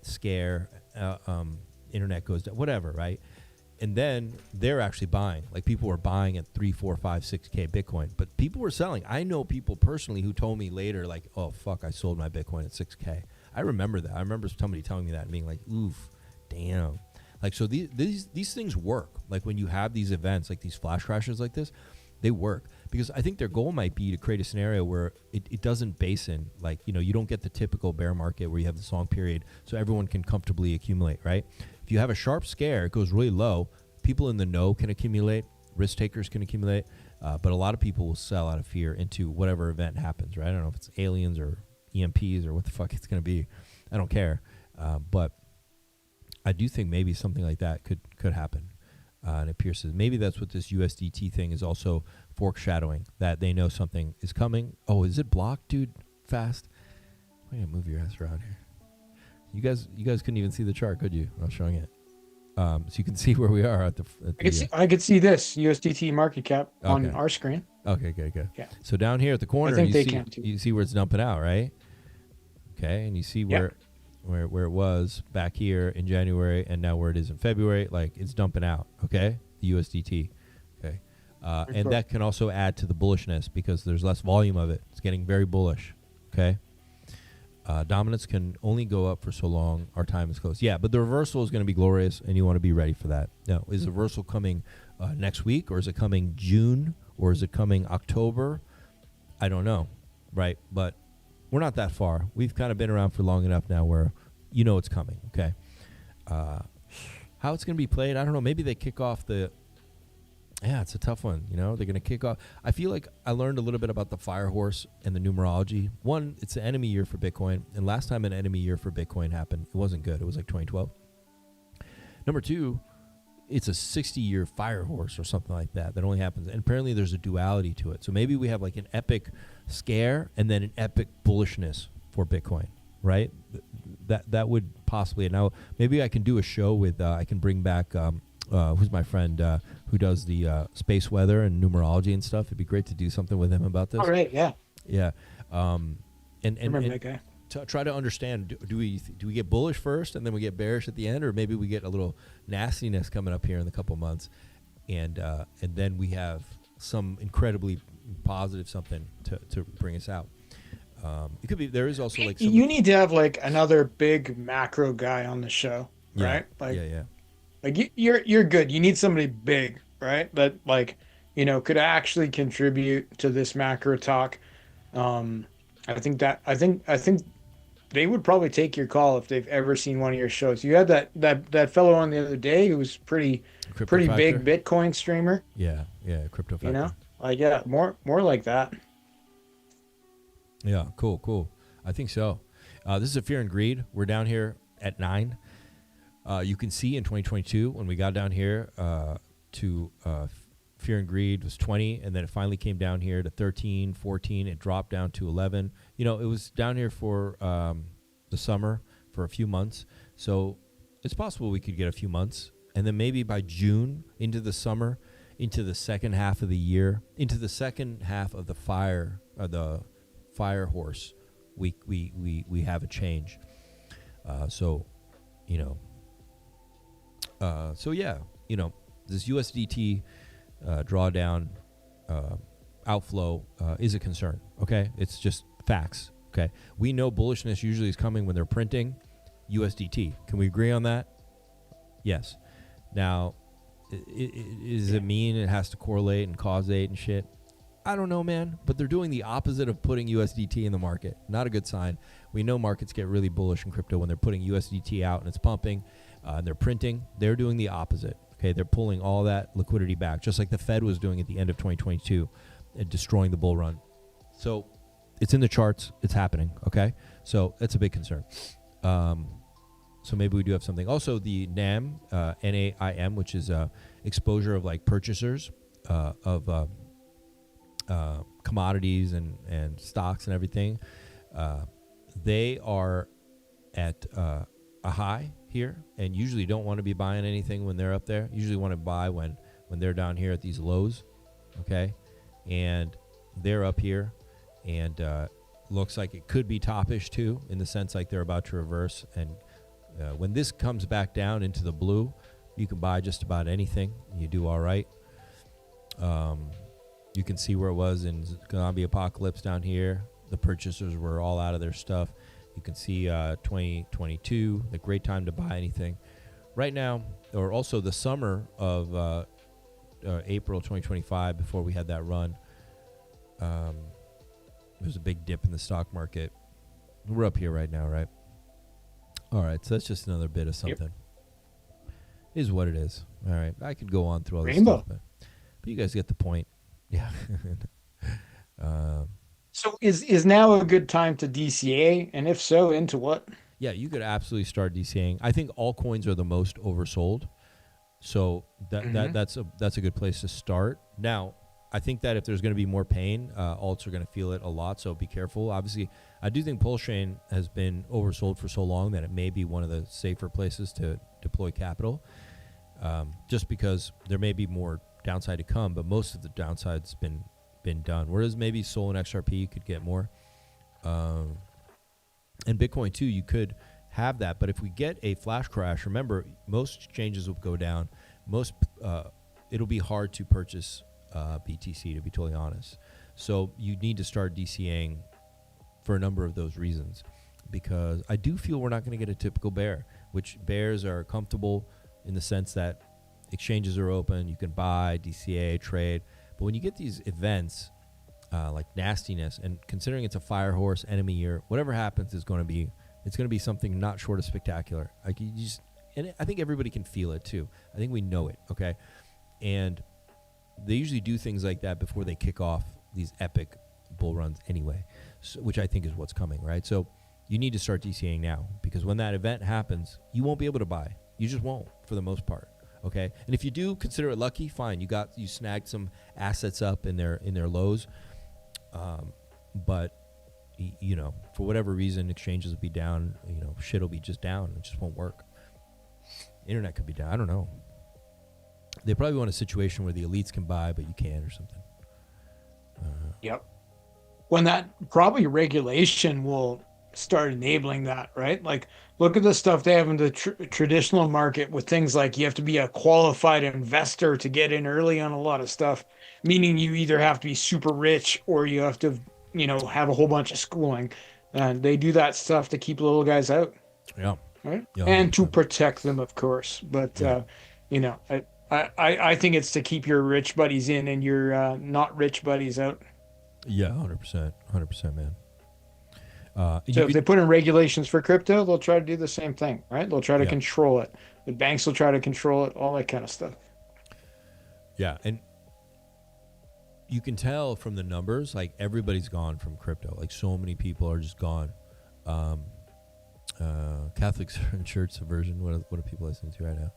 scare, internet goes down, whatever, right? And then they're actually buying. Like, people were buying at 3, 4, 5, 6K Bitcoin, but people were selling. I know people personally who told me later, like, oh, fuck, I sold my Bitcoin at 6K. I remember that. I remember somebody telling me that and being like, oof, damn. Like, so these things work. Like, when you have these events, like these flash crashes like this, they work. Because I think their goal might be to create a scenario where it doesn't base in, like, you know, you don't get the typical bear market where you have this long period so everyone can comfortably accumulate, right? If you have a sharp scare, it goes really low. People in the know can accumulate. Risk takers can accumulate. But a lot of people will sell out of fear into whatever event happens, right? I don't know if it's aliens or EMPs or what the fuck it's going to be. I don't care. But I do think maybe something like that could happen. And it appears that maybe that's what this USDT thing is also foreshadowing, that they know something is coming. Oh, is it blocked, dude? Fast. I'm going to move your ass around here. You guys couldn't even see the chart, could you? I'm showing it. So you can see where we are at the I could see this USDT market cap on our screen. Okay, good. Yeah. So down here at the corner, you see where it's dumping out, right? Okay, and you see where it was back here in January, and now where it is in February. Like, it's dumping out. Okay, the USDT. Okay, and that can also add to the bullishness because there's less volume of it. It's getting very bullish. Okay. Dominance can only go up for so long. Our time is close. Yeah, but the reversal is going to be glorious, and you want to be ready for that. Now, is the reversal coming next week, or is it coming June, or is it coming October? I don't know, right? But we're not that far. We've kind of been around for long enough now where you know it's coming, okay? How it's going to be played, I don't know. Maybe they kick off the... Yeah, it's a tough one. You know, they're going to kick off. I feel like I learned a little bit about the fire horse and the numerology. One, it's an enemy year for Bitcoin. And last time an enemy year for Bitcoin happened, it wasn't good. It was like 2012. Number two, it's a 60-year fire horse or something like that only happens. And apparently there's a duality to it. So maybe we have like an epic scare and then an epic bullishness for Bitcoin, right? That would possibly. Now maybe I can do a show with I can bring back who's my friend who does the space weather and numerology and stuff. It'd be great to do something with him about this. All right, yeah. Yeah. And remember that guy. Try to understand, do we get bullish first and then we get bearish at the end, or maybe we get a little nastiness coming up here in a couple months, and then we have some incredibly positive something to bring us out. It could be. There is also like you need to have like another big macro guy on the show, Yeah. right? Like, Yeah. like you're good. You need somebody big, right? That like could actually contribute to this macro talk. I think they would probably take your call if they've ever seen one of your shows. You had that fellow on the other day who was pretty big Bitcoin streamer. Yeah, Crypto Factor. More like that. Yeah, cool. I think so. This is a Fear and Greed. We're down here at 9. You can see in 2022 when we got down here to Fear and Greed was 20, and then it finally came down here to 13, 14. It dropped down to 11. It was down here for the summer for a few months. So it's possible we could get a few months. And then maybe by June, into the summer, into the second half of the year, into the second half of the fire horse, we have a change. This USDT drawdown outflow is a concern. Okay, it's just facts. Okay, we know bullishness usually is coming when they're printing USDT. Can we agree on that? Yes. Now, does it mean it has to correlate and causate and shit? I don't know, man. But they're doing the opposite of putting USDT in the market. Not a good sign. We know markets get really bullish in crypto when they're putting USDT out and it's pumping and they're printing. They're doing the opposite. Okay, they're pulling all that liquidity back, just like the Fed was doing at the end of 2022 and destroying the bull run. So it's in the charts. It's happening. Okay, so that's a big concern. So maybe we do have something. Also, the NAM, NAIM, which is exposure of like purchasers of commodities and stocks and everything. They are at a high here, and usually don't want to be buying anything when they're up there. Usually want to buy when they're down here at these lows. Okay, and they're up here, and looks like it could be toppish too, in the sense like they're about to reverse. And when this comes back down into the blue, you can buy just about anything. You do all right. You can see where it was in zombie apocalypse down here. The purchasers were all out of their stuff. You can see 2022, a great time to buy anything. Right now, or also the summer of April 2025, before we had that run, there was a big dip in the stock market. We're up here right now, right? All right, so that's just another bit of something. It is what it is. All right, I could go on through all this stuff, but you guys get the point. Yeah. So is now a good time to DCA, and if so, into what? Yeah, you could absolutely start DCAing. I think all coins are the most oversold, so that's a good place to start. Now, I think that if there's going to be more pain, alts are going to feel it a lot, so be careful. Obviously, I do think Pulsechain has been oversold for so long that it may be one of the safer places to deploy capital, just because there may be more downside to come, but most of the downside's been done. Whereas maybe Sol and XRP you could get more, and Bitcoin too, you could have that. But if we get a flash crash, remember most exchanges will go down. It'll be hard to purchase BTC, to be totally honest. So you need to start DCAing for a number of those reasons, because I do feel we're not going to get a typical bear, which bears are comfortable in the sense that exchanges are open, you can buy, DCA, trade. But when you get these events like nastiness, and considering it's a fire horse, enemy year, whatever happens is going to be, it's going to be something not short of spectacular. Like you just, and I think everybody can feel it too. I think we know it, okay? And they usually do things like that before they kick off these epic bull runs anyway, so, which I think is what's coming, right? So you need to start DCAing now, because when that event happens, you won't be able to buy. You just won't, for the most part. Okay, and if you do consider it lucky, fine. You snagged some assets up in their lows, but for whatever reason, exchanges will be down. Shit will be just down. It just won't work. Internet could be down. I don't know. They probably want a situation where the elites can buy, but you can't, or something. Yep. When that probably regulation will start enabling that, right? Like, look at the stuff they have in the traditional market with things like you have to be a qualified investor to get in early on a lot of stuff, meaning you either have to be super rich or you have to, have a whole bunch of schooling. And they do that stuff to keep little guys out. Yeah. Right. Yeah, and to protect them, of course. But, I think it's to keep your rich buddies in and your not rich buddies out. Yeah, 100%. 100%, man. So if they put in regulations for crypto, they'll try to do the same thing, right? They'll try to control it. The banks will try to control it, all that kind of stuff. Yeah, and you can tell from the numbers, like everybody's gone from crypto. Like so many people are just gone. Catholics are in church subversion. What are people listening to right now?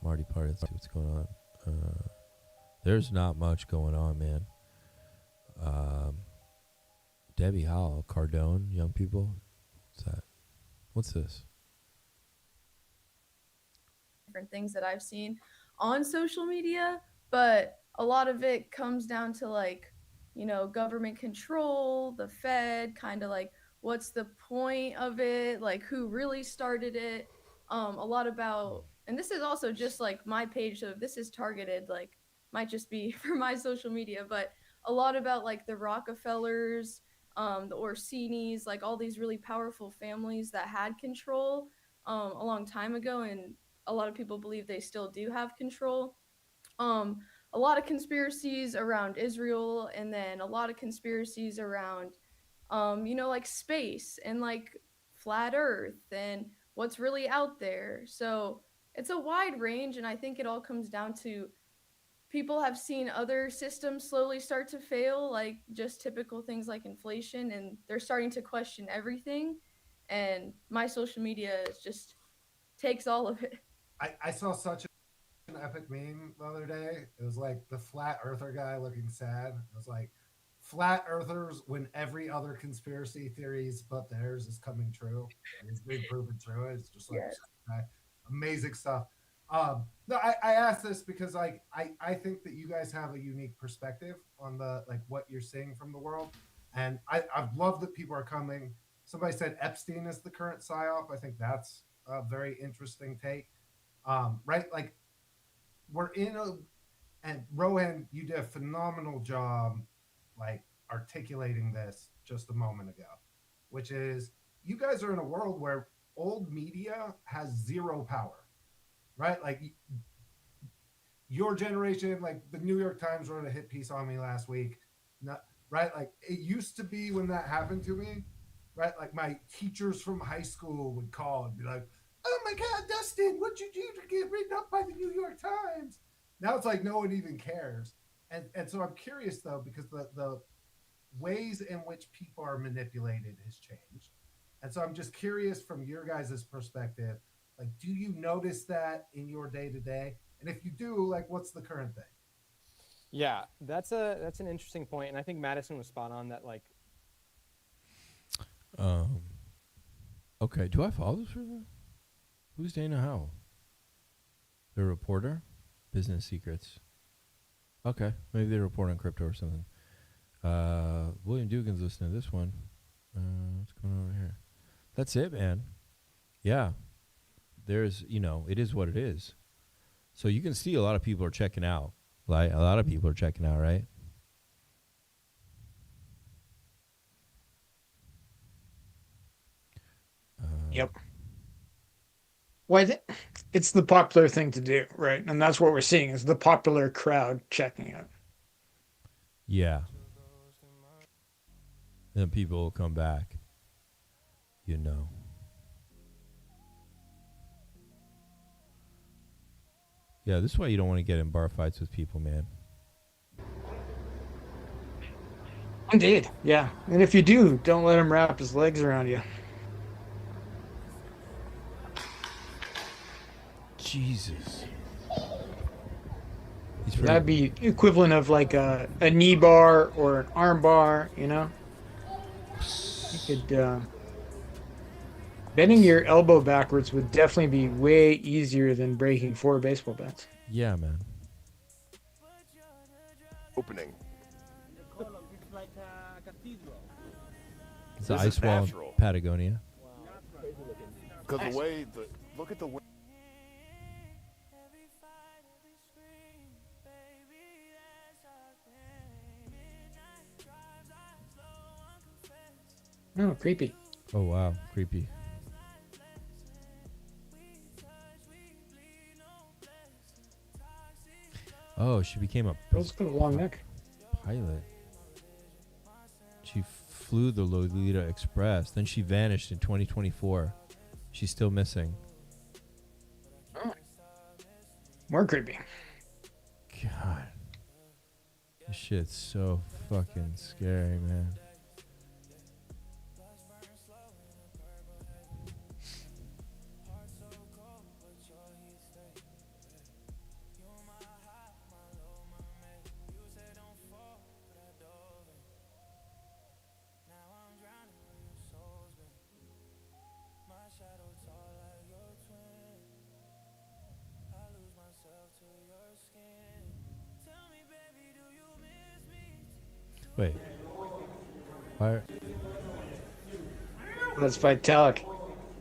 Marty Party, let's see what's going on. There's not much going on, man. Debbie Howell, Cardone, young people. What's that? What's this? Different things that I've seen on social media, but a lot of it comes down to government control, the Fed, kind of like what's the point of it, like who really started it. A lot about, and this is also just like my page, so this is targeted, like might just be for my social media, but a lot about like the Rockefellers, the Orsinis, like all these really powerful families that had control a long time ago, and a lot of people believe they still do have control. A lot of conspiracies around Israel, and then a lot of conspiracies around, like space and like flat Earth and what's really out there. So it's a wide range, and I think it all comes down to people have seen other systems slowly start to fail, like just typical things like inflation, and they're starting to question everything. And my social media just takes all of it. I saw such an epic meme the other day. It was like the flat earther guy looking sad. It was like, flat earthers when every other conspiracy theories but theirs is coming true. And it's being proven true. It's just like amazing stuff. No, I asked this because I think that you guys have a unique perspective on the what you're seeing from the world, and I've loved that people are coming. Somebody said Epstein is the current psyop. I think that's a very interesting take. Right, like we're in and Rohan, you did a phenomenal job, like articulating this just a moment ago, which is you guys are in a world where old media has zero power. Right? Like your generation, like the New York Times wrote a hit piece on me last week. Right? Like it used to be when that happened to me, right? Like my teachers from high school would call and be like, "Oh my God, Dustin, what'd you do to get written up by the New York Times?" Now it's like no one even cares. And so I'm curious though, because the ways in which people are manipulated has changed. And so I'm just curious from your guys' perspective, like, do you notice that in your day-to-day? And if you do, like, what's the current thing? Yeah, that's an interesting point, and I think Madison was spot on that. Like, okay, do I follow this person? Who's Dana Howell? The reporter, Business Secrets. Okay, maybe they report on crypto or something. William Dugan's listening to this one. What's going on over here? That's it, man. Yeah. There's, it is what it is. So you can see a lot of people are checking out. Like a lot of people are checking out, right? Yep. Well, it's the popular thing to do, right? And that's what we're seeing is the popular crowd checking out. Yeah. Then people will come back. Yeah, this is why you don't want to get in bar fights with people, man. Indeed, yeah. And if you do, don't let him wrap his legs around you. Jesus. That'd be equivalent of like a knee bar or an arm bar, you know? You could, bending your elbow backwards would definitely be way easier than breaking 4 baseball bats. Yeah, man. Opening. It's the This ice is wall in natural. Patagonia. Because the way look at the way. Oh, creepy. Oh wow, creepy. Oh, she became a Girl's got a long neck. pilot. She flew the Lolita Express. Then she vanished in 2024. She's still missing. More creepy. God. This shit's so fucking scary, man. Wait. Why? That's Vitalik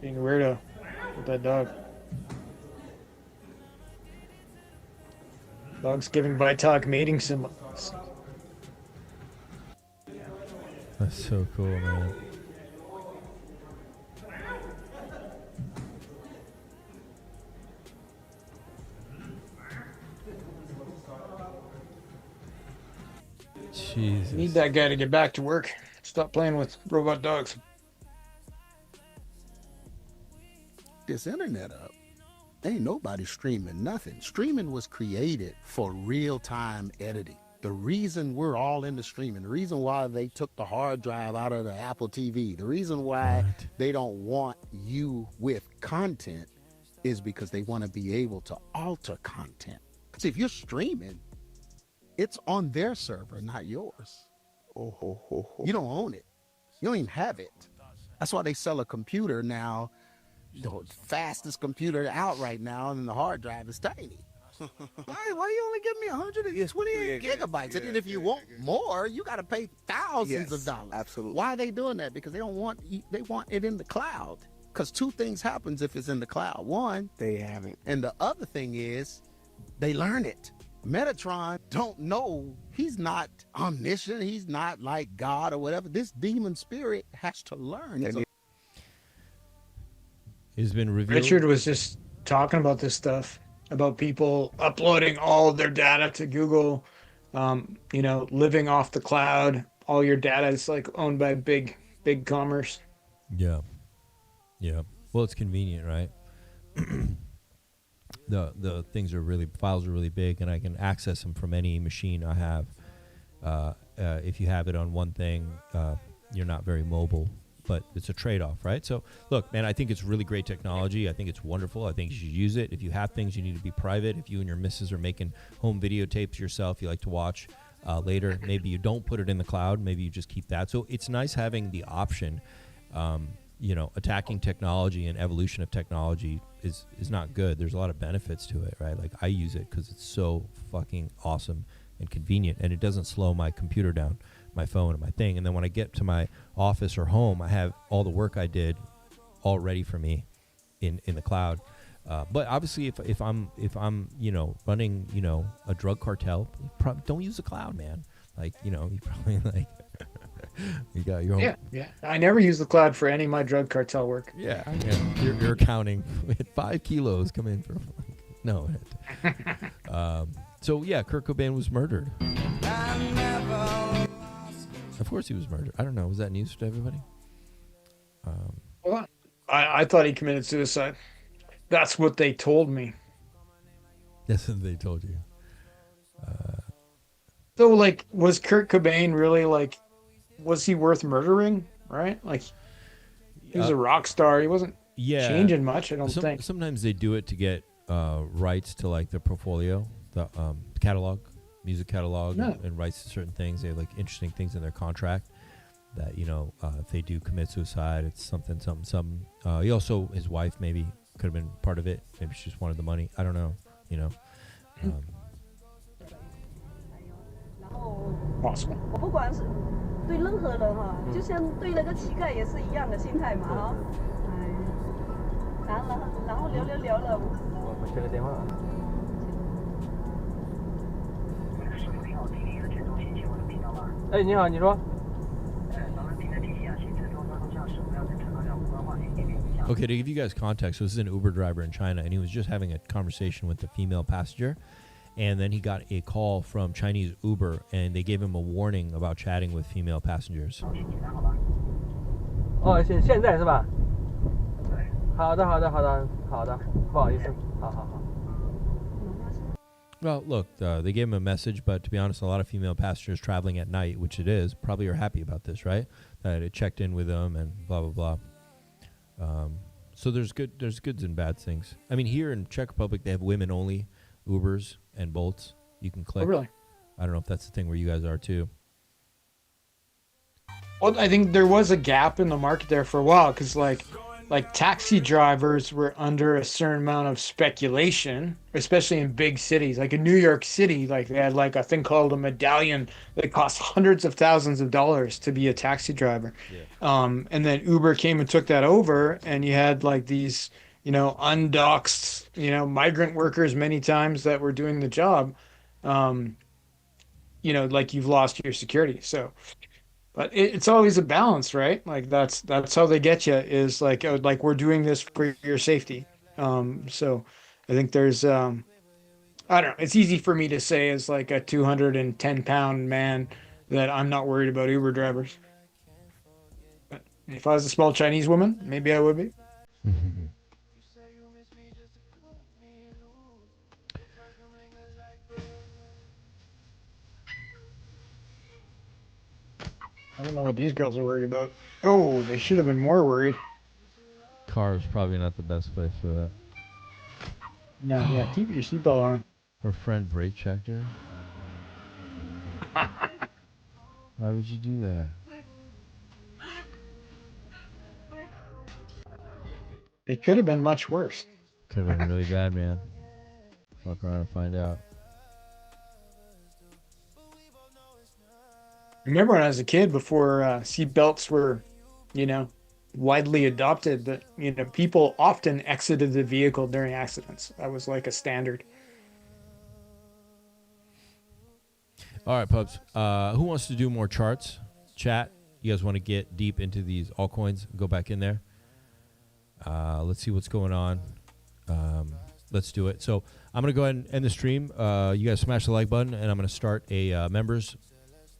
being a weirdo with that dog. Dog's giving Vitalik mating symbols. That's so cool, man. Jesus. Need that guy to get back to work. Stop playing with robot dogs. This internet up. Ain't nobody streaming nothing. Streaming was created for real-time editing. The reason we're all into streaming, the reason why they took the hard drive out of the Apple TV, the reason why they don't want you with content is because they want to be able to alter content. See, if you're streaming, it's on their server, not yours. You don't own it. You don't even have it. That's why they sell a computer now, the fastest computer out right now, and the hard drive is tiny. Why you only give me 128 gigabytes? And then if you want more, you got to pay thousands of dollars. Absolutely. Why are they doing that? Because they want it in the cloud. Because 2 things happens if it's in the cloud. One, they have it. And the other thing is, they learn it. Metatron don't know. He's not omniscient. He's not like God or whatever. This demon spirit has to learn. It's been revealed. Richard was just talking about this stuff, about people uploading all of their data to Google, living off the cloud. All your data is like owned by big commerce. Yeah. Yeah. Well, it's convenient, right? The things are files are really big, and I can access them from any machine I have. If you have it on one thing, you're not very mobile, but it's a trade-off, right? So, look, man, I think it's really great technology. I think it's wonderful. I think you should use it. If you have things, you need to be private. If you and your missus are making home videotapes yourself, you like to watch later, maybe you don't put it in the cloud. Maybe you just keep that. So it's nice having the option. Attacking technology and evolution of technology is not good. There's a lot of benefits to it, right? Like, I use it because it's so fucking awesome and convenient, and it doesn't slow my computer down, my phone and my thing. And then when I get to my office or home, I have all the work I did all ready for me in the cloud. But obviously, if I'm running a drug cartel, don't use the cloud, man. Like, you probably like. You got your own. Yeah. I never use the cloud for any of my drug cartel work. Yeah. You're counting. We had 5 kilos come in from. No. So yeah, Kurt Cobain was murdered. Of course he was murdered. I don't know. Was that news to everybody? Well, I thought he committed suicide. That's what they told me. That's what they told you. So, like, was Kurt Cobain really like? Was he worth murdering? Right? Like, he was a rock star. He wasn't changing much. I don't think. Sometimes they do it to get rights to like the portfolio the catalog, music catalog, Yeah. and rights to certain things. They have like interesting things in their contract that, you know, if they do commit suicide, it's something. He also, his wife maybe could have been part of it. Maybe she just wanted the money. I don't know. You know. Possible. 我不管是对任何人哈，就像对那个乞丐也是一样的心态嘛哈。然后聊了。我接个电话。哎，你好，你说。 Okay, to give you guys context, so this is an Uber driver in China, and he was just having a conversation with the female passenger, and then he got a call from Chinese Uber, and they gave him a warning about chatting with female passengers. 哦，现在是吧？好的，不好意思，好。 Well, look, they gave him a message, but to be honest, a lot of female passengers traveling at night, which it is, probably are happy about this, right? That it checked in with them and blah, blah, blah. So there's goods and bad things. I mean, here in Czech Republic, they have women-only Ubers and Bolts. You can click. Oh, really? I don't know if that's the thing where you guys are, too. Well, I think there was a gap in the market there for a while because, like taxi drivers were under a certain amount of speculation, especially in big cities. Like in New York City, like they had like a thing called a medallion that cost hundreds of thousands of dollars to be a taxi driver. Yeah. And then Uber came and took that over, and you had like these, you know, undoxed, you know, migrant workers many times that were doing the job. You know, like you've lost your security. So. But it's always a balance, right? Like that's how they get you is like we're doing this for your safety. So I think there's I don't know. It's easy for me to say as like a 210-pound man that I'm not worried about Uber drivers. But if I was a small Chinese woman, maybe I would be. I don't know what these girls are worried about. Oh, they should have been more worried. Car is probably not the best place for that. Yeah, keep your seatbelt on. Her friend brake checked her. Why would you do that? It could have been much worse. Could have been really bad, man. Fuck around and find out. Remember when I was a kid, before seatbelts were, you know, widely adopted, that, you know, people often exited the vehicle during accidents. That was like a standard. All right, pups. Who wants to do more charts? Chat. You guys want to get deep into these altcoins? Go back in there. Let's see what's going on. Let's do it. So I'm going to go ahead and end the stream. You guys smash the like button, and I'm going to start a members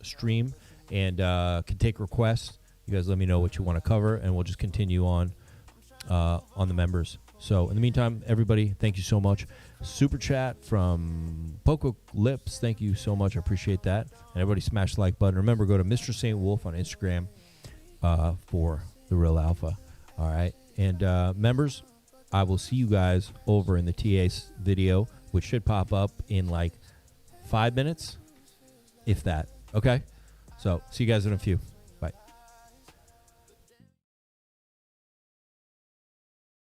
stream and can take requests. You guys let me know what you want to cover, and we'll just continue on the members. So in the meantime, everybody, thank you so much. Super chat from Poco Lips, thank you so much. I appreciate that. And everybody smash the like button. Remember, go to Mr. St. Wolf on Instagram for the Real Alpha. All right. And members, I will see you guys over in the TA's video, which should pop up in like 5 minutes, if that. Okay? So see you guys in a few.